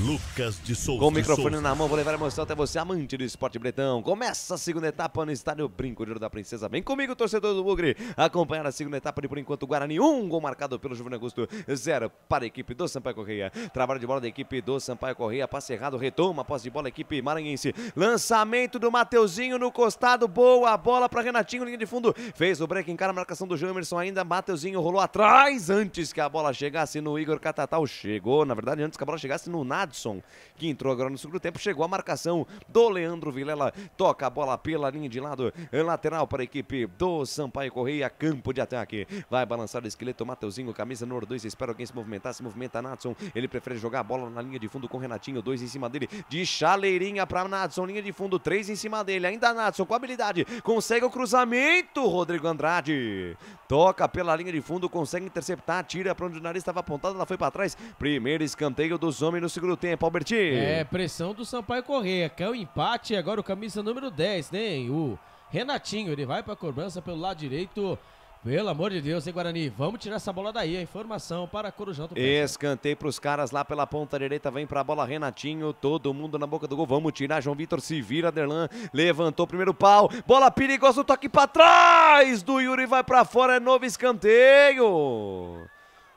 Lucas de Souza. Com o microfone na mão, vou levar a emoção até você, amante do esporte bretão. Começa a segunda etapa no estádio Brinco de Ouro da Princesa. Vem comigo, torcedor do Bugre, acompanhar a segunda etapa de, por enquanto, Guarani. 1 gol marcado pelo Giovanni Augusto, 0 para a equipe do Sampaio Corrêa. Trabalho de bola da equipe do Sampaio Corrêa, passe errado, retoma a posse de bola, equipe maranhense. Lançamento do Mateuzinho no costado, boa bola para Renatinho, linha de fundo. Fez o break, encara a marcação do Jamerson ainda. Mateuzinho rolou atrás antes que a bola chegasse no Igor Catatal. Chegou, na verdade, antes que a bola chegasse no Nadson, que entrou agora no segundo tempo. Chegou a marcação do Leandro Vilela, toca a bola pela linha de lado, lateral para a equipe do Sampaio Corrêa, campo de ataque. Vai balançar o esqueleto, Mateuzinho, camisa número 2, espera alguém se movimenta Nadson, ele prefere jogar a bola na linha de fundo com Renatinho, 2 em cima dele, de chaleirinha para Nadson, linha de fundo, 3 em cima dele, ainda Nadson com habilidade, consegue o cruzamento, Rodrigo Andrade, toca pela linha de fundo, consegue interceptar, tira para onde o nariz estava apontado, ela foi para trás, primeiro escanteio dos homens no segundo tempo, Alberti. É, pressão do Sampaio Corrêa, quer o empate, agora o camisa número 10, né, o Renatinho, ele vai para a cobrança pelo lado direito. Pelo amor de Deus, hein, Guarani? Vamos tirar essa bola daí, a informação para Corujão. Escanteio para os caras lá pela ponta direita, vem para a bola Renatinho, todo mundo na boca do gol, vamos tirar, João Vitor se vira, Derlan, levantou o primeiro pau, bola perigosa, o toque para trás do Yuri, vai para fora, é novo escanteio.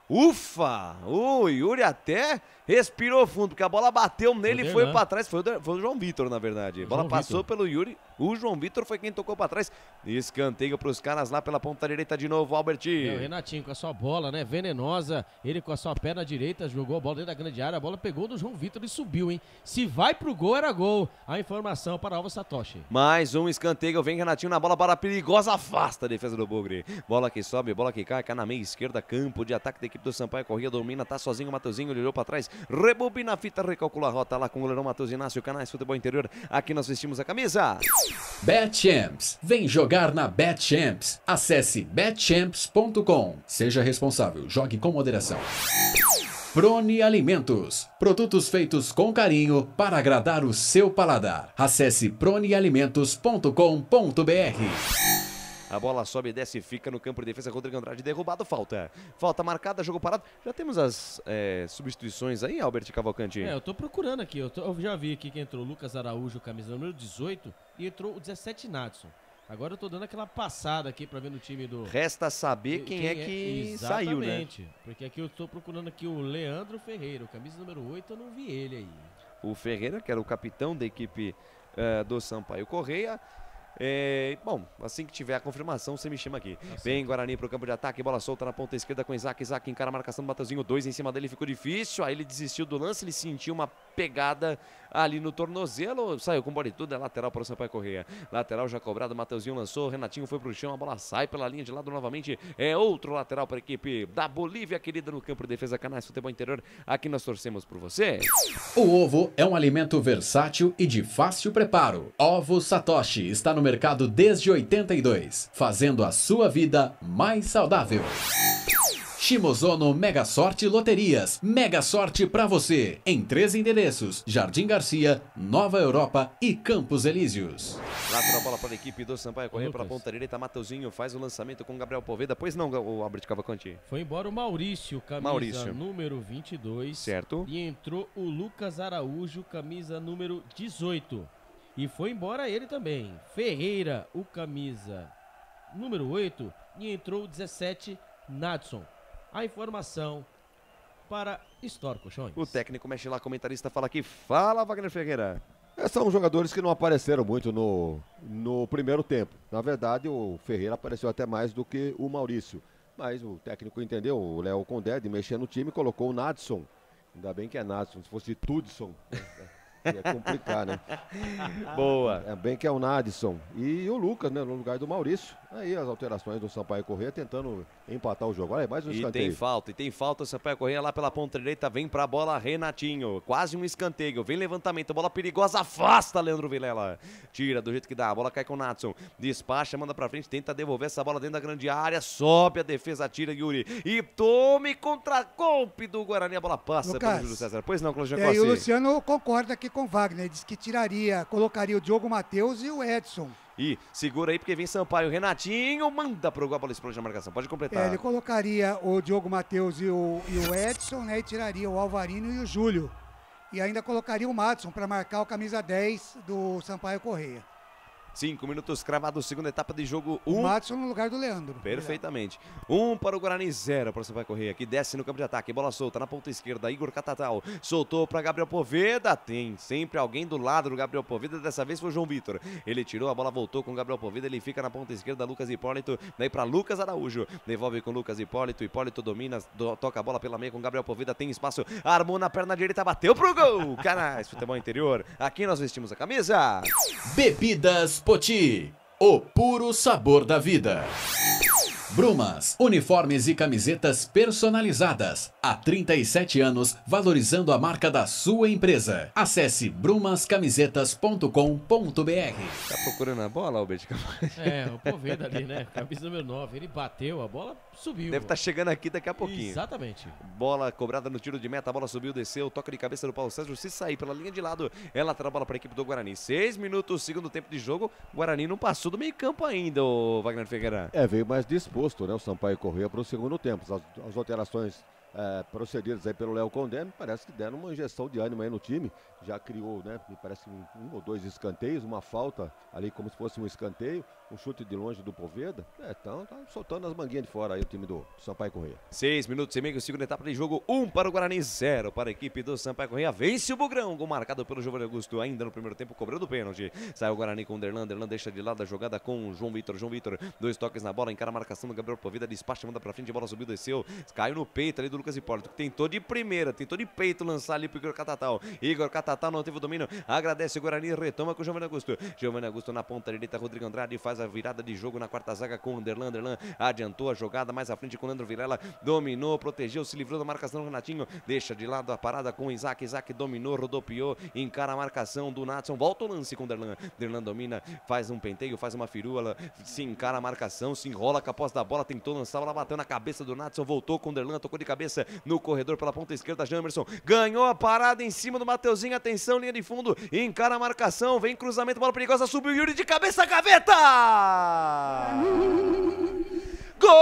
Ufa, o Yuri até respirou fundo, porque a bola bateu nele e foi para trás. Foi o João Vitor, na verdade. A bola passou pelo Yuri. O João Vitor foi quem tocou para trás. Escanteio para os caras lá pela ponta direita de novo, Alberti. O Renatinho com a sua bola, né? Venenosa. Ele com a sua perna direita jogou a bola dentro da grande área. A bola pegou do João Vitor e subiu, hein? Se vai pro gol, era gol. A informação para Alvo Satoshi. Mais um escanteio. Vem Renatinho na bola para a perigosa. Afasta a defesa do Bugre. Bola que sobe, bola que cai. Cai na meia esquerda. Campo de ataque da equipe do Sampaio Corrêa. Domina, tá sozinho o Mateuzinho. Ele olhou para trás. Rebobina a fita, recalcula a rota lá com o goleirão Matheus Inácio, canais Futebol Interior. Aqui nós vestimos a camisa. BetChamps. Vem jogar na BetChamps. Acesse betchamps.com. Seja responsável, jogue com moderação. Prone Alimentos. Produtos feitos com carinho para agradar o seu paladar. Acesse pronealimentos.com.br. A bola sobe e desce, fica no campo de defesa. Rodrigo Andrade derrubado, falta. Falta marcada, jogo parado. Já temos as substituições aí, Albert Cavalcante? Eu tô procurando aqui. Eu já vi aqui que entrou o Lucas Araújo, camisa número 18, e entrou o 17 Nadson. Agora eu tô dando aquela passada aqui pra ver no time do... Resta saber quem é que saiu, né? Exatamente. Porque aqui eu tô procurando aqui o Leandro Ferreira, o camisa número 8, eu não vi ele aí. O Ferreira, que era o capitão da equipe do Sampaio Corrêa. Bom, assim que tiver a confirmação, você me chama aqui. Vem Guarani pro campo de ataque, bola solta na ponta esquerda com Isaac. Isaac encara a marcação do Mateuzinho, 2 em cima dele, ficou difícil. Aí ele desistiu do lance, ele sentiu uma pegada ali no tornozelo, saiu com bola e tudo, é lateral para o Sampaio Corrêa. Lateral já cobrado, Mateuzinho lançou, Renatinho foi pro chão, a bola sai pela linha de lado novamente. É outro lateral para a equipe da Bolívia, querida, no campo de defesa, canais Futebol Interior. Aqui nós torcemos por você. O ovo é um alimento versátil e de fácil preparo. Ovo Satoshi está no mercado desde 82, fazendo a sua vida mais saudável. Shimozono Mega Sorte Loterias. Mega Sorte pra você. Em 3 endereços: Jardim Garcia, Nova Europa e Campos Elíseos. Lateral bola para a equipe do Sampaio Corrêa para a ponta direita. Mateuzinho faz o lançamento com Gabriel Poveda. Pois não, o Albert Cavalcanti. Foi embora o Maurício, camisa número 22. Certo. E entrou o Lucas Araújo, camisa número 18. E foi embora ele também. Ferreira, o camisa número 8. E entrou o 17, Nadson. A informação para Store Colchões. O técnico mexe lá, comentarista fala aqui. Fala, Wagner Ferreira. São jogadores que não apareceram muito no primeiro tempo. Na verdade, o Ferreira apareceu até mais do que o Maurício. Mas o técnico entendeu, o Léo Condé, de mexer no time, colocou o Nadson. Ainda bem que é Nadson, se fosse Tudson, Ia complicar, né? Boa. É bem que é o Nadson e o Lucas, né? No lugar do Maurício. Aí as alterações do Sampaio Corrêa tentando empatar o jogo. Olha aí, mais um escanteio. E tem falta, o Sampaio Corrêa lá pela ponta direita, vem pra bola Renatinho, quase um escanteio, vem levantamento, bola perigosa, afasta Leandro Vilela, tira do jeito que dá, a bola cai com o Nadson, despacha, manda pra frente, tenta devolver essa bola dentro da grande área, sobe a defesa, tira Yuri, e tome contra-golpe do Guarani, a bola passa pelo Júlio César. Pois não, Cláudio Jacossi. E o Luciano concorda aqui com o Wagner, diz que colocaria o Diogo Matheus e o Edson. E segura aí porque vem Sampaio, Renatinho, manda pro gol, a bola explode na marcação, pode completar. Ele colocaria o Diogo Matheus e o Edson, né, e tiraria o Alvarino e o Júlio. E ainda colocaria o Madison para marcar o camisa 10 do Sampaio Corrêa. 5 minutos cravados, segunda etapa de jogo. O Madison no lugar do Leandro. Perfeitamente. 1 para o Guarani, 0 para o Sampaio Corrêa, que desce no campo de ataque. Bola solta na ponta esquerda, Igor Catatal. Soltou para Gabriel Poveda. Tem sempre alguém do lado do Gabriel Poveda. Dessa vez foi o João Vitor. Ele tirou, a bola voltou com o Gabriel Poveda. Ele fica na ponta esquerda, Lucas Hipólito. Daí para Lucas Araújo. Devolve com Lucas Hipólito. Hipólito domina, toca a bola pela meia com Gabriel Poveda. Tem espaço, armou na perna direita, bateu pro gol. Canais Futebol Interior. Aqui nós vestimos a camisa. Bebidas Poti, o puro sabor da vida. Brumas, uniformes e camisetas personalizadas. Há 37 anos, valorizando a marca da sua empresa. Acesse brumascamisetas.com.br. Tá procurando a bola, Albert? É, o Poveda ali, né? Camisa número 9. Ele bateu, a bola subiu. Deve estar chegando aqui daqui a pouquinho. Exatamente. Bola cobrada no tiro de meta, a bola subiu, desceu, toca de cabeça do Paulo César. Se sair pela linha de lado, ela terá a bola para a equipe do Guarani. 6 minutos, segundo tempo de jogo. O Guarani não passou do meio campo ainda, o Wagner Ferreira. Veio mais disposto, né, o Sampaio Corrêa para o segundo tempo. As alterações procedidas aí pelo Léo Condé, parece que deram uma injeção de ânimo aí no time. Já criou, né, me parece um ou dois escanteios, uma falta ali como se fosse um escanteio, um chute de longe do Poveda. Então tá soltando as manguinhas de fora aí o time do Sampaio Corrêa. 6 minutos e meio, segunda etapa de jogo, 1 para o Guarani, 0 para a equipe do Sampaio Corrêa. Vence o Bugrão, gol marcado pelo Giovanni Augusto ainda no primeiro tempo, cobrando o pênalti. Sai o Guarani com o Derlan, deixa de lado a jogada com o João Vitor, 2 toques na bola, encara a marcação do Gabriel Poveda, despacha, manda pra frente, a bola subiu, desceu, caiu no peito ali do Lucas Hipólito, que tentou de primeira, tentou de peito lançar ali pro Igor Catatal. Igor Catatal não teve o domínio, agradece o Guarani, retoma com o Giovanni Augusto. Giovanni Augusto na ponta direita, Rodrigo Andrade faz a virada de jogo na quarta zaga com o Derlan. Adiantou a jogada mais à frente com o Leandro Vilela, dominou, protegeu, se livrou da marcação do Renatinho, deixa de lado a parada com o Isaac dominou, rodopiou, encara a marcação do Nadson, volta o lance com o Derlan domina, faz um penteio, faz uma firula, se encara a marcação, se enrola com a posse da bola, tentou lançar, ela bateu na cabeça do Nadson, voltou com o Derlan, tocou de cabeça no corredor pela ponta esquerda, Jamerson ganhou a parada em cima do Mateuzinho, atenção, linha de fundo, encara a marcação, vem cruzamento, bola perigosa, subiu Yuri de cabeça, gaveta! Gol!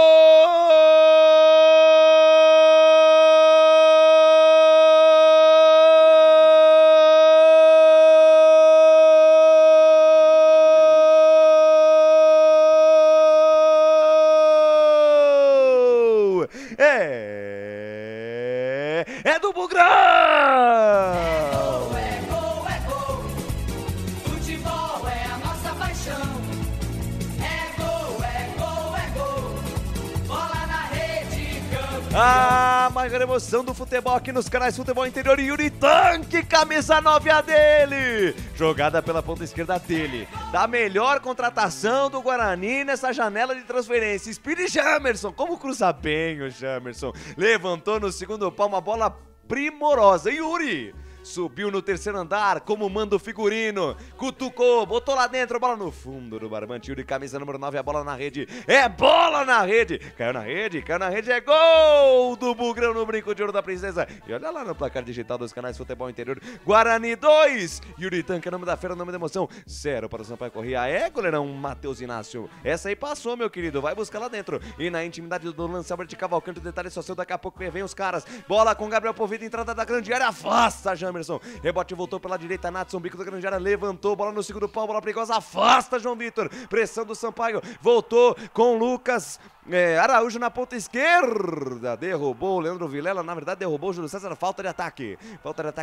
É do Bugrão! Futebol é a nossa paixão. É gol, bola na rede, campeão. A maior emoção do futebol aqui nos canais Futebol Interior, Yuri Tanque, camisa 9 a dele. Jogada pela ponta esquerda dele. Da melhor contratação do Guarani nessa janela de transferência. Speedy Jamerson, como cruza bem o Jamerson. Levantou no segundo pau uma bola primorosa. Yuri subiu no terceiro andar, como manda o figurino, cutucou, botou lá dentro, a bola no fundo do barbante, Yuri, camisa número 9, a bola na rede, é bola na rede, caiu na rede, é gol do Bugrão no brinco de ouro da princesa. E olha lá no placar digital dos canais Futebol Interior, Guarani 2, Yuri Tanque, nome da feira, nome da emoção, 0 para o Sampaio Corrêa. É, goleirão Matheus Inácio, essa aí passou, meu querido, vai buscar lá dentro, e na intimidade do lance, Albert Cavalcante, o detalhe só seu, daqui a pouco vem os caras, bola com Gabriel Poveda, entrada da grande área, afasta, Jamerson, rebote voltou pela direita, Nadson, bico da grande área, levantou, bola no segundo pau, bola perigosa, afasta João Vitor, pressão do Sampaio, voltou com Lucas Araújo na ponta esquerda, derrubou o Leandro Vilela, na verdade derrubou o Júlio César, falta de ataque,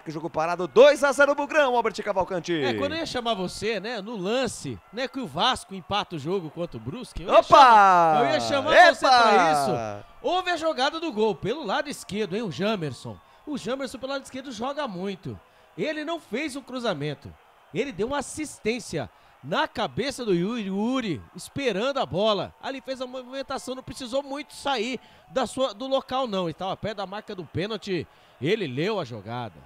jogo parado, 2-0 Bugrão, Albert Cavalcante. Quando eu ia chamar você, né, no lance, né, que o Vasco empata o jogo contra o Brusque, eu ia chamar você pra isso. Houve a jogada do gol, pelo lado esquerdo, hein, o Jamerson. O Jamerson pelo lado esquerdo joga muito. Ele não fez um cruzamento. Ele deu uma assistência na cabeça do Yuri, esperando a bola. Ali fez a movimentação, não precisou muito sair do local não. Ele estava perto da marca do pênalti. Ele leu a jogada.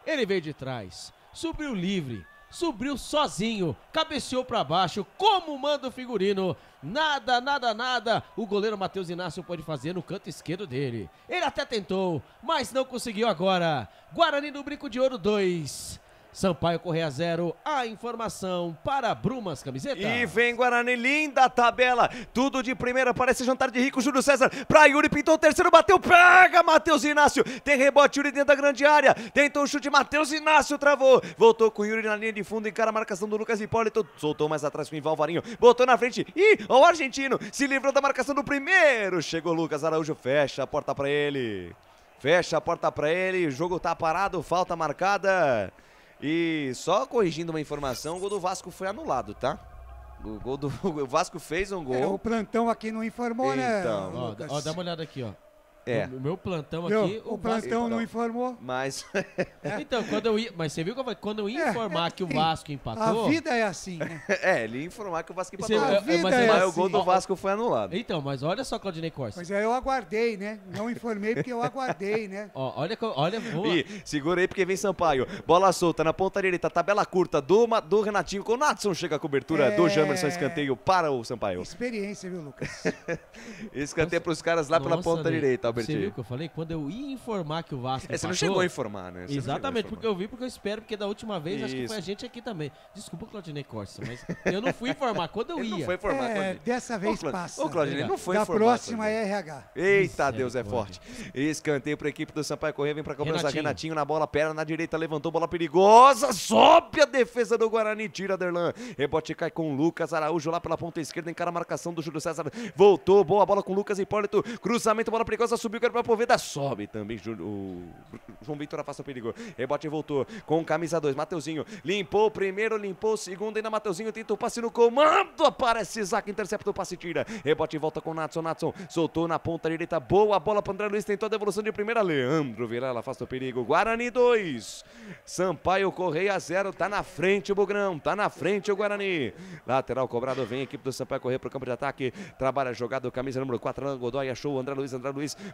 Ele veio de trás, subiu livre, subiu sozinho, cabeceou para baixo, como manda o figurino. Nada, nada, nada o goleiro Matheus Inácio pode fazer no canto esquerdo dele. Ele até tentou, mas não conseguiu agora. Guarani do Brinco de Ouro 2. Sampaio Corrêa 0, a informação para Brumas Camiseta. E vem Guarani, linda tabela, tudo de primeira, parece jantar de rico. Júlio César, pra Yuri, pintou o terceiro, bateu, pega Matheus Inácio, tem rebote, Yuri dentro da grande área, tentou o chute, Matheus Inácio travou, voltou com o Yuri na linha de fundo, encara a marcação do Lucas Hipólito, soltou mais atrás com o Valvarinho, botou na frente, e o argentino se livrou da marcação do primeiro, chegou Lucas Araújo, fecha a porta pra ele, o jogo tá parado, falta marcada. E só corrigindo uma informação, o gol do Vasco foi anulado, tá? O Vasco fez um gol. O plantão aqui não informou, né? Então, ó, dá uma olhada aqui, ó. No meu plantão aqui... O plantão não informou. Mas... Então, mas você viu que quando eu ia informar que o Vasco empatou... A vida é assim, né? Ele ia informar que o Vasco empatou. Mas o gol do Vasco foi anulado. Então, mas olha só, Claudinei Corsa. Pois é, eu aguardei, né? Não informei porque eu aguardei, né? Olha, E segura aí porque vem Sampaio. Bola solta na ponta direita, tabela curta do Renatinho. Com o Natson chega a cobertura do Jamerson, escanteio para o Sampaio. Experiência, viu, Lucas? Escanteio para os caras lá pela ponta direita, Albertinho. Você viu o que eu falei? Quando eu ia informar que o Vasco empatou... Você não chegou a informar, né? Exatamente, porque eu vi, porque eu espero, porque da última vez acho que foi a gente aqui também. Desculpa, Claudinei Corsa, mas eu não fui informar quando eu ia. Não foi informar dessa vez passa. Ô, Claudinei, não foi informar. Da próxima é RH. Eita, Deus é forte. Escanteio para a equipe do Sampaio Corrêa, vem para a cobrança. Renatinho na bola, perna na direita, levantou, bola perigosa, sobe a defesa do Guarani, tira Derlan. Rebote cai com o Lucas Araújo lá pela ponta esquerda, encara a marcação do Júlio César. Voltou, boa bola com o Lucas Hipólito, cruzamento, bola perigosa, subiu, quer para a Poveda, sobe também o João Vitor afasta o perigo. Rebote voltou com camisa 2, Mateuzinho limpou o primeiro, limpou o segundo, ainda Mateuzinho tenta o passe no comando, aparece Isaac, intercepta o passe, tira. Rebote volta com o Natson, soltou na ponta direita, boa bola para André Luiz, tentou a devolução de primeira, Leandro Vilela afasta o perigo. Guarani 2, Sampaio Corrêa 0, tá na frente o Bugrão, tá na frente o Guarani. Lateral cobrado, vem a equipe do Sampaio Corrêa pro campo de ataque, trabalha jogado, camisa número 4, Alan Godoy, achou o André Luiz,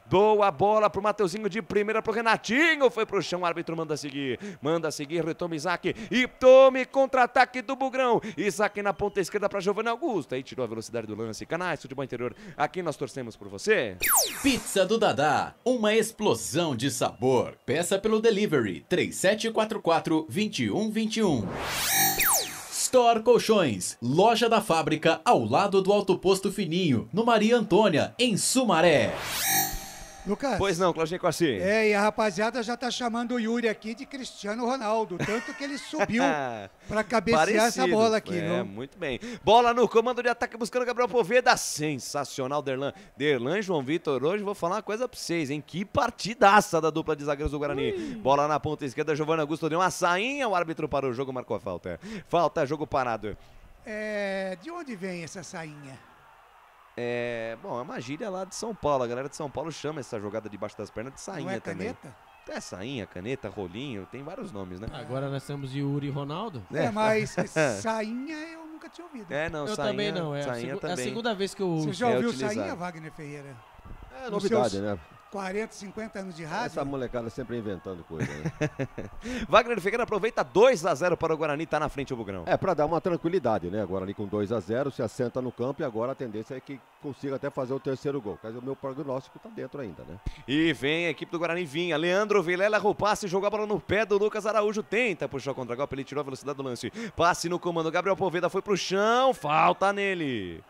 boa bola pro Mateuzinho de primeira pro Renatinho, foi pro chão, o árbitro manda seguir, retoma Isaac e tome contra-ataque do Bugrão. Isaac na ponta esquerda para Giovanni Augusto, aí tirou a velocidade do lance. Canais Futebol Interior, aqui nós torcemos por você. Pizza do Dadá, uma explosão de sabor. Peça pelo delivery 3744-2121. Store Colchões, loja da fábrica ao lado do Alto Posto Fininho, no Maria Antônia, em Sumaré. Lucas. Pois não, Claudinei Corsi. E a rapaziada já tá chamando o Yuri aqui de Cristiano Ronaldo, tanto que ele subiu pra cabecear essa bola aqui, viu? Muito bem. Bola no comando de ataque buscando Gabriel Poveda, sensacional Derlan. Derlan e João Vitor, hoje vou falar uma coisa pra vocês, hein? Que partidaça da dupla de zagueiros do Guarani. Bola na ponta esquerda, Giovanni Augusto deu uma sainha, o árbitro parou o jogo, marcou a falta. Falta, jogo parado. De onde vem essa sainha? Bom, é uma gíria lá de São Paulo. A galera de São Paulo chama essa jogada debaixo das pernas de sainha. Não é também. caneta? Sainha, caneta, rolinho, tem vários nomes, né? Agora nós temos Yuri e Ronaldo. Mas sainha eu nunca tinha ouvido. Não, eu sainha, também não. É a segunda vez que eu uso. Você já ouviu sainha, Wagner Ferreira? É novidade, né? 40, 50 anos de rádio. Essa molecada sempre inventando coisa, né? Wagner Ferreira aproveita 2-0 para o Guarani, tá na frente o Bugrão. Para dar uma tranquilidade, né? Guarani com 2-0, se assenta no campo e agora a tendência é que consiga até fazer o terceiro gol. Mas o meu prognóstico tá dentro ainda, né? E vem a equipe do Guarani, Leandro Vilela, o passe, jogou a bola no pé do Lucas Araújo, tenta puxar o contra-golpe, ele tirou a velocidade do lance. Passe no comando, Gabriel Poveda foi pro chão, falta nele.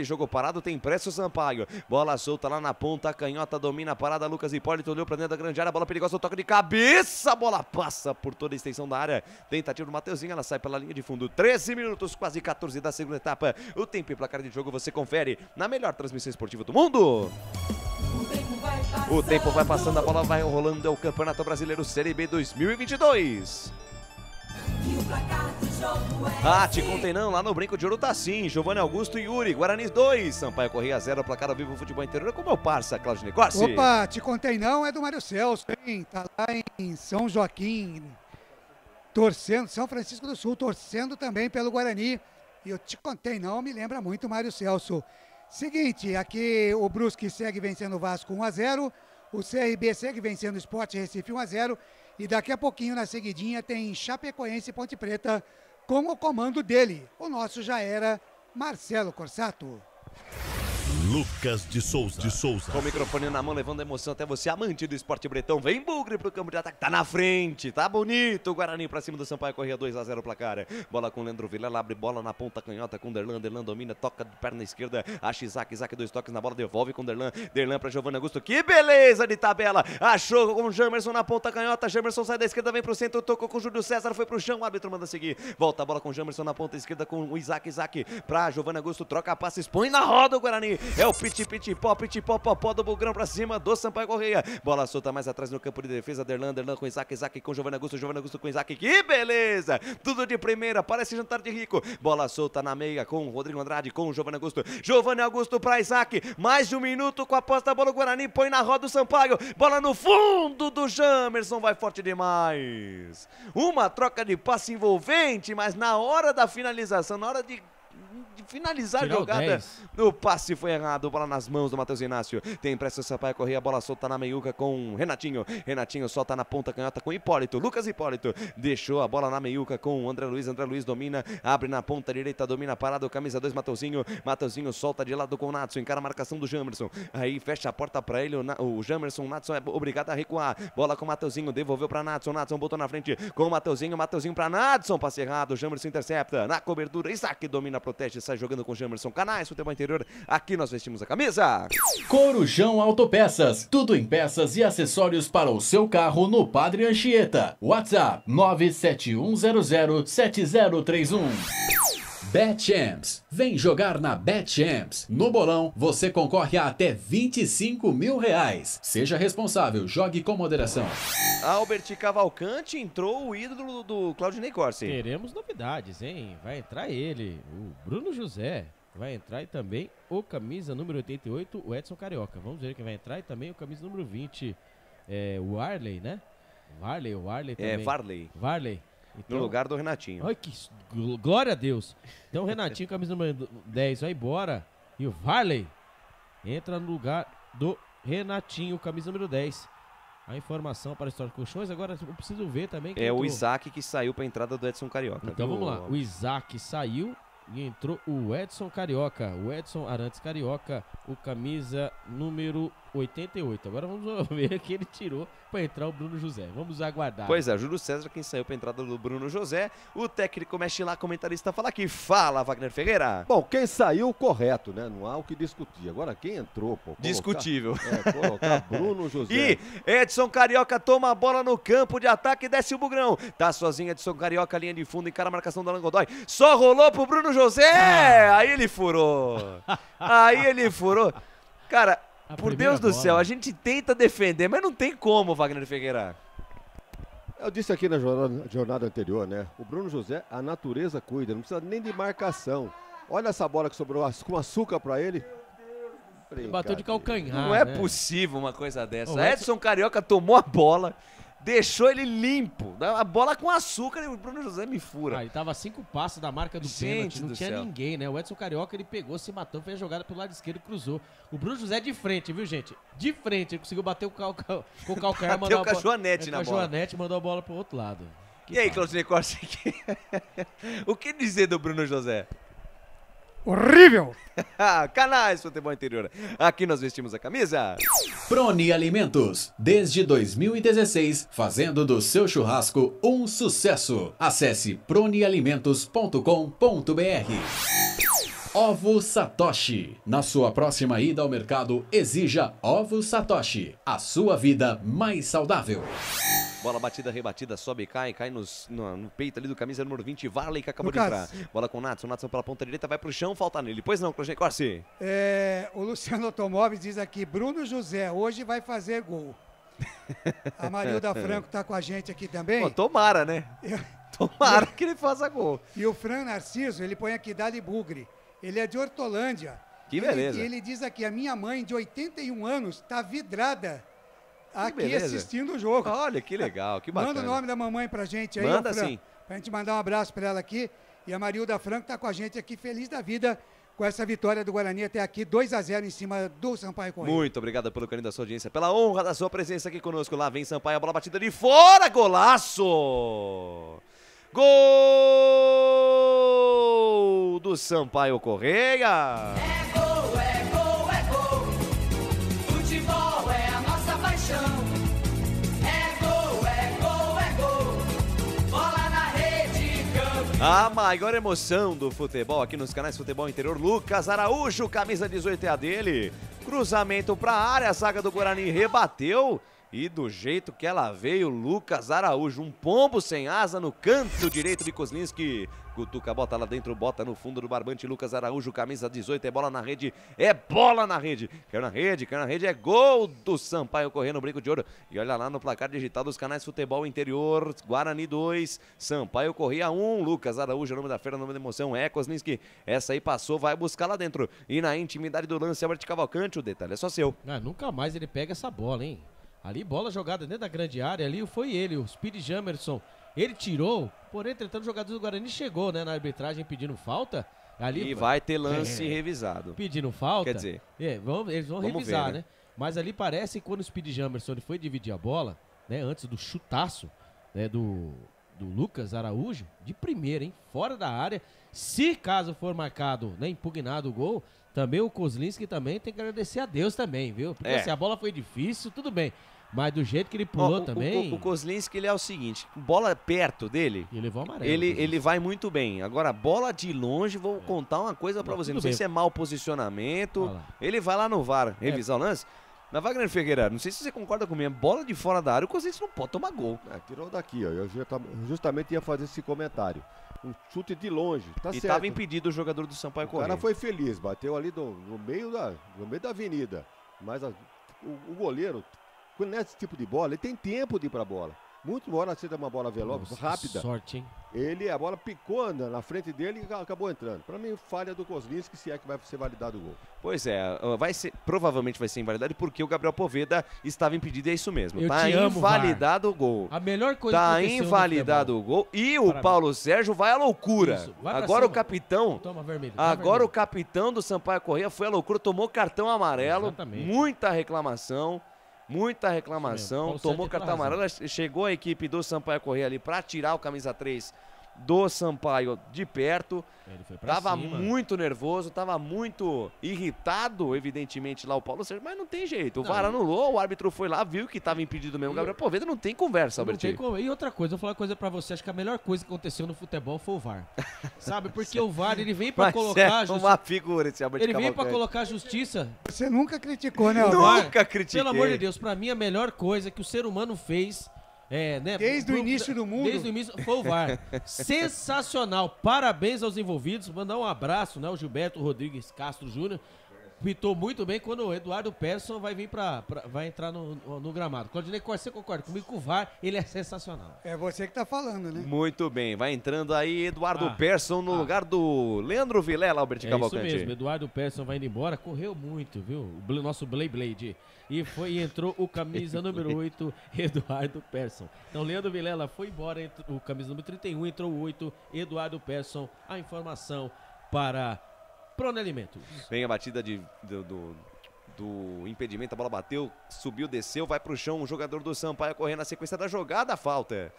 Jogo parado, tem pressa o Sampaio. Bola solta lá na ponta, canhota domina a parada, Lucas Hipólito olhou pra dentro da grande área, bola perigosa, toque de cabeça, a bola passa por toda a extensão da área. Tentativa do Mateuzinho, ela sai pela linha de fundo. 13 minutos, quase 14 da segunda etapa. O tempo e placar de jogo você confere na melhor transmissão esportiva do mundo. O tempo vai passando, a bola vai rolando, é o Campeonato Brasileiro Série B 2022. Te contei não, lá no Brinco de Ouro tá sim, Giovanni Augusto e Yuri, Guarani 2, Sampaio Corrêa 0, placar ao vivo Futebol Interior com o meu parça, Claudinei Corsi. Opa, te contei não, é do Mário Celso, hein? Tá lá em São Joaquim, torcendo, São Francisco do Sul, torcendo também pelo Guarani. E eu te contei, não me lembra muito Mário Celso. Seguinte, aqui o Brusque segue vencendo o Vasco 1-0, o CRB segue vencendo o Sport Recife 1-0, e daqui a pouquinho, na seguidinha, tem Chapecoense e Ponte Preta com o comando dele. O nosso já era Marcelo Corsato. Lucas de Souza. Com o microfone na mão, levando a emoção até você, amante do esporte bretão. Vem Bugre pro campo de ataque, tá na frente, tá bonito. O Guarani pra cima do Sampaio Corrêa, 2-0 o placar. Bola com o Leandro Vilela, abre bola na ponta canhota com o Derlan. Derlan domina, toca de perna esquerda, acha Isaac, 2 toques na bola, devolve com o Derlan. Derlan pra Giovanni Augusto, que beleza de tabela. Achou com o Jamerson na ponta canhota, Jamerson sai da esquerda, vem pro centro, tocou com o Júlio César, foi pro chão, o árbitro manda seguir. Volta a bola com o Jamerson na ponta esquerda com o Isaac pra Giovanni Augusto, troca passes, põe na roda o Guarani. É o piti-pó do Bugrão pra cima do Sampaio Corrêa. Bola solta mais atrás no campo de defesa. Derlan com Isaac com Giovanni Augusto com Isaac. Que beleza! Tudo de primeira, parece jantar de rico. Bola solta na meia com o Rodrigo Andrade, com o Giovanni Augusto pra Isaac. Mais de 1 minuto com a posse da bola. O Guarani põe na roda o Sampaio. Bola no fundo do Jamerson, vai forte demais. Uma troca de passe envolvente, mas na hora da finalização, na hora de finalizar a jogada, o passe foi errado, bola nas mãos do Matheus Inácio, tem pressa o Sampaio Corrêa, bola solta na meiuca com Renatinho solta na ponta canhota com Hipólito, Lucas Hipólito, deixou a bola na meiuca com o André Luiz domina, abre na ponta direita, domina parado, camisa 2 Mateuzinho solta de lado com o Natson, encara a marcação do Jamerson, aí fecha a porta pra ele, o Jamerson, o Natson é obrigado a recuar, bola com o Mateuzinho, devolveu pra Natson botou na frente com o Mateuzinho pra Natson, passe errado, o Jamerson intercepta, na cobertura, Isaac domina, protege, sai jogando com o Jamerson. Canais Futebol Interior, aqui nós vestimos a camisa. Corujão Autopeças, tudo em peças e acessórios para o seu carro no Padre Anchieta. WhatsApp 971007031. BetChamps, vem jogar na BetChamps. No bolão, você concorre a até R$25 mil. Seja responsável, jogue com moderação. Albert Cavalcante, entrou o ídolo do Claudinei Corsi. Teremos novidades, hein? Vai entrar ele, o Bruno José. Vai entrar e também o camisa número 88, o Edson Carioca. Vamos ver quem vai entrar e também o camisa número 20, o Warley, né? Warley também. Varley. Então, no lugar do Renatinho. Ai, que glória a Deus. Então o Renatinho, camisa número 10, vai embora. E o Varley entra no lugar do Renatinho, camisa número 10. A informação para a História de Colchões. Agora eu preciso ver também. É o Isaac que saiu para a entrada do Edson Carioca. Então vamos lá. O Isaac saiu e entrou o Edson Carioca. O Edson Arantes Carioca, o camisa número 88. Agora vamos ver que ele tirou para entrar o Bruno José. Vamos aguardar. Pois é, Júlio César quem saiu para a entrada do Bruno José. O técnico mexe lá, comentarista fala aqui. Fala, Wagner Ferreira. Bom, quem saiu, correto, né? Não há o que discutir. Agora, quem entrou, pô? Discutível. Colocar Bruno José. E Edson Carioca toma a bola no campo de ataque e desce o Bugrão. Tá sozinho Edson Carioca, linha de fundo, encara a marcação do Alan Godoy. Só rolou pro Bruno José. Aí ele furou. Cara, por Deus do céu, a gente tenta defender, mas não tem como, Wagner Ferreira. Eu disse aqui na jornada anterior, né? O Bruno José, a natureza cuida, não precisa nem de marcação. Olha essa bola que sobrou com açúcar pra ele. Ele bateu de calcanhar. Não é possível uma coisa dessa. Edson Carioca tomou a bola, deixou ele limpo. A bola com açúcar e o Bruno José me fura. Ele tava a 5 passos da marca do pênalti, não tinha ninguém, né? O Edson Carioca, ele pegou, se matou, fez a jogada pelo lado esquerdo e cruzou. O Bruno José de frente, viu, gente? De frente, ele conseguiu bater com o calcanhar. Bateu com a Joanete na bola. Com a Joanete, mandou a bola pro outro lado. E aí, Claudinei Corsi, o que dizer do Bruno José? Horrível! Canais Futebol Interior. Aqui nós vestimos a camisa. Prone Alimentos. Desde 2016, fazendo do seu churrasco um sucesso. Acesse pronealimentos.com.br. Ovo Satoshi. Na sua próxima ida ao mercado, exija Ovo Satoshi. A sua vida mais saudável. Bola batida, rebatida, sobe e cai no peito ali do camisa número 20, Varley, que acabou de entrar. Bola com o Natson pela ponta direita, vai pro chão, falta nele. Pois não, Claudinei Corsi. O Luciano Automóveis diz aqui, Bruno José, hoje vai fazer gol. A Marilda Franco tá com a gente aqui também. Pô, tomara, né? Tomara que ele faça gol. E o Fran Narciso, ele põe aqui, Dali Bugre. Ele é de Hortolândia. Que beleza. Ele diz aqui, a minha mãe de 81 anos tá vidrada aqui beleza. assistindo o jogo. Olha, que legal, que bacana. Manda o nome da mamãe pra gente aí, Manda Fran, sim. pra gente mandar um abraço pra ela aqui. E a Marilda Franco tá com a gente aqui, feliz da vida, com essa vitória do Guarani até aqui, 2-0 em cima do Sampaio Corrêa. Muito obrigado pelo carinho da sua audiência, pela honra da sua presença aqui conosco. Lá vem Sampaio, a bola batida de fora, golaço! Gol do Sampaio Corrêa! É gol, é gol, é gol. Futebol é a nossa paixão. É gol, é gol, é gol. Bola na rede, campo. A maior emoção do futebol aqui nos canais Futebol Interior, Lucas Araújo, camisa 18 é a dele. Cruzamento para a área, a zaga do Guarani rebateu. E do jeito que ela veio, Lucas Araújo, um pombo sem asa no canto direito de Kozlinski. Cutuca, bota lá dentro, bota no fundo do barbante. Lucas Araújo, camisa 18, é bola na rede, é bola na rede. Caiu na rede, é gol do Sampaio Corrêa no brinco de ouro. E olha lá no placar digital dos canais Futebol Interior, Guarani 2, Sampaio Corrêa 1. Lucas Araújo, nome da feira, nome da emoção, é Kozlinski. Essa aí passou, vai buscar lá dentro. E na intimidade do lance, Albert Cavalcante, o detalhe é só seu. Nunca mais ele pega essa bola, hein? Ali, bola jogada dentro da grande área, ali foi ele, o Speed Jamerson. Ele tirou, porém, entretanto, o jogador do Guarani chegou, né, na arbitragem pedindo falta. Ali, E vai ter lance revisado. Pedindo falta. Quer dizer, eles vão vamos revisar, ver, né? Mas ali parece que quando o Speed Jamerson ele foi dividir a bola, né, antes do chutaço, né, do Lucas Araújo, de primeira, hein, fora da área. Se caso for marcado, né, impugnado o gol, também o Kozlinski também tem que agradecer a Deus também, viu? Porque se a bola foi difícil, tudo bem. Mas do jeito que ele pulou também... O Kozlinski, ele é o seguinte, bola perto dele, ele levou amarelo, ele vai muito bem. Agora, bola de longe, vou contar uma coisa pra você. Não sei se é mau posicionamento. Ele vai lá no VAR revisar o lance. Mas, Wagner Ferreira, não sei se você concorda comigo, bola de fora da área, o Kozlinski não pode tomar gol. Tirou daqui, ó. Eu justamente ia fazer esse comentário. Um chute de longe, tá certo. E estava impedido o jogador do Sampaio Corrêa. O cara foi feliz, bateu ali no meio da avenida. Mas o goleiro... Nesse tipo de bola, ele tem tempo de ir pra bola. Muito embora seja uma bola veloz, rápida. Sorte, hein? A bola picou na frente dele e acabou entrando. Pra mim, falha do Kozlinski, se é que vai ser validado o gol. Pois é, provavelmente vai ser invalidado porque o Gabriel Poveda estava impedido, é isso mesmo. Tá invalidado o gol. A melhor coisa que tá aconteceu invalidado o gol e o Paulo Sérgio vai à loucura. Agora o capitão, o capitão do Sampaio Corrêa foi à loucura, tomou cartão amarelo, muita reclamação, tomou cartão amarelo, chegou a equipe do Sampaio Corrêa ali para tirar o camisa 3 do Sampaio de perto. Tava muito nervoso, tava muito irritado, evidentemente, lá o Paulo Sérgio, mas não tem jeito. O VAR anulou, o árbitro foi lá, viu que tava impedido mesmo. O Gabriel Poveda não tem conversa, Albertinho. E outra coisa, eu vou falar uma coisa pra você, acho que a melhor coisa que aconteceu no futebol foi o VAR. Sabe, porque o VAR, ele vem pra colocar... uma figura esse Albert Ele vem pra colocar justiça. Você nunca criticou, né, Nunca critiquei. Pelo amor de Deus, pra mim a melhor coisa que o ser humano fez... né, desde o início do mundo. Desde o início foi o VAR. Sensacional. Parabéns aos envolvidos. Mandar um abraço, né? O Gilberto Rodrigues Castro Júnior. Pitou muito bem quando o Eduardo Persson vai vir vai entrar no gramado. Claudinei, você concorda comigo que o VAR, ele é sensacional. É você que tá falando, né? Muito bem, vai entrando aí Eduardo Persson no lugar do Leandro Vilela, Albert Cavalcante. Isso mesmo, Eduardo Persson vai indo embora, correu muito, viu? O nosso Blade. E entrou o camisa número 8, Eduardo Persson. Então, Leandro Vilela foi embora, o camisa número 31, entrou o 8, Eduardo Persson. A informação para Prone Alimentos. Vem a batida do impedimento, a bola bateu, subiu, desceu, vai pro chão, o jogador do Sampaio correndo na sequência da jogada, falta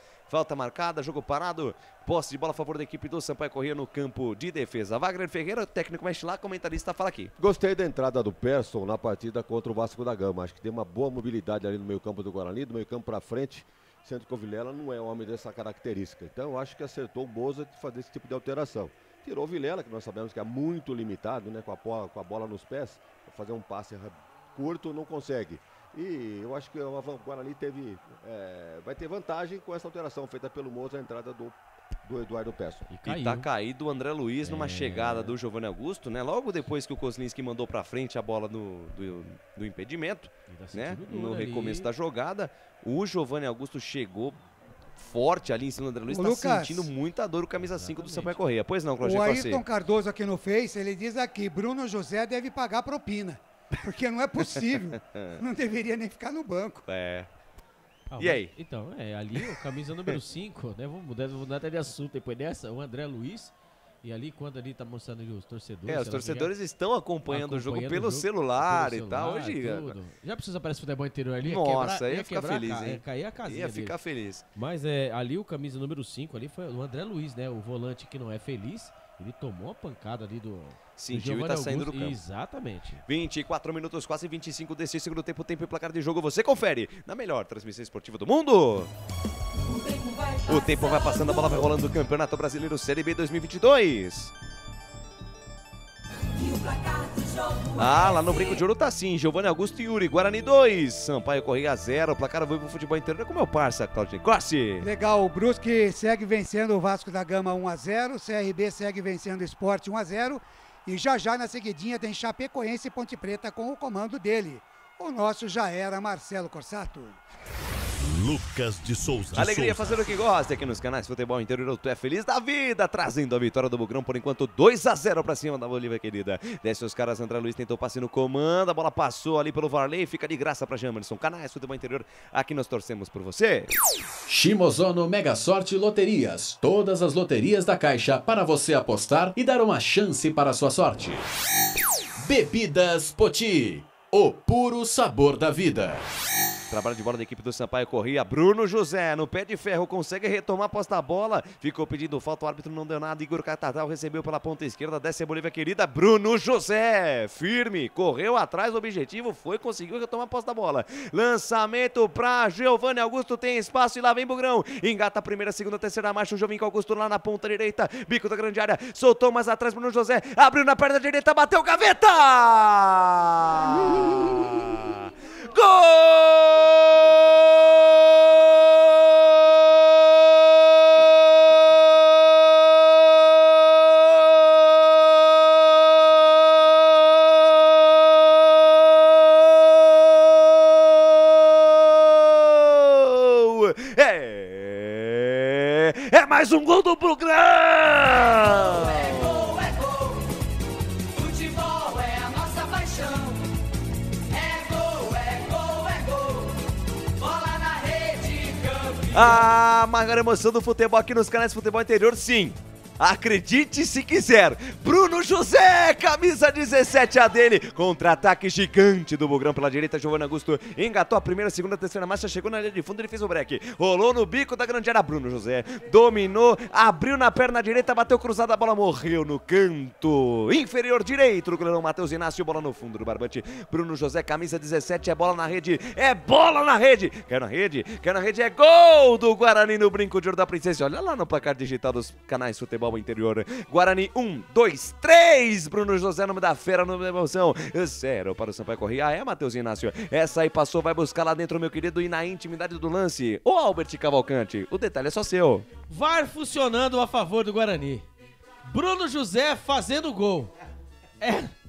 marcada, jogo parado, posse de bola a favor da equipe do Sampaio Corrêa no campo de defesa. Wagner Ferreira, técnico mexe lá, comentarista fala aqui. Gostei da entrada do Persson na partida contra o Vasco da Gama, acho que tem uma boa mobilidade ali no meio campo do Guarani, do meio campo pra frente, sendo que o Vilela não é um homem dessa característica, então eu acho que acertou o Boza de fazer esse tipo de alteração. Tirou o Vilela, que nós sabemos que é muito limitado, né, com a bola nos pés, fazer um passe curto não consegue. E eu acho que o Guarani vai ter vantagem com essa alteração feita pelo Moza, a entrada do Eduardo Persson. E tá caído o André Luiz numa chegada do Giovanni Augusto, né? Logo depois que o Kozlinski mandou pra frente a bola do impedimento, né? No recomeço da jogada, o Giovanni Augusto chegou forte ali em cima do André Luiz, tá sentindo muita dor o camisa 5 do Sampaio Corrêa. Pois não, Claudinei. O Ayrton Cardoso aqui no Face, ele diz aqui, Bruno José deve pagar propina. Porque não é possível. Não deveria nem ficar no banco. E aí? Então, ali o camisa número 5, né? Vamos mudar até de assunto depois dessa, o André Luiz. E ali, quando ali tá mostrando ali os torcedores. Os torcedores estão acompanhando o jogo pelo celular e tal. Hoje. Já precisa aparecer futebol interior ali? Nossa, ia ficar feliz, hein? Ia cair a casinha. Ia ficar feliz. Mas ali o camisa número 5 ali foi o André Luiz, né? O volante que não é feliz. Ele tomou a pancada ali do. Sentiu e tá saindo do campo. Exatamente. 24 minutos, quase 25 desse segundo tempo. Tempo e placar de jogo. Você confere na melhor transmissão esportiva do mundo. O tempo vai passando, a bola vai rolando do Campeonato Brasileiro Série B 2022. Lá no Brinco de Ouro tá assim, Giovanni Augusto e Yuri, Guarani 2, Sampaio Corrêa 0, o placar foi pro futebol interior com meu parça, Claudinei Corsi. Legal, o Brusque segue vencendo o Vasco da Gama 1-0, CRB segue vencendo o Sport 1-0 e já na seguidinha tem Chapecoense e Ponte Preta com o comando dele. O nosso já era Marcelo Corsato. Lucas de Souza. Alegria fazer o que gosta aqui nos canais Futebol Interior. Tu é feliz da vida, trazendo a vitória do Bugrão por enquanto 2-0 pra cima da Bolívia querida. Desce os caras, André Luiz tentou passe no comando, a bola passou ali pelo Varley, fica de graça pra Jamerson. Canais Futebol Interior, aqui nós torcemos por você. Shimozono Mega Sorte Loterias. Todas as loterias da Caixa para você apostar e dar uma chance para a sua sorte. Bebidas Poti. O puro sabor da vida. Trabalho de bola da equipe do Sampaio Corrêa. Bruno José no pé de ferro, consegue retomar a posse da bola. Ficou pedindo falta, o árbitro não deu nada. Igor Catatal recebeu pela ponta esquerda, desce a Bolívia querida. Bruno José, firme, correu atrás do objetivo, conseguiu retomar a posse da bola. Lançamento pra Giovanni Augusto, tem espaço e lá vem Bugrão. Engata a primeira, segunda, terceira marcha, o Jovinco Augusto lá na ponta direita. Bico da grande área, soltou mais atrás Bruno José. Abriu na perna direita, bateu gaveta! Gol! É mais um gol do Bugrão! É gol, futebol é a nossa paixão. É gol, bola na rede, campeão. A maior emoção do futebol aqui nos canais Futebol Interior, sim. Acredite se quiser, Bruno José, camisa 17 a dele, contra-ataque gigante do Bugrão pela direita, Giovanni Augusto engatou a primeira, segunda, terceira marcha, chegou na linha de fundo, ele fez o break, rolou no bico da grande área, Bruno José dominou, abriu na perna direita, bateu cruzada, a bola morreu no canto inferior direito do goleirão Matheus Inácio, bola no fundo do barbante, Bruno José, camisa 17, é bola na rede, caiu na rede, é gol do Guarani no Brinco de Ouro da Princesa, olha lá no placar digital dos canais Futebol Interior. Guarani 1, 2, 3. Bruno José, nome da fera, nome da emoção. 0 para o Sampaio Corrêa. Matheus Inácio. Essa aí passou, vai buscar lá dentro, meu querido, e na intimidade do lance. O Albert Cavalcante. O detalhe é só seu. VAR funcionando a favor do Guarani. Bruno José fazendo gol.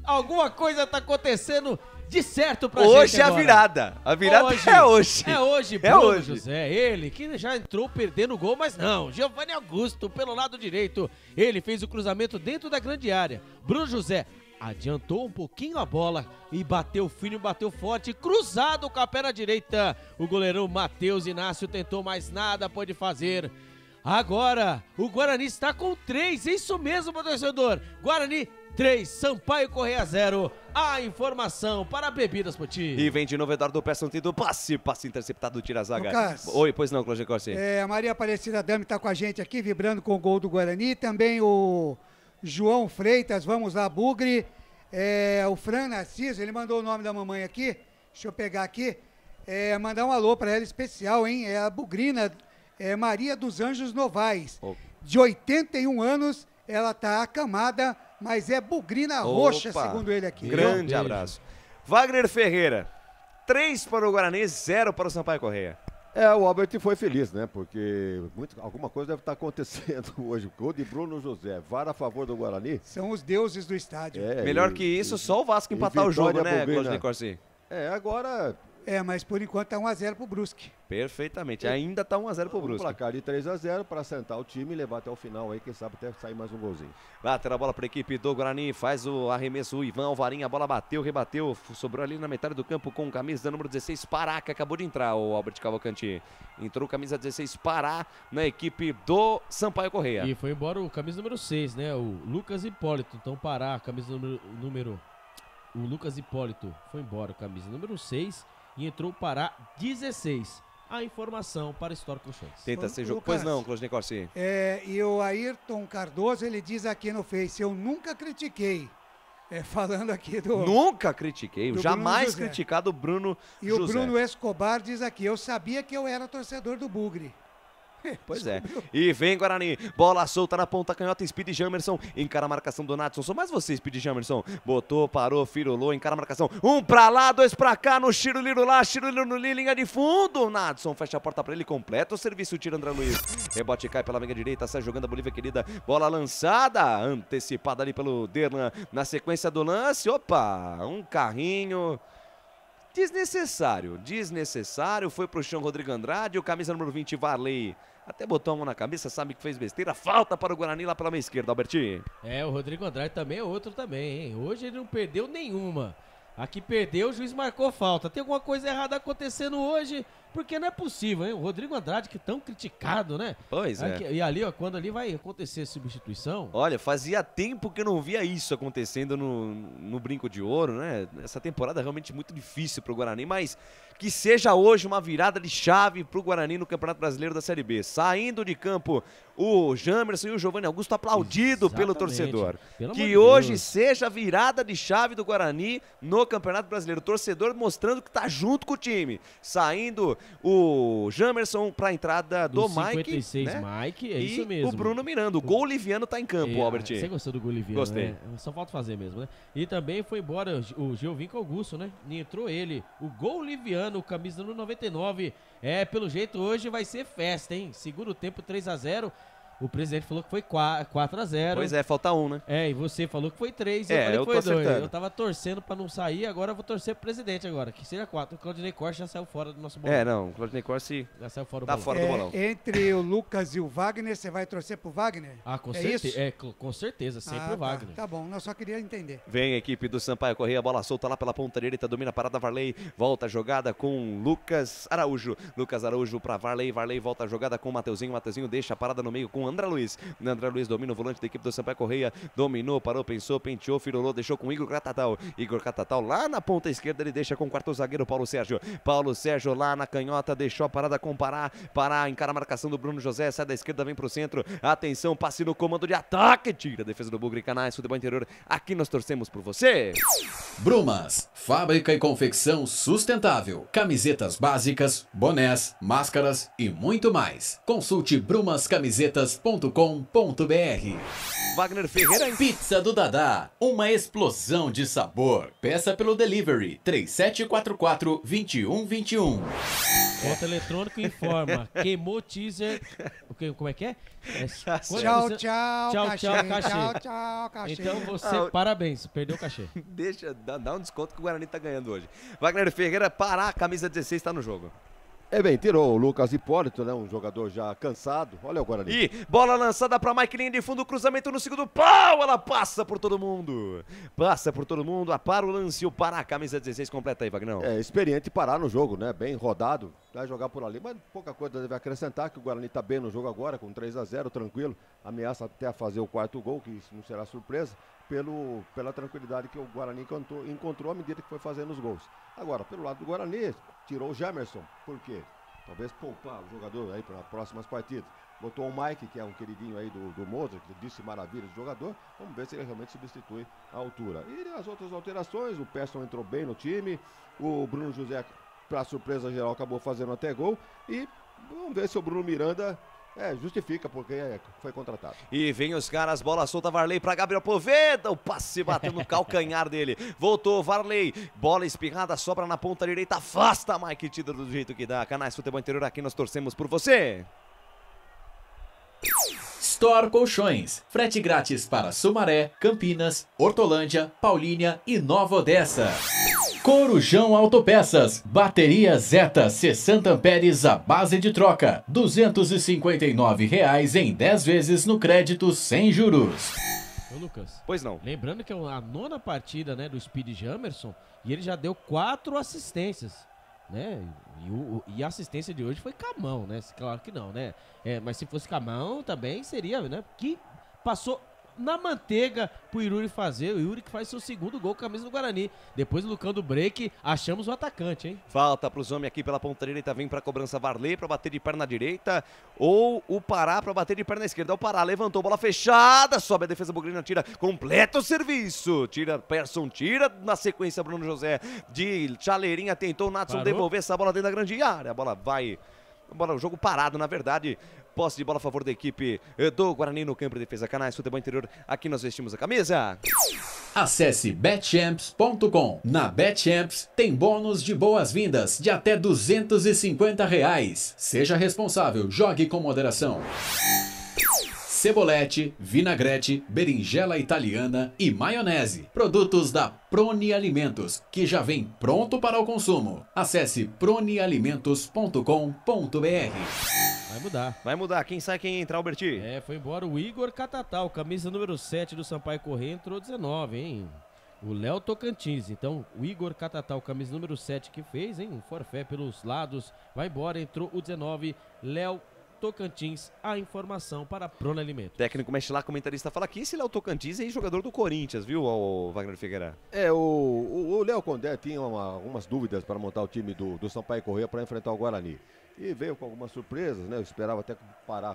Alguma coisa tá acontecendo de certo pra hoje gente agora. Hoje a virada é hoje. É hoje, Bruno José, ele que já entrou perdendo o gol, mas não, Giovanni Augusto pelo lado direito, ele fez o cruzamento dentro da grande área, Bruno José adiantou um pouquinho a bola e bateu fino, bateu forte, cruzado com a perna direita, o goleirão Matheus Inácio tentou, mais nada pôde fazer. Agora, o Guarani está com 3, isso mesmo, meu torcedor, Guarani 3, Sampaio Corrêa 0. A informação para Bebidas Poti. E vem de novo Eduardo Persson, tendo passe interceptado, tira a zaga. Lucas, oi, pois não, Cláudio Corsi. A Maria Aparecida Dami está com a gente aqui, vibrando com o gol do Guarani. Também o João Freitas, vamos lá, Bugre. O Fran Narciso, ele mandou o nome da mamãe aqui. Deixa eu pegar aqui. Mandar um alô para ela especial, hein? É a Bugrina, Maria dos Anjos Novaes. De 81 anos, ela tá acamada, mas é bugrina roxa, segundo ele aqui. Grande abraço. Wagner Ferreira, 3 para o Guarani, 0 para o Sampaio Corrêa. O Albert foi feliz, né? Porque alguma coisa deve estar acontecendo hoje. Gol de Bruno José, VAR a favor do Guarani. São os deuses do estádio. Melhor que isso, só o Vasco empatar o jogo, né, Cláudio Corsi? Agora Mas por enquanto tá 1-0 pro Brusque. Perfeitamente. Ainda tá 1-0 pro Brusque. Placar de 3-0 para sentar o time e levar até o final aí, quem sabe até sair mais um golzinho. Lateral a bola para a equipe do Guarani, faz o arremesso, o Ivan Alvarinho, a bola bateu, rebateu, sobrou ali na metade do campo com camisa número 16, Pará, que acabou de entrar, o Albert Cavalcanti. Entrou camisa 16, Pará, na equipe do Sampaio Corrêa. E foi embora o camisa número 6, né, o Lucas Hipólito. Então Pará, camisa número... O Lucas Hipólito foi embora, camisa número 6, e entrou o Pará 16. A informação para História Colchões. Tenta ser jogo. Pois não, Claudinei Corsi. E o Ayrton Cardoso, ele diz aqui no Face, eu nunca critiquei. Falando aqui do... Nunca critiquei, do jamais criticado o Bruno E José. o Bruno Escobar diz aqui, eu sabia que eu era torcedor do Bugre. Pois é. E vem Guarani. Bola solta na ponta canhota. Speed Jamerson. Encara a marcação do Nadson. Só mais você, Speed Jamerson. Botou, parou, firulou. Encara a marcação. 1 pra lá, 2 pra cá. No Chiruliro lá. Chiruliro no linha de fundo. Nadson fecha a porta pra ele. Completa o serviço. Tira André Luiz. Rebote cai pela meia direita. Sai jogando a Bolívia querida. Bola lançada. Antecipada ali pelo Derlan. Na sequência do lance. Opa. Um carrinho. Desnecessário. Foi pro chão Rodrigo Andrade. O camisa número 20, Varley. Até botou a mão na cabeça, sabe que fez besteira. Falta para o Guarani lá pela meia esquerda, Alberti. O Rodrigo Andrade também é outro também, hein? Hoje ele não perdeu nenhuma. Aqui perdeu, o juiz marcou falta. Tem alguma coisa errada acontecendo hoje, porque não é possível, hein? O Rodrigo Andrade, que tão criticado, né? Pois é. Aqui, e ali, ó, quando ali vai acontecer a substituição... Olha, fazia tempo que eu não via isso acontecendo no Brinco de Ouro, né? Essa temporada é realmente muito difícil pro Guarani, mas que seja hoje uma virada de chave pro Guarani no Campeonato Brasileiro da Série B. Saindo de campo o Jamerson e o Giovanni Augusto aplaudido pelo torcedor. Que hoje seja a virada de chave do Guarani no Campeonato Brasileiro. O torcedor mostrando que tá junto com o time. Saindo o Jamerson pra entrada do Mike. 56, né? Mike, é e isso mesmo. o Bruno Miranda. O gol liviano tá em campo, Albert. Você gostou do gol liviano, Gostei. né? Só falta fazer mesmo, né? E também foi embora o Giovinco Augusto, né? E entrou ele. O gol liviano, camisa número 99. Pelo jeito hoje vai ser festa, hein? Segundo tempo 3-0. O presidente falou que foi 4-0. Pois é, falta 1, né? E você falou que foi 3, eu falei que foi 2. Acertando. Eu tava torcendo pra não sair, agora eu vou torcer pro presidente agora, que seja 4. O Claudinei Corte já saiu fora do nosso bolão. Não, o Claudinei Corte já saiu fora do tá bolão. fora do bolão. Entre o Lucas e o Wagner, você vai torcer pro Wagner? Com certeza. Isso? Com certeza, sempre o Wagner. Tá bom, eu só queria entender. Vem a equipe do Sampaio Corrêa, bola solta lá pela ponta direita, domina a parada Varley, volta a jogada com Lucas Araújo. Lucas Araújo pra Varley, Varley volta a jogada com o Mateuzinho, Mateuzinho deixa a parada no meio com o André Luiz. André Luiz domina o volante da equipe do Sampaio Corrêa, dominou, parou, pensou, penteou, firulou, deixou com o Igor Catatal. Igor Catatal lá na ponta esquerda, ele deixa com o quarto zagueiro Paulo Sérgio. Paulo Sérgio lá na canhota, deixou a parada com Pará. Pará encara a marcação do Bruno José, sai da esquerda, vem pro centro. Atenção, passe no comando de ataque, tira a defesa do Bugre Canais, Futebol Interior. Aqui nós torcemos por você. Brumas, fábrica e confecção sustentável. Camisetas básicas, bonés, máscaras e muito mais. Consulte brumascamisetas.com.br. Wagner Ferreira. Pizza do Dadá, uma explosão de sabor. Peça pelo delivery 3744-2121. Voto eletrônico informa. Queimou teaser. Como é que é? Tchau, cachê. Tchau, cachê. Então você, parabéns, perdeu o cachê. Deixa, dá um desconto que o Guarani tá ganhando hoje. Wagner Ferreira, Pará, camisa 16 tá no jogo. Bem, tirou o Lucas Hipólito, né? Um jogador já cansado. Olha o Guarani. E bola lançada pra Mike, linha de fundo, cruzamento no segundo pau. Ela passa por todo mundo. Apara o lance, o Pará, camisa 16 completa aí, Vagnão. Experiente parar no jogo, né? Bem rodado. Vai jogar por ali, mas pouca coisa deve acrescentar, que o Guarani tá bem no jogo agora, com 3-0, tranquilo. Ameaça até a fazer o quarto gol, que isso não será surpresa, pela tranquilidade que o Guarani encontrou à medida que foi fazendo os gols. Agora, pelo lado do Guarani, tirou o Jamerson. Por quê? Talvez poupar o jogador aí para próximas partidas. Botou o Mike, que é um queridinho aí do Mozart, que disse maravilha de jogador. Vamos ver se ele realmente substitui a altura. E as outras alterações, o Persson entrou bem no time, o Bruno José, para surpresa geral, acabou fazendo até gol. E vamos ver se o Bruno Miranda justifica, porque foi contratado. E vem os caras, bola solta, Varley para Gabriel Poveda, o passe bateu no calcanhar dele. Voltou Varley, bola espirrada, sobra na ponta direita, afasta Mike, tira do jeito que dá. Canais Futebol Interior, aqui nós torcemos por você. Store Colchões, frete grátis para Sumaré, Campinas, Hortolândia, Paulínia e Nova Odessa. Corujão Autopeças, bateria Zeta 60 amperes à base de troca, R$ 259 em 10 vezes no crédito sem juros. Ô, Lucas. Pois não. Lembrando que é a 9ª partida, né, do Speed Jamerson e ele já deu 4 assistências, né? E a assistência de hoje foi Camão, né? Claro que não, né? Mas se fosse Camão também seria, né? Que passou na manteiga pro Yuri fazer. O Yuri que faz seu segundo gol com a camisa do Guarani. Depois do Lucão do break, achamos o atacante, hein? Falta pros homens aqui pela ponta direita, vem pra cobrança Varley pra bater de perna direita, ou o Pará pra bater de perna esquerda. O Pará levantou, bola fechada, sobe a defesa bugrina, tira, completa o serviço. Tira, Persson tira, na sequência Bruno José de chaleirinha, tentou o Natson devolver essa bola dentro da grande área. A bola vai, o jogo parado na verdade. Posse de bola a favor da equipe do Guarani no campo de defesa. Canais Futebol Interior, aqui nós vestimos a camisa. Acesse betchamps.com. Na Betchamps tem bônus de boas-vindas de até R$ 250. Seja responsável, jogue com moderação. Cebolete, vinagrete, berinjela italiana e maionese. Produtos da Proni Alimentos, que já vem pronto para o consumo. Acesse pronialimentos.com.br. Vai mudar. Vai mudar. Quem sai, quem entra, Alberti? Foi embora o Igor Catatal, camisa número 7 do Sampaio Corrêa, entrou 19, hein? O Léo Tocantins. Então, o Igor Catatal, camisa número 7 que fez, hein? Um forfé pelos lados. Vai embora, entrou o 19, Léo Tocantins, a informação para Prona Alimentos. Técnico mexe lá, comentarista fala aqui, esse Léo Tocantins é jogador do Corinthians, viu, o Wagner Figueira? O Léo Condé tinha algumas dúvidas para montar o time do Sampaio Corrêa para enfrentar o Guarani. E veio com algumas surpresas, né? Eu esperava até que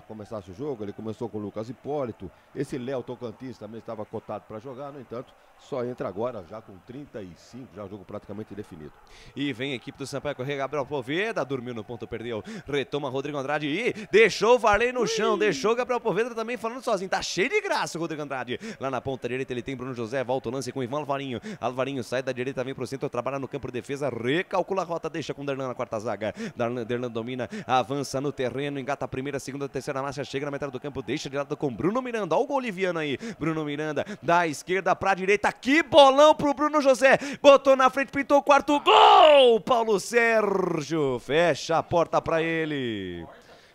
começasse o jogo. Ele começou com o Lucas Hipólito. Esse Léo Tocantins também estava cotado para jogar, no entanto, só entra agora já com 35, já o jogo praticamente definido. E vem a equipe do Sampaio Corrêa, Gabriel Poveda, dormiu no ponto, perdeu, retoma Rodrigo Andrade e deixou o Varley no chão, deixou o Gabriel Poveda também falando sozinho, tá cheio de graça o Rodrigo Andrade. Lá na ponta direita ele tem Bruno José, volta o lance com o Ivan Alvarinho. Alvarinho sai da direita, vem pro centro, trabalha no campo de defesa, recalcula a rota, deixa com o Derlan na quarta zaga. Derlan domina, avança no terreno, engata a primeira, segunda, terceira marcha, chega na metade do campo, deixa de lado com Bruno Miranda. Olha o gol Oliviano aí, Bruno Miranda da esquerda pra direita, que bolão pro Bruno José, botou na frente, pintou o quarto gol, Paulo Sérgio, fecha a porta pra ele.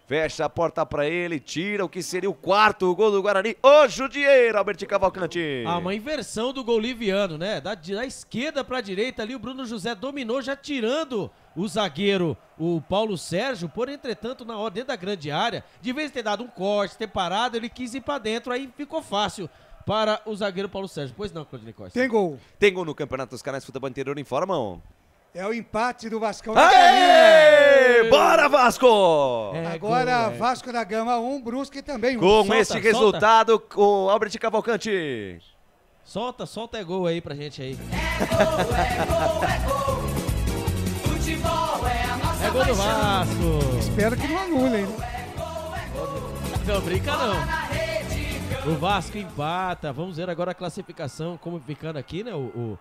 Fecha a porta pra ele, tira o que seria o quarto gol do Guarani. Ô, Judieiro, Alberti Cavalcante. Uma inversão do gol liviano, né? Da esquerda pra direita ali, o Bruno José dominou, já tirando o zagueiro, o Paulo Sérgio. Por entretanto, na hora, dentro da grande área, de vez de ter dado um corte, ter parado, ele quis ir pra dentro, aí ficou fácil para o zagueiro Paulo Sérgio. Pois não, Claudinei Costa. Tem gol. Tem gol no Campeonato dos Canais Futebol Interior, informam. É o empate do Vascão da Gama. Bora, Vasco! Agora, Vasco da Gama 1, Brusque também 1. Com esse resultado, o Albert Cavalcante. Solta é gol aí pra gente aí. É gol. Futebol é a nossa É gol do Vasco. Espero que não anulem. Não brinca não. O Vasco empata. Vamos ver agora a classificação, como ficando aqui, né? O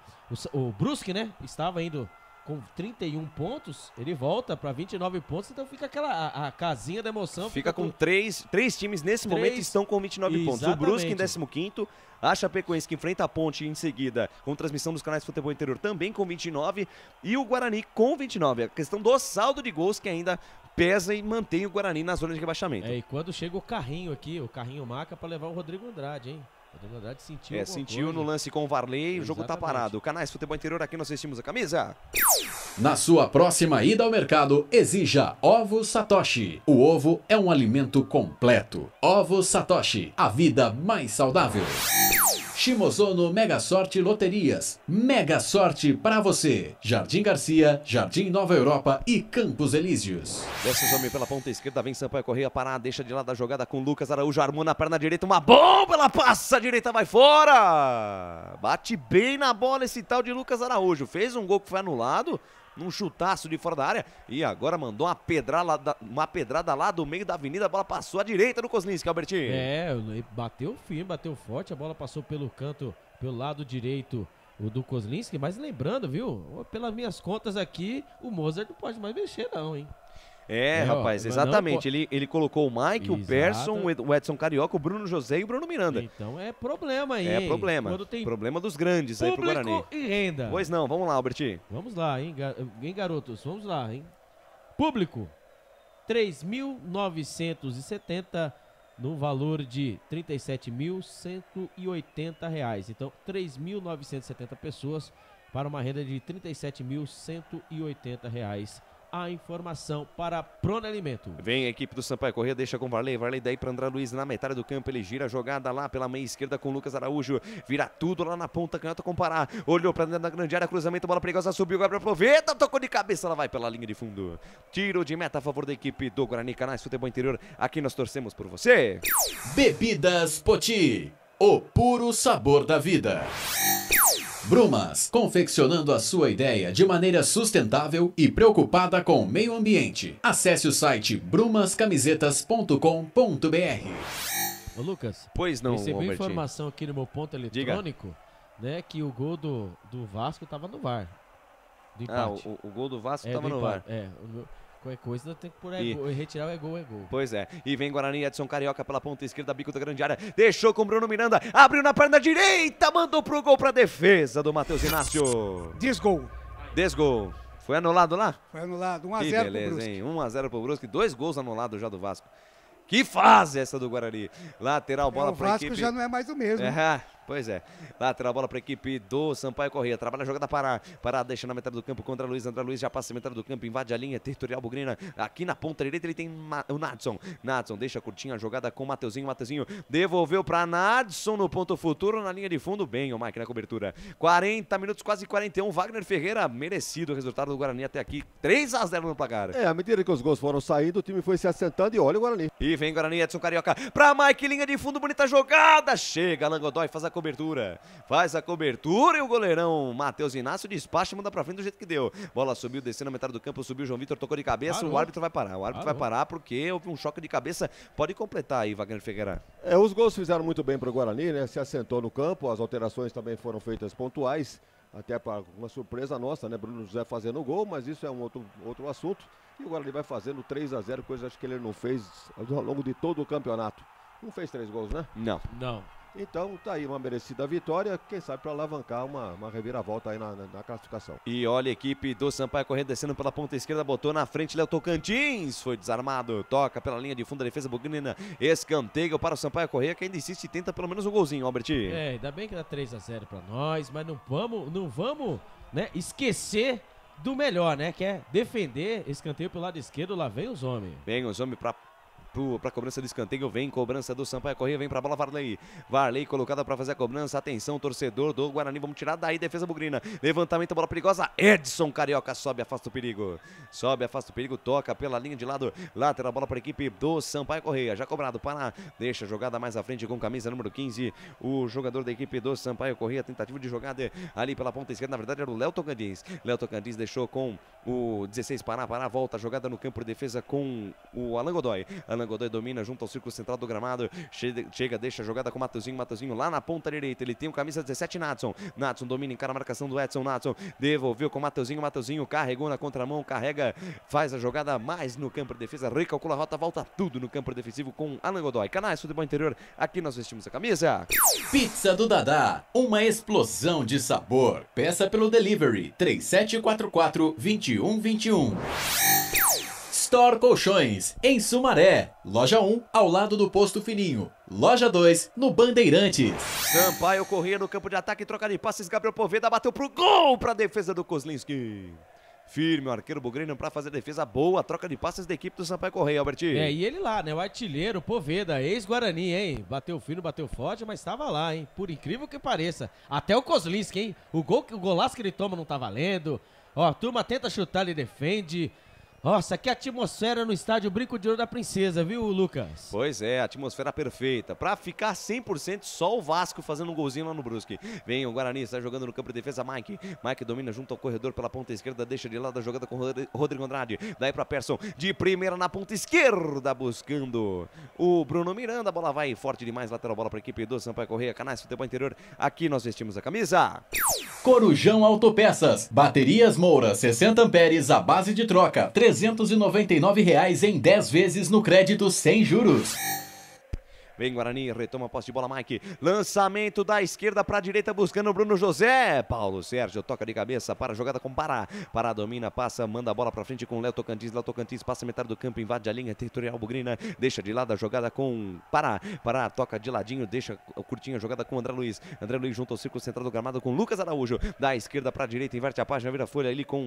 Brusque, né? Estava indo com 31 pontos, ele volta para 29 pontos, então fica aquela a casinha da emoção. Fica com três times nesse momento estão com 29 pontos. O Brusque em 15º, a Chapecoense que enfrenta a Ponte em seguida, com transmissão dos canais de Futebol Interior também com 29 e o Guarani com 29. A questão do saldo de gols que ainda pesa e mantém o Guarani na zona de rebaixamento. E quando chega o carrinho aqui, o carrinho marca para levar o Rodrigo Andrade, hein? O Rodrigo Andrade sentiu sentiu no lance com o Varley, o jogo tá parado. Canais Futebol Interior, aqui nós vestimos a camisa. Na sua próxima ida ao mercado, exija Ovos Satoshi. O ovo é um alimento completo. Ovos Satoshi, a vida mais saudável. Shimozono Mega Sorte Loterias. Mega Sorte pra você. Jardim Garcia, Jardim Nova Europa e Campos Elíseos. Desce o homem pela ponta esquerda, vem Sampaio Corrêa, parar, deixa de lado a jogada com Lucas Araújo, armou na perna direita, uma bomba, ela passa, a direita vai fora. Bate bem na bola esse tal de Lucas Araújo, fez um gol que foi anulado, num chutaço de fora da área, e agora mandou uma pedrada lá do meio da avenida, a bola passou à direita do Kozlinski, Albertinho. Bateu firme, bateu forte, a bola passou pelo canto, pelo lado direito do Kozlinski, mas lembrando, viu, pelas minhas contas aqui, o Mozart não pode mais mexer não, hein. É, rapaz, exatamente. Ele colocou o Mike, o Persson, o Edson Carioca, o Bruno José e o Bruno Miranda. Então é problema aí, É hein? problema. Quando tem Problema dos grandes aí pro Guarani. público e renda. Pois não, vamos lá, Alberti. Vamos lá, hein, garotos? Vamos lá, hein? Público, 3.970 no valor de R$ 37.180. Então, 3.970 pessoas para uma renda de R$ 37.180. A informação para Prone Alimento. Vem a equipe do Sampaio Corrêa, deixa com Varley daí para André Luiz na metade do campo, ele gira a jogada lá pela meia esquerda com Lucas Araújo, vira tudo lá na ponta, canhota com Pará, olhou para dentro da grande área, cruzamento, bola perigosa, subiu, Gabriel Poveda, tocou de cabeça, ela vai pela linha de fundo. Tiro de meta a favor da equipe do Guarani. Canais Futebol Interior, aqui nós torcemos por você. Bebidas Poti, o puro sabor da vida. Brumas, confeccionando a sua ideia de maneira sustentável e preocupada com o meio ambiente. Acesse o site brumascamisetas.com.br. Ô Lucas, pois não, recebi Albertinho. informação aqui no meu ponto eletrônico, né, que o gol do Vasco estava no VAR. Do empate. O gol do Vasco estava no VAR. Qualquer coisa tem que pôr retirar é gol. Pois é, e vem Guarani, Edson Carioca pela ponta esquerda, bico da grande área, deixou com Bruno Miranda, abriu na perna direita, mandou pro gol pra defesa do Matheus Inácio. Desgol. Foi anulado lá? Foi anulado, 1 a Que 0 beleza, pro Brusque. hein? 1 a 0 pro Brusque, 2 gols anulados já do Vasco. Que fase essa do Guarani. Lateral, bola pra equipe. O Vasco já não é mais o mesmo. Pois é. Lateral, bola pra equipe do Sampaio Corrêa. Trabalha a jogada Pará. Pará deixa na metade do campo contra Luiz. André Luiz já passa a metade do campo, invade a linha territorial bugrina. Aqui na ponta direita ele tem o Nadson. Nadson deixa curtinha a jogada com o Mateuzinho. Mateuzinho devolveu pra Nadson no ponto futuro, na linha de fundo. Bem o Mike na cobertura. 40 minutos, quase 41. Wagner Ferreira, merecido o resultado do Guarani até aqui. 3 a 0 no placar. À medida que os gols foram saindo, o time foi se assentando e olha o Guarani. E vem Guarani, Edson Carioca pra Mike, linha de fundo, bonita jogada. Chega, Alan Godoy, faz a cobertura. E o goleirão Matheus Inácio despacha e manda pra frente do jeito que deu. Bola subiu, descendo na metade do campo, subiu o João Vitor, tocou de cabeça. O árbitro vai parar. Vai parar porque houve um choque de cabeça. Pode completar aí, Wagner Ferreira. Os gols fizeram muito bem pro Guarani, né? Se assentou no campo, as alterações também foram feitas pontuais. Até para uma surpresa nossa, né? Bruno José fazendo o gol, mas isso é um outro assunto. E o Guarani vai fazendo 3 a 0, coisa acho que ele não fez ao longo de todo o campeonato. Não fez 3 gols, né? Não. Então tá aí uma merecida vitória, quem sabe para alavancar uma reviravolta aí na classificação. E olha a equipe do Sampaio Corrêa descendo pela ponta esquerda, botou na frente Léo Tocantins, foi desarmado, toca pela linha de fundo da defesa bugrina, escanteio para o Sampaio Corrêa, que ainda insiste e tenta pelo menos um golzinho, Alberti. Ainda bem que dá 3 a 0 para nós, mas não vamos, né, esquecer do melhor, né, que é defender escanteio pelo lado esquerdo. Lá vem os homens. Vem os homens para cobrança de escanteio, vem cobrança do Sampaio Corrêa, vem pra bola Varley colocada pra fazer a cobrança, atenção torcedor do Guarani, vamos tirar daí, defesa bugrina, levantamento, bola perigosa, Edson Carioca sobe, afasta o perigo, toca pela linha de lado, lateral, bola para a equipe do Sampaio Corrêa, já cobrado, Pará, deixa a jogada mais à frente com camisa número 15, o jogador da equipe do Sampaio Corrêa, tentativa de jogada ali pela ponta esquerda, na verdade era o Léo Tocantins deixou com o 16 Pará, volta a jogada no campo de defesa com o Alan Godoy domina junto ao círculo central do gramado, chega, deixa a jogada com o Mateuzinho lá na ponta direita, ele tem o camisa 17 Nadson domina, encara a marcação do Edson, devolveu com o Mateuzinho, carregou na contramão, carrega, faz a jogada mais no campo de defesa, recalcula a rota, volta tudo no campo defensivo com Alan Godoy. Canais Futebol Interior, aqui nós vestimos a camisa. Pizza do Dadá, uma explosão de sabor. Peça pelo delivery 3744-2121. Store Colchões, em Sumaré. Loja 1, ao lado do Posto Fininho. Loja 2, no Bandeirantes. Sampaio Corrêa no campo de ataque, troca de passes, Gabriel Poveda bateu pro gol, pra defesa do Kozlinski. Firme o arqueiro bugrino pra fazer defesa boa, troca de passes da equipe do Sampaio Corrêa, Albertinho. E ele lá, né, o artilheiro Poveda, ex-Guarani, hein, bateu fino, bateu forte, mas tava lá, hein, por incrível que pareça. Até o Kozlinski, hein, o golaço que ele toma não tá valendo. Ó, a turma tenta chutar, ele defende. Nossa, que atmosfera no estádio Brinco de Ouro da Princesa, viu, Lucas? Pois é, atmosfera perfeita. Pra ficar 100%, só o Vasco fazendo um golzinho lá no Brusque. Vem o Guarani, está jogando no campo de defesa, Mike domina junto ao corredor pela ponta esquerda, deixa de lado a jogada com o Rodrigo Andrade. Daí pra Persson, de primeira na ponta esquerda, buscando o Bruno Miranda. A bola vai forte demais, lateral, bola pra equipe do Sampaio Corrêa. Canais Futebol Interior, aqui nós vestimos a camisa. Corujão Autopeças, baterias Moura, 60 amperes, a base de troca, 3 R$399 em 10 vezes no crédito sem juros. Vem Guarani, retoma a posse de bola, Mike. Lançamento da esquerda para a direita, buscando o Bruno José. Paulo Sérgio toca de cabeça para a jogada com Pará. Pará domina, passa, manda a bola para frente com Léo Tocantins. Léo Tocantins passa metade do campo, invade a linha territorial bugrina. Deixa de lado a jogada com Pará. Pará toca de ladinho, deixa curtinha a jogada com André Luiz. André Luiz junto ao círculo central do gramado com Lucas Araújo. Da esquerda para a direita, inverte a página, vira folha ali com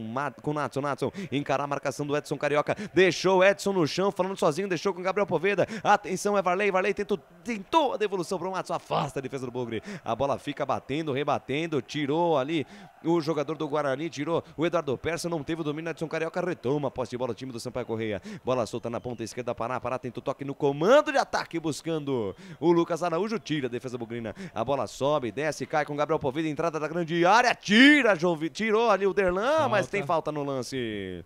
Natson. Natson encarar a marcação do Edson Carioca. Deixou o Edson no chão, falando sozinho, deixou com Gabriel Poveda. Atenção, é Varley. Varley tentou a devolução para o Matson, afasta a defesa do Bugre. A bola fica batendo, rebatendo, tirou ali o jogador do Guarani, tirou o Eduardo Persa, não teve o domínio. Edson Carioca retoma a posse de bola, o time do Sampaio Correia. Bola solta na ponta esquerda, Pará tenta o toque no comando de ataque, buscando o Lucas Araújo, tira a defesa bugrina. A bola sobe, desce, cai com Gabriel Poveda, entrada da grande área, tirou ali o Derlan, mas tem falta no lance.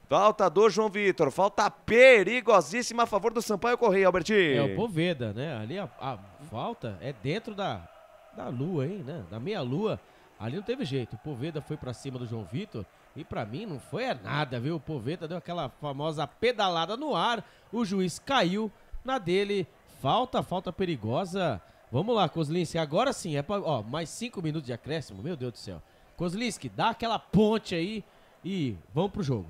Falta do João Vitor, falta perigosíssima a favor do Sampaio Correia, Albertinho. É o Poveda, né? Ali a falta é dentro da lua, hein, né? Da meia-lua. Ali não teve jeito. O Poveda foi pra cima do João Vitor e pra mim não foi nada, viu? O Poveda deu aquela famosa pedalada no ar, o juiz caiu na dele. Falta perigosa. Vamos lá, Kozlinski, agora sim, mais 5 minutos de acréscimo, meu Deus do céu. Kozlinski, dá aquela ponte aí e vamos pro jogo.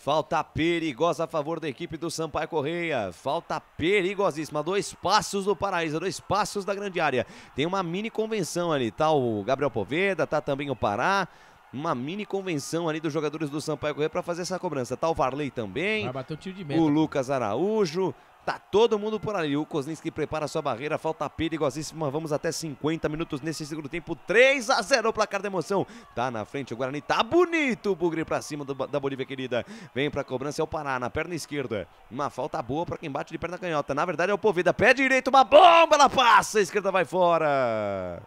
Falta perigosa a favor da equipe do Sampaio Correia. Falta perigosíssima. 2 passos do Paraíso, 2 passos da grande área. Tem uma mini convenção ali. Tá o Gabriel Poveda, tá também o Pará. Uma mini convenção ali dos jogadores do Sampaio Correia para fazer essa cobrança. Tá o Varley também. Vai bater o tiro de meta. O Lucas Araújo. Tá todo mundo por ali. O Kozlinski prepara sua barreira. Falta perigosíssima. Vamos até 50 minutos nesse segundo tempo. 3-0 o placar da emoção. Tá na frente o Guarani. Tá bonito o Bugre pra cima da Bolívia querida. Vem pra cobrança, é o Pará na perna esquerda. Uma falta boa pra quem bate de perna canhota. Na verdade é o Poveda. Pé direito, uma bomba. Ela passa. A esquerda vai fora.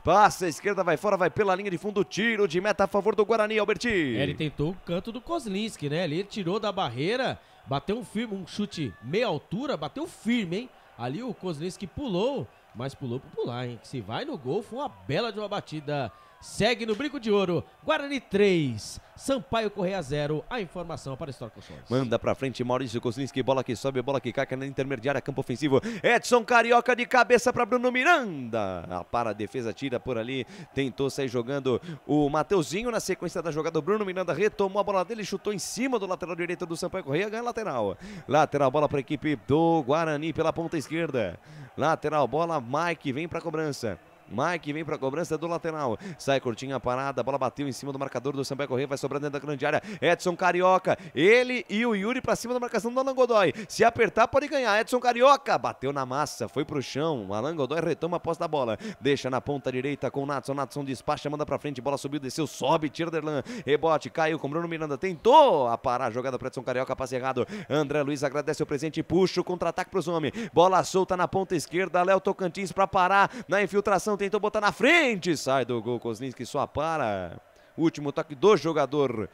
Passa, a esquerda vai fora, vai pela linha de fundo, tiro de meta a favor do Guarani, Albertinho. Ele tentou o canto do Kozlinski, né? Ele tirou da barreira, bateu um chute meia altura, bateu firme, hein? Ali o Kozlinski pulou, mas pulou por pular, hein? Se vai no gol, foi uma bela de uma batida. Segue no Brinco de Ouro, Guarani 3, Sampaio Correia 0. A informação para Store Colchões. Manda pra frente Maurício Kozlinski, bola que sobe, bola que cai, na intermediária, campo ofensivo. Edson Carioca de cabeça para Bruno Miranda. Para a defesa, tira por ali, tentou sair jogando o Mateuzinho. Na sequência da jogada, o Bruno Miranda retomou a bola dele, chutou em cima do lateral direito do Sampaio Correia, ganha lateral. Lateral, bola para a equipe do Guarani pela ponta esquerda. Lateral, bola, Mike vem para a cobrança. Mike vem para a cobrança do lateral. Sai curtinha parada, a bola bateu em cima do marcador do Sampaio Correia, vai sobrando dentro da grande área. Edson Carioca, ele e o Yuri para cima da marcação do Alan Godoy. Se apertar pode ganhar. Edson Carioca bateu na massa, foi pro chão. O Alan Godoy retoma a posse da bola. Deixa na ponta direita com o Natson. Natson despacha, manda para frente, bola subiu, desceu, sobe, tira Derlan. Rebote, caiu com Bruno Miranda, tentou a parar a jogada para Edson Carioca, passe errado. André Luiz agradece o presente e puxa o contra-ataque para os homens. Bola solta na ponta esquerda, Léo Tocantins para parar na infiltração. Tentou botar na frente, sai do gol, Kozlinski só para. Último toque do jogador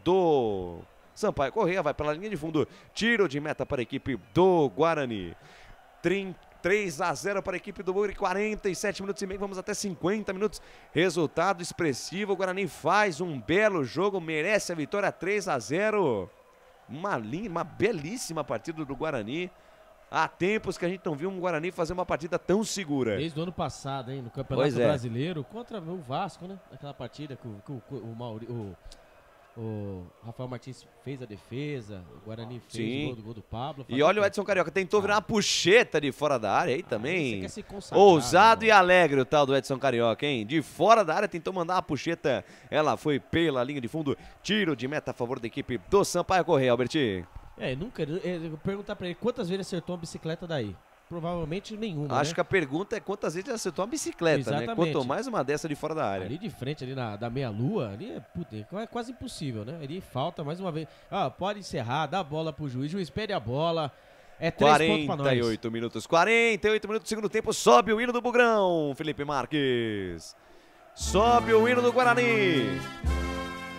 do Sampaio Correia, vai pela linha de fundo, tiro de meta para a equipe do Guarani. 3-0 para a equipe do Bugre, 47 minutos e meio, vamos até 50 minutos. Resultado expressivo, o Guarani faz um belo jogo, merece a vitória, 3-0. Uma belíssima partida do Guarani. Há tempos que a gente não viu um Guarani fazer uma partida tão segura. Desde o ano passado, hein, no Campeonato Brasileiro, contra o Vasco, né? Aquela partida que o Rafael Martins fez a defesa, o Guarani fez o gol do Pablo. E olha o Edson Carioca, tentou virar uma puxeta de fora da área aí também. Ousado e alegre o tal do Edson Carioca, hein? De fora da área tentou mandar uma puxeta, ela foi pela linha de fundo, tiro de meta a favor da equipe do Sampaio Correia, Albertinho. Eu perguntar pra ele quantas vezes acertou uma bicicleta daí. Provavelmente nenhuma. Acho que a pergunta é quantas vezes ele acertou uma bicicleta, exatamente, né? Quanto mais uma dessa de fora da área. Ali de frente, ali da meia-lua, ali é quase impossível, né? Ali falta mais uma vez. Pode encerrar, dá a bola pro juiz, o juiz pede a bola. É 3 pontos pra nós. 48 minutos, segundo tempo, sobe o hino do Bugrão, Felipe Marques. Sobe o hino do Guarani.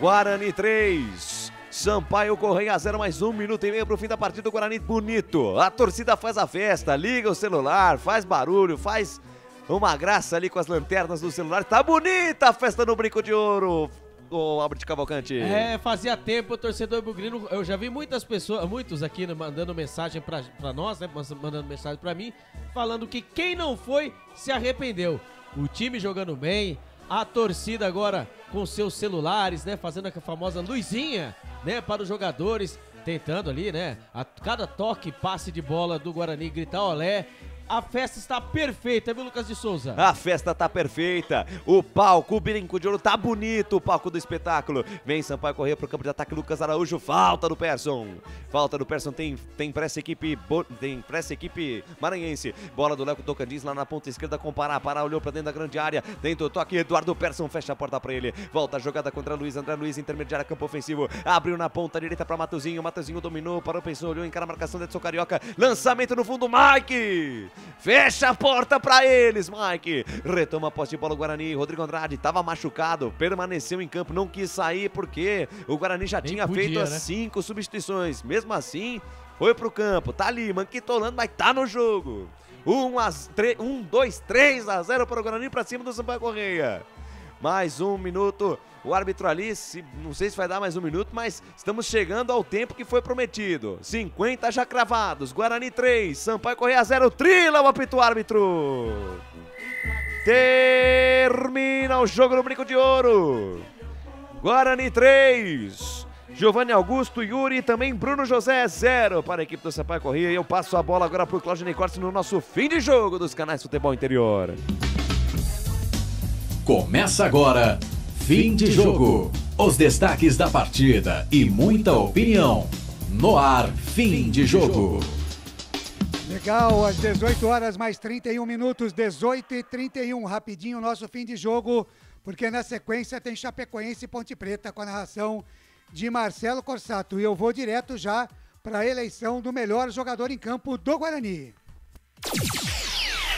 Guarani 3. Sampaio Correia 0, mais 1 minuto e meio pro fim da partida. O Guarani bonito, a torcida faz a festa, liga o celular, faz barulho, faz uma graça ali com as lanternas do celular. Tá bonita a festa no Brinco de Ouro. ô Albert Cavalcante? Fazia tempo, o torcedor bugrino, eu já vi muitas pessoas, muitos aqui mandando mensagem pra nós, né, mandando mensagem pra mim, falando que quem não foi se arrependeu. O time jogando bem, a torcida agora com seus celulares, né, fazendo a famosa luzinha, né, para os jogadores, tentando ali, né, a cada toque, passe de bola do Guarani gritar olé. A festa está perfeita, viu, Lucas de Souza? A festa tá perfeita. O palco, o brinco de ouro tá bonito, o palco do espetáculo. Vem Sampaio Corrêa pro campo de ataque, Lucas Araújo. Falta do Persson. Falta do Persson, tem pressa equipe maranhense. Bola do Leco Tocantins lá na ponta esquerda com Pará. Pará olhou pra dentro da grande área. Dentro do toque, Eduardo Persson fecha a porta pra ele. Volta a jogada contra Luiz. André Luiz, intermediária, campo ofensivo. Abriu na ponta direita pra Matozinho. Matozinho dominou, parou, pensou, olhou, encara a marcação de Edson Carioca. Lançamento no fundo, Mike. Fecha a porta pra eles, Mike. Retoma a posse de bola o Guarani. Rodrigo Andrade estava machucado, permaneceu em campo, não quis sair porque o Guarani já tinha feito as 5 substituições. Mesmo assim, foi pro campo. Tá ali, manquitolando, mas tá no jogo. 3 a 0 para o Guarani pra cima do Sampaio Corrêa. Mais um minuto. O árbitro ali, não sei se vai dar mais um minuto, mas estamos chegando ao tempo que foi prometido. 50 já cravados. Guarani 3, Sampaio Corrêa 0. Trila o apito árbitro. Termina o jogo no Brinco de Ouro. Guarani 3. Giovanni Augusto, Yuri e também Bruno José 0 para a equipe do Sampaio Corrêa. E eu passo a bola agora para o Claudio Necorsi no nosso fim de jogo dos canais Futebol Interior. Começa agora, fim de jogo. Os destaques da partida e muita opinião. No ar, fim de jogo. Legal, às 18 horas mais 31 minutos, 18h31. Rapidinho o nosso fim de jogo, porque na sequência tem Chapecoense e Ponte Preta com a narração de Marcelo Corsato. E eu vou direto já para a eleição do melhor jogador em campo do Guarani.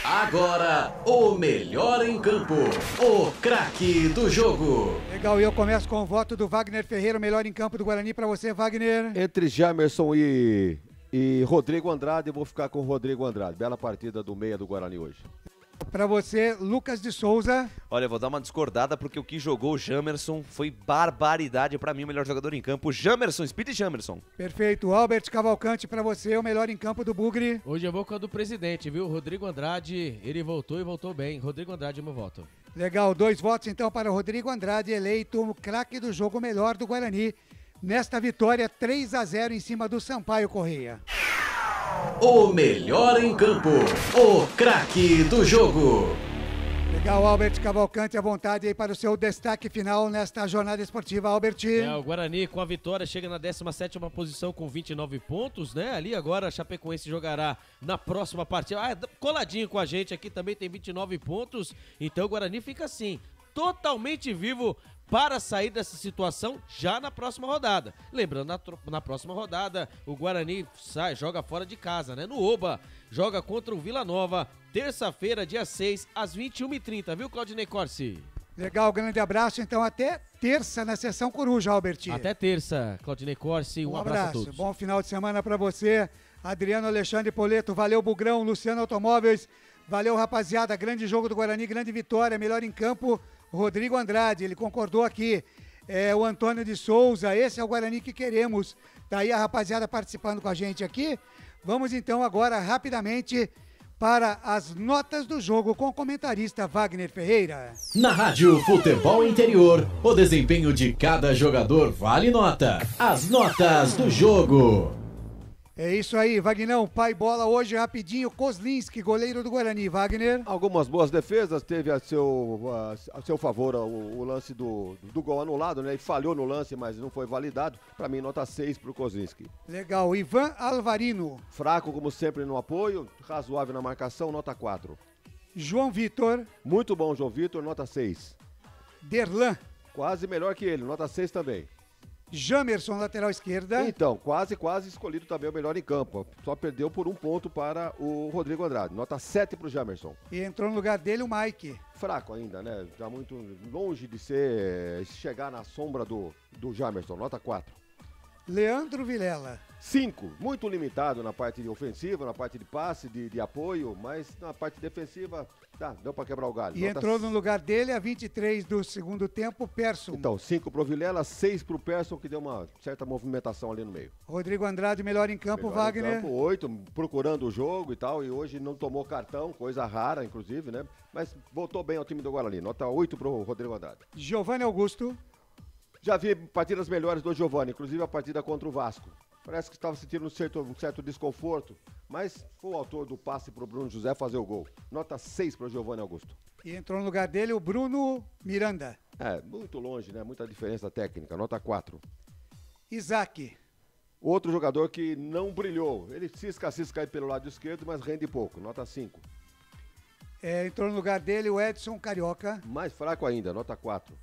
Agora, o melhor em campo, o craque do jogo. Legal, e eu começo com o voto do Wagner Ferreira, o melhor em campo do Guarani. Para você, Wagner. Entre Jamerson e Rodrigo Andrade, eu vou ficar com o Rodrigo Andrade. Bela partida do meia do Guarani hoje. Para você, Lucas de Souza. Olha, eu vou dar uma discordada porque o que jogou o Jamerson foi barbaridade. Para mim, o melhor jogador em campo, Jamerson, Speed Jamerson. Perfeito. Albert Cavalcante, para você, o melhor em campo do Bugre. Hoje eu vou com a do presidente, viu? Rodrigo Andrade, ele voltou e voltou bem. Rodrigo Andrade é meu voto. Legal, 2 votos então para o Rodrigo Andrade, eleito o craque do jogo, melhor do Guarani, nesta vitória 3 a 0 em cima do Sampaio Corrêa. O melhor em campo, o craque do jogo. Legal, Albert Cavalcante, à vontade aí para o seu destaque final nesta jornada esportiva, Albert. O Guarani com a vitória chega na 17ª posição com 29 pontos, né? Ali agora a Chapecoense jogará na próxima partida. Coladinho com a gente aqui também tem 29 pontos, então o Guarani fica assim, totalmente vivo para sair dessa situação já na próxima rodada. Lembrando, na próxima rodada, o Guarani joga fora de casa, né? No Oba, joga contra o Vila Nova, terça-feira, dia 6, às 21h30, viu, Claudinei Corsi? Legal, grande abraço. Então, até terça na Sessão Coruja, Albert. Até terça, Claudinei Corsi, um abraço a todos. Bom final de semana para você. Adriano Alexandre Poleto, valeu, Bugrão, Luciano Automóveis, valeu, rapaziada, grande jogo do Guarani, grande vitória, melhor em campo, Rodrigo Andrade, ele concordou aqui, o Antônio de Souza, esse é o Guarani que queremos, tá aí a rapaziada participando com a gente aqui. Vamos então agora rapidamente para as notas do jogo com o comentarista Wagner Ferreira. Na Rádio Futebol Interior, o desempenho de cada jogador vale nota. As notas do jogo. É isso aí, Vagnão, pai bola hoje rapidinho, Kozlinski, goleiro do Guarani, Wagner. Algumas boas defesas, teve a seu favor o lance do gol anulado, né? Ele falhou no lance, mas não foi validado. Para mim, nota 6 pro Kozlinski. Legal, Ivan Alvarino. Fraco, como sempre, no apoio, razoável na marcação, nota 4. João Vitor. Muito bom, João Vitor, nota 6. Derlan. Quase melhor que ele, nota 6 também. Jamerson, lateral esquerda. Então, quase escolhido também o melhor em campo. Só perdeu por 1 ponto para o Rodrigo Andrade. Nota 7 para o Jamerson. E entrou no lugar dele o Mike. Fraco ainda, né? Já muito longe de chegar na sombra do Jamerson. Nota 4. Leandro Vilela. 5, muito limitado na parte de ofensiva, na parte de passe, de apoio, mas na parte defensiva, deu para quebrar o galho. E entrou no lugar dele a 23 do segundo tempo, Persson. Então, 5 pro Vilela, 6 pro Persson, que deu uma certa movimentação ali no meio. Rodrigo Andrade, melhor em campo, melhor Wagner. Em campo, 8, procurando o jogo e tal, e hoje não tomou cartão, coisa rara, inclusive, né? Mas voltou bem ao time do Guarani, nota 8 pro Rodrigo Andrade. Giovanni Augusto. Já vi partidas melhores do Giovanni, inclusive a partida contra o Vasco. Parece que estava sentindo um certo desconforto, mas foi o autor do passe para o Bruno José fazer o gol. Nota 6 para o Giovanni Augusto. E entrou no lugar dele o Bruno Miranda. Muito longe, né? Muita diferença técnica. Nota 4. Isaac. Outro jogador que não brilhou. Ele cisca aí pelo lado esquerdo, mas rende pouco. Nota 5. Entrou no lugar dele o Edson Carioca. Mais fraco ainda. Nota 4.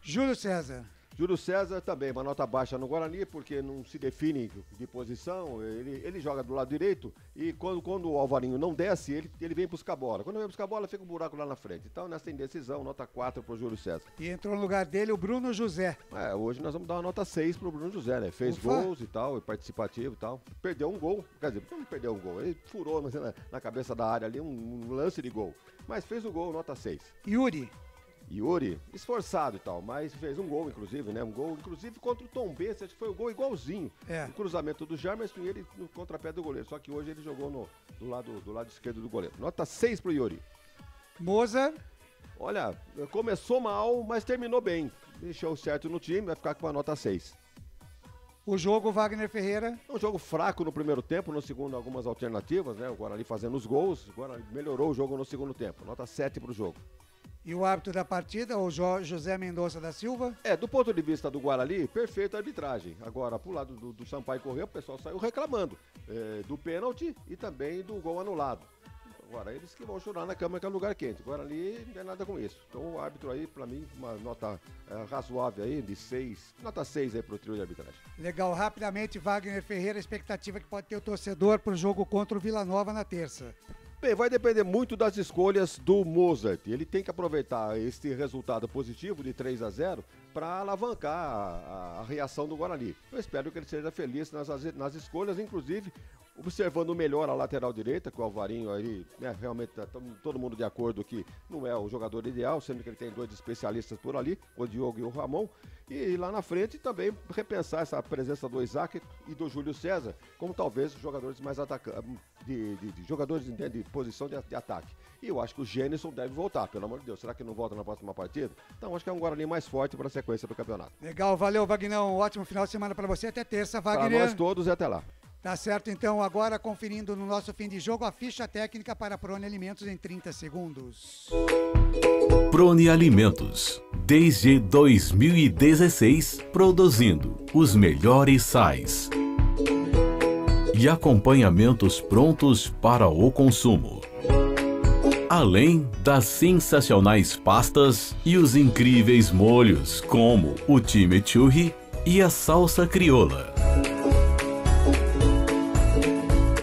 Júlio César. Júlio César também, uma nota baixa no Guarani, porque não se define de posição, ele joga do lado direito e quando o Alvarinho não desce, ele vem buscar a bola. Quando vem buscar a bola, fica um buraco lá na frente. Então, nessa indecisão, nota 4 pro Júlio César. E entrou no lugar dele o Bruno José. Hoje nós vamos dar uma nota 6 pro Bruno José, né? Fez gols e tal, participativo e tal. Perdeu um gol, quer dizer, não perdeu um gol, ele furou na cabeça da área ali um lance de gol. Mas fez o gol, nota 6. Yuri, esforçado e tal, mas fez um gol, inclusive, né? Um gol, inclusive, contra o Tombense, acho que foi um gol igualzinho. O cruzamento do Jamerson e ele no contrapé do goleiro. Só que hoje ele jogou do lado esquerdo do goleiro. Nota 6 pro Yuri. Mozart. Olha, começou mal, mas terminou bem. Deixou certo no time, vai ficar com uma nota 6. O jogo, Wagner Ferreira. Um jogo fraco no primeiro tempo, no segundo algumas alternativas, né? O Guarani fazendo os gols, o Guarani melhorou o jogo no segundo tempo. Nota 7 pro jogo. E o árbitro da partida, o José Mendonça da Silva? Do ponto de vista do Guarani, perfeita arbitragem. Agora, pro lado do Sampaio Corrêa, o pessoal saiu reclamando do pênalti e também do gol anulado. Agora, eles que vão chorar na cama que é lugar quente. Guarani não é nada com isso. Então, o árbitro aí, pra mim, uma nota razoável aí, de 6. Nota 6 aí pro trio de arbitragem. Legal, rapidamente, Wagner Ferreira, a expectativa que pode ter o torcedor pro jogo contra o Vila Nova na terça. Bem, vai depender muito das escolhas do Mozart. Ele tem que aproveitar esse resultado positivo de 3-0 para alavancar a reação do Guarani. Eu espero que ele seja feliz nas escolhas, inclusive observando melhor a lateral direita, que o Alvarinho aí, né, realmente tá todo mundo de acordo que não é o jogador ideal, sendo que ele tem 2 especialistas por ali, o Diogo e o Ramon. E lá na frente também repensar essa presença do Isaac e do Júlio César, como talvez jogadores mais jogadores de posição de ataque. E eu acho que o Gênison deve voltar, pelo amor de Deus. Será que não volta na próxima partida? Então acho que é um Guarani mais forte para a sequência do campeonato. Legal, valeu, Vagnão. Ótimo final de semana para você. Até terça, Wagner. Para nós todos e até lá. Tá certo, então, agora conferindo no nosso fim de jogo a ficha técnica para a Prone Alimentos em 30 segundos. Prone Alimentos, desde 2016, produzindo os melhores sais e acompanhamentos prontos para o consumo. Além das sensacionais pastas e os incríveis molhos, como o chimichurri e a salsa crioula.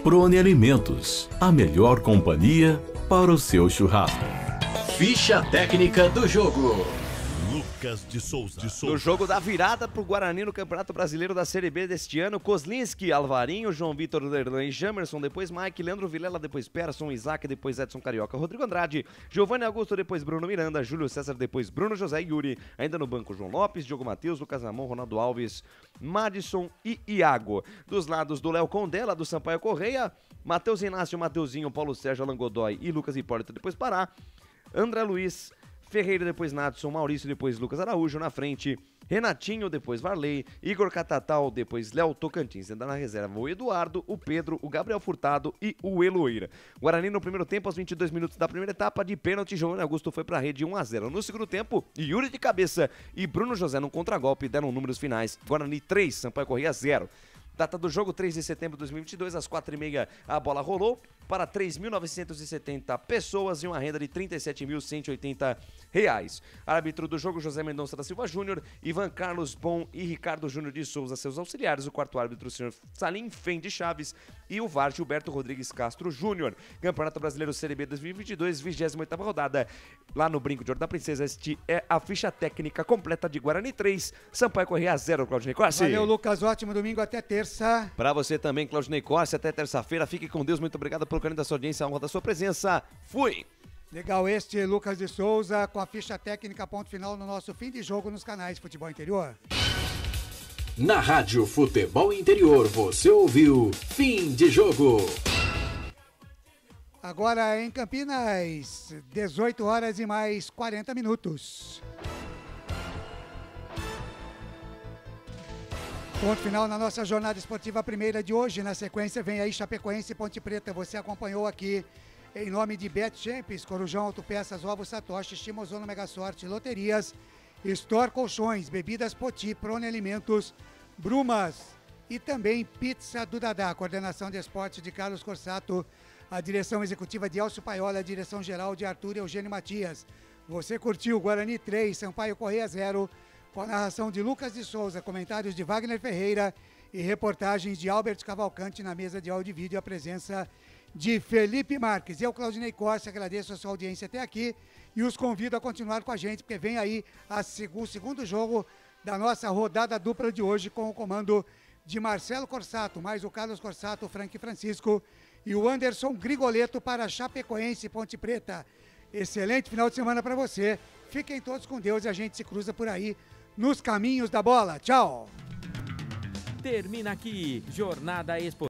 Prone Alimentos, a melhor companhia para o seu churrasco. Ficha técnica do jogo. Lucas de Souza. No jogo da virada pro Guarani no Campeonato Brasileiro da Série B deste ano, Kozlinski, Alvarinho, João Vitor Lerlan e Jamerson, depois Mike, Leandro Vilela, depois Persson, Isaac, depois Edson Carioca, Rodrigo Andrade, Giovanni Augusto, depois Bruno Miranda, Júlio César, depois Bruno José e Yuri, ainda no banco João Lopes, Diogo Matheus, Lucas Ramon, Ronaldo Alves, Madison e Iago. Dos lados do Léo Condela, do Sampaio Correia, Matheus Inácio, Mateuzinho, Paulo Sérgio, Alan Godoy e Lucas Hipólito, depois Pará, André Luiz, Ferreira, depois Nadson, Maurício, depois Lucas Araújo na frente, Renatinho, depois Varley, Igor Catatal, depois Léo Tocantins, ainda na reserva o Eduardo, o Pedro, o Gabriel Furtado e o Eloíra. Guarani no primeiro tempo, aos 22 minutos da primeira etapa, de pênalti, Giovanni Augusto foi para a rede 1-0. No segundo tempo, Yuri de cabeça e Bruno José no contragolpe deram números finais. Guarani 3, Sampaio Corrêa 0. Data do jogo, 3 de setembro de 2022, às 4h30, a bola rolou para 3.970 pessoas e uma renda de R$ 37.180. Árbitro do jogo, José Mendonça da Silva Júnior, Ivan Carlos Bom e Ricardo Júnior de Souza, seus auxiliares. O quarto árbitro, o senhor Salim Fendi Chaves, e o VAR, Gilberto Rodrigues Castro Júnior. Campeonato Brasileiro Série B 2022, 28ª rodada. Lá no Brinco de Ouro da Princesa, este é a ficha técnica completa de Guarani 3, Sampaio Corrêa 0, Claudinei Corsi. Valeu, Lucas. Ótimo domingo, até terça. Pra você também, Claudinei Corsi, até terça-feira. Fique com Deus. Muito obrigado pelo carinho da sua audiência, a honra da sua presença. Fui! Legal, este Lucas de Souza com a ficha técnica, ponto final no nosso fim de jogo nos canais Futebol Interior. Na Rádio Futebol Interior, você ouviu Fim de Jogo. Agora em Campinas, 18 horas e mais 40 minutos. Ponto final na nossa jornada esportiva primeira de hoje. Na sequência vem aí Chapecoense e Ponte Preta. Você acompanhou aqui em nome de Bet Champions, Corujão Autopeças, Ovos Satoshi, Shimozono Mega Sorte, Loterias, Store Colchões, Bebidas Poti, Prone Alimentos, Brumas e também Pizza do Dadá. Coordenação de esportes de Carlos Corsato, a direção executiva de Elcio Paiola, a direção geral de Arthur Eugênio Matias. Você curtiu Guarani 3, Sampaio Corrêa 0, com a narração de Lucas de Souza, comentários de Wagner Ferreira e reportagens de Albert Cavalcante na mesa de áudio e vídeo, a presença de Felipe Marques. Eu, Claudinei Corsi, agradeço a sua audiência até aqui e os convido a continuar com a gente, porque vem aí o segundo jogo da nossa rodada dupla de hoje, com o comando de Marcelo Corsato, mais o Carlos Corsato, o Frank Francisco e o Anderson Grigoleto para Chapecoense e Ponte Preta. Excelente final de semana para você. Fiquem todos com Deus e a gente se cruza por aí nos caminhos da bola. Tchau! Termina aqui, Jornada Esportiva.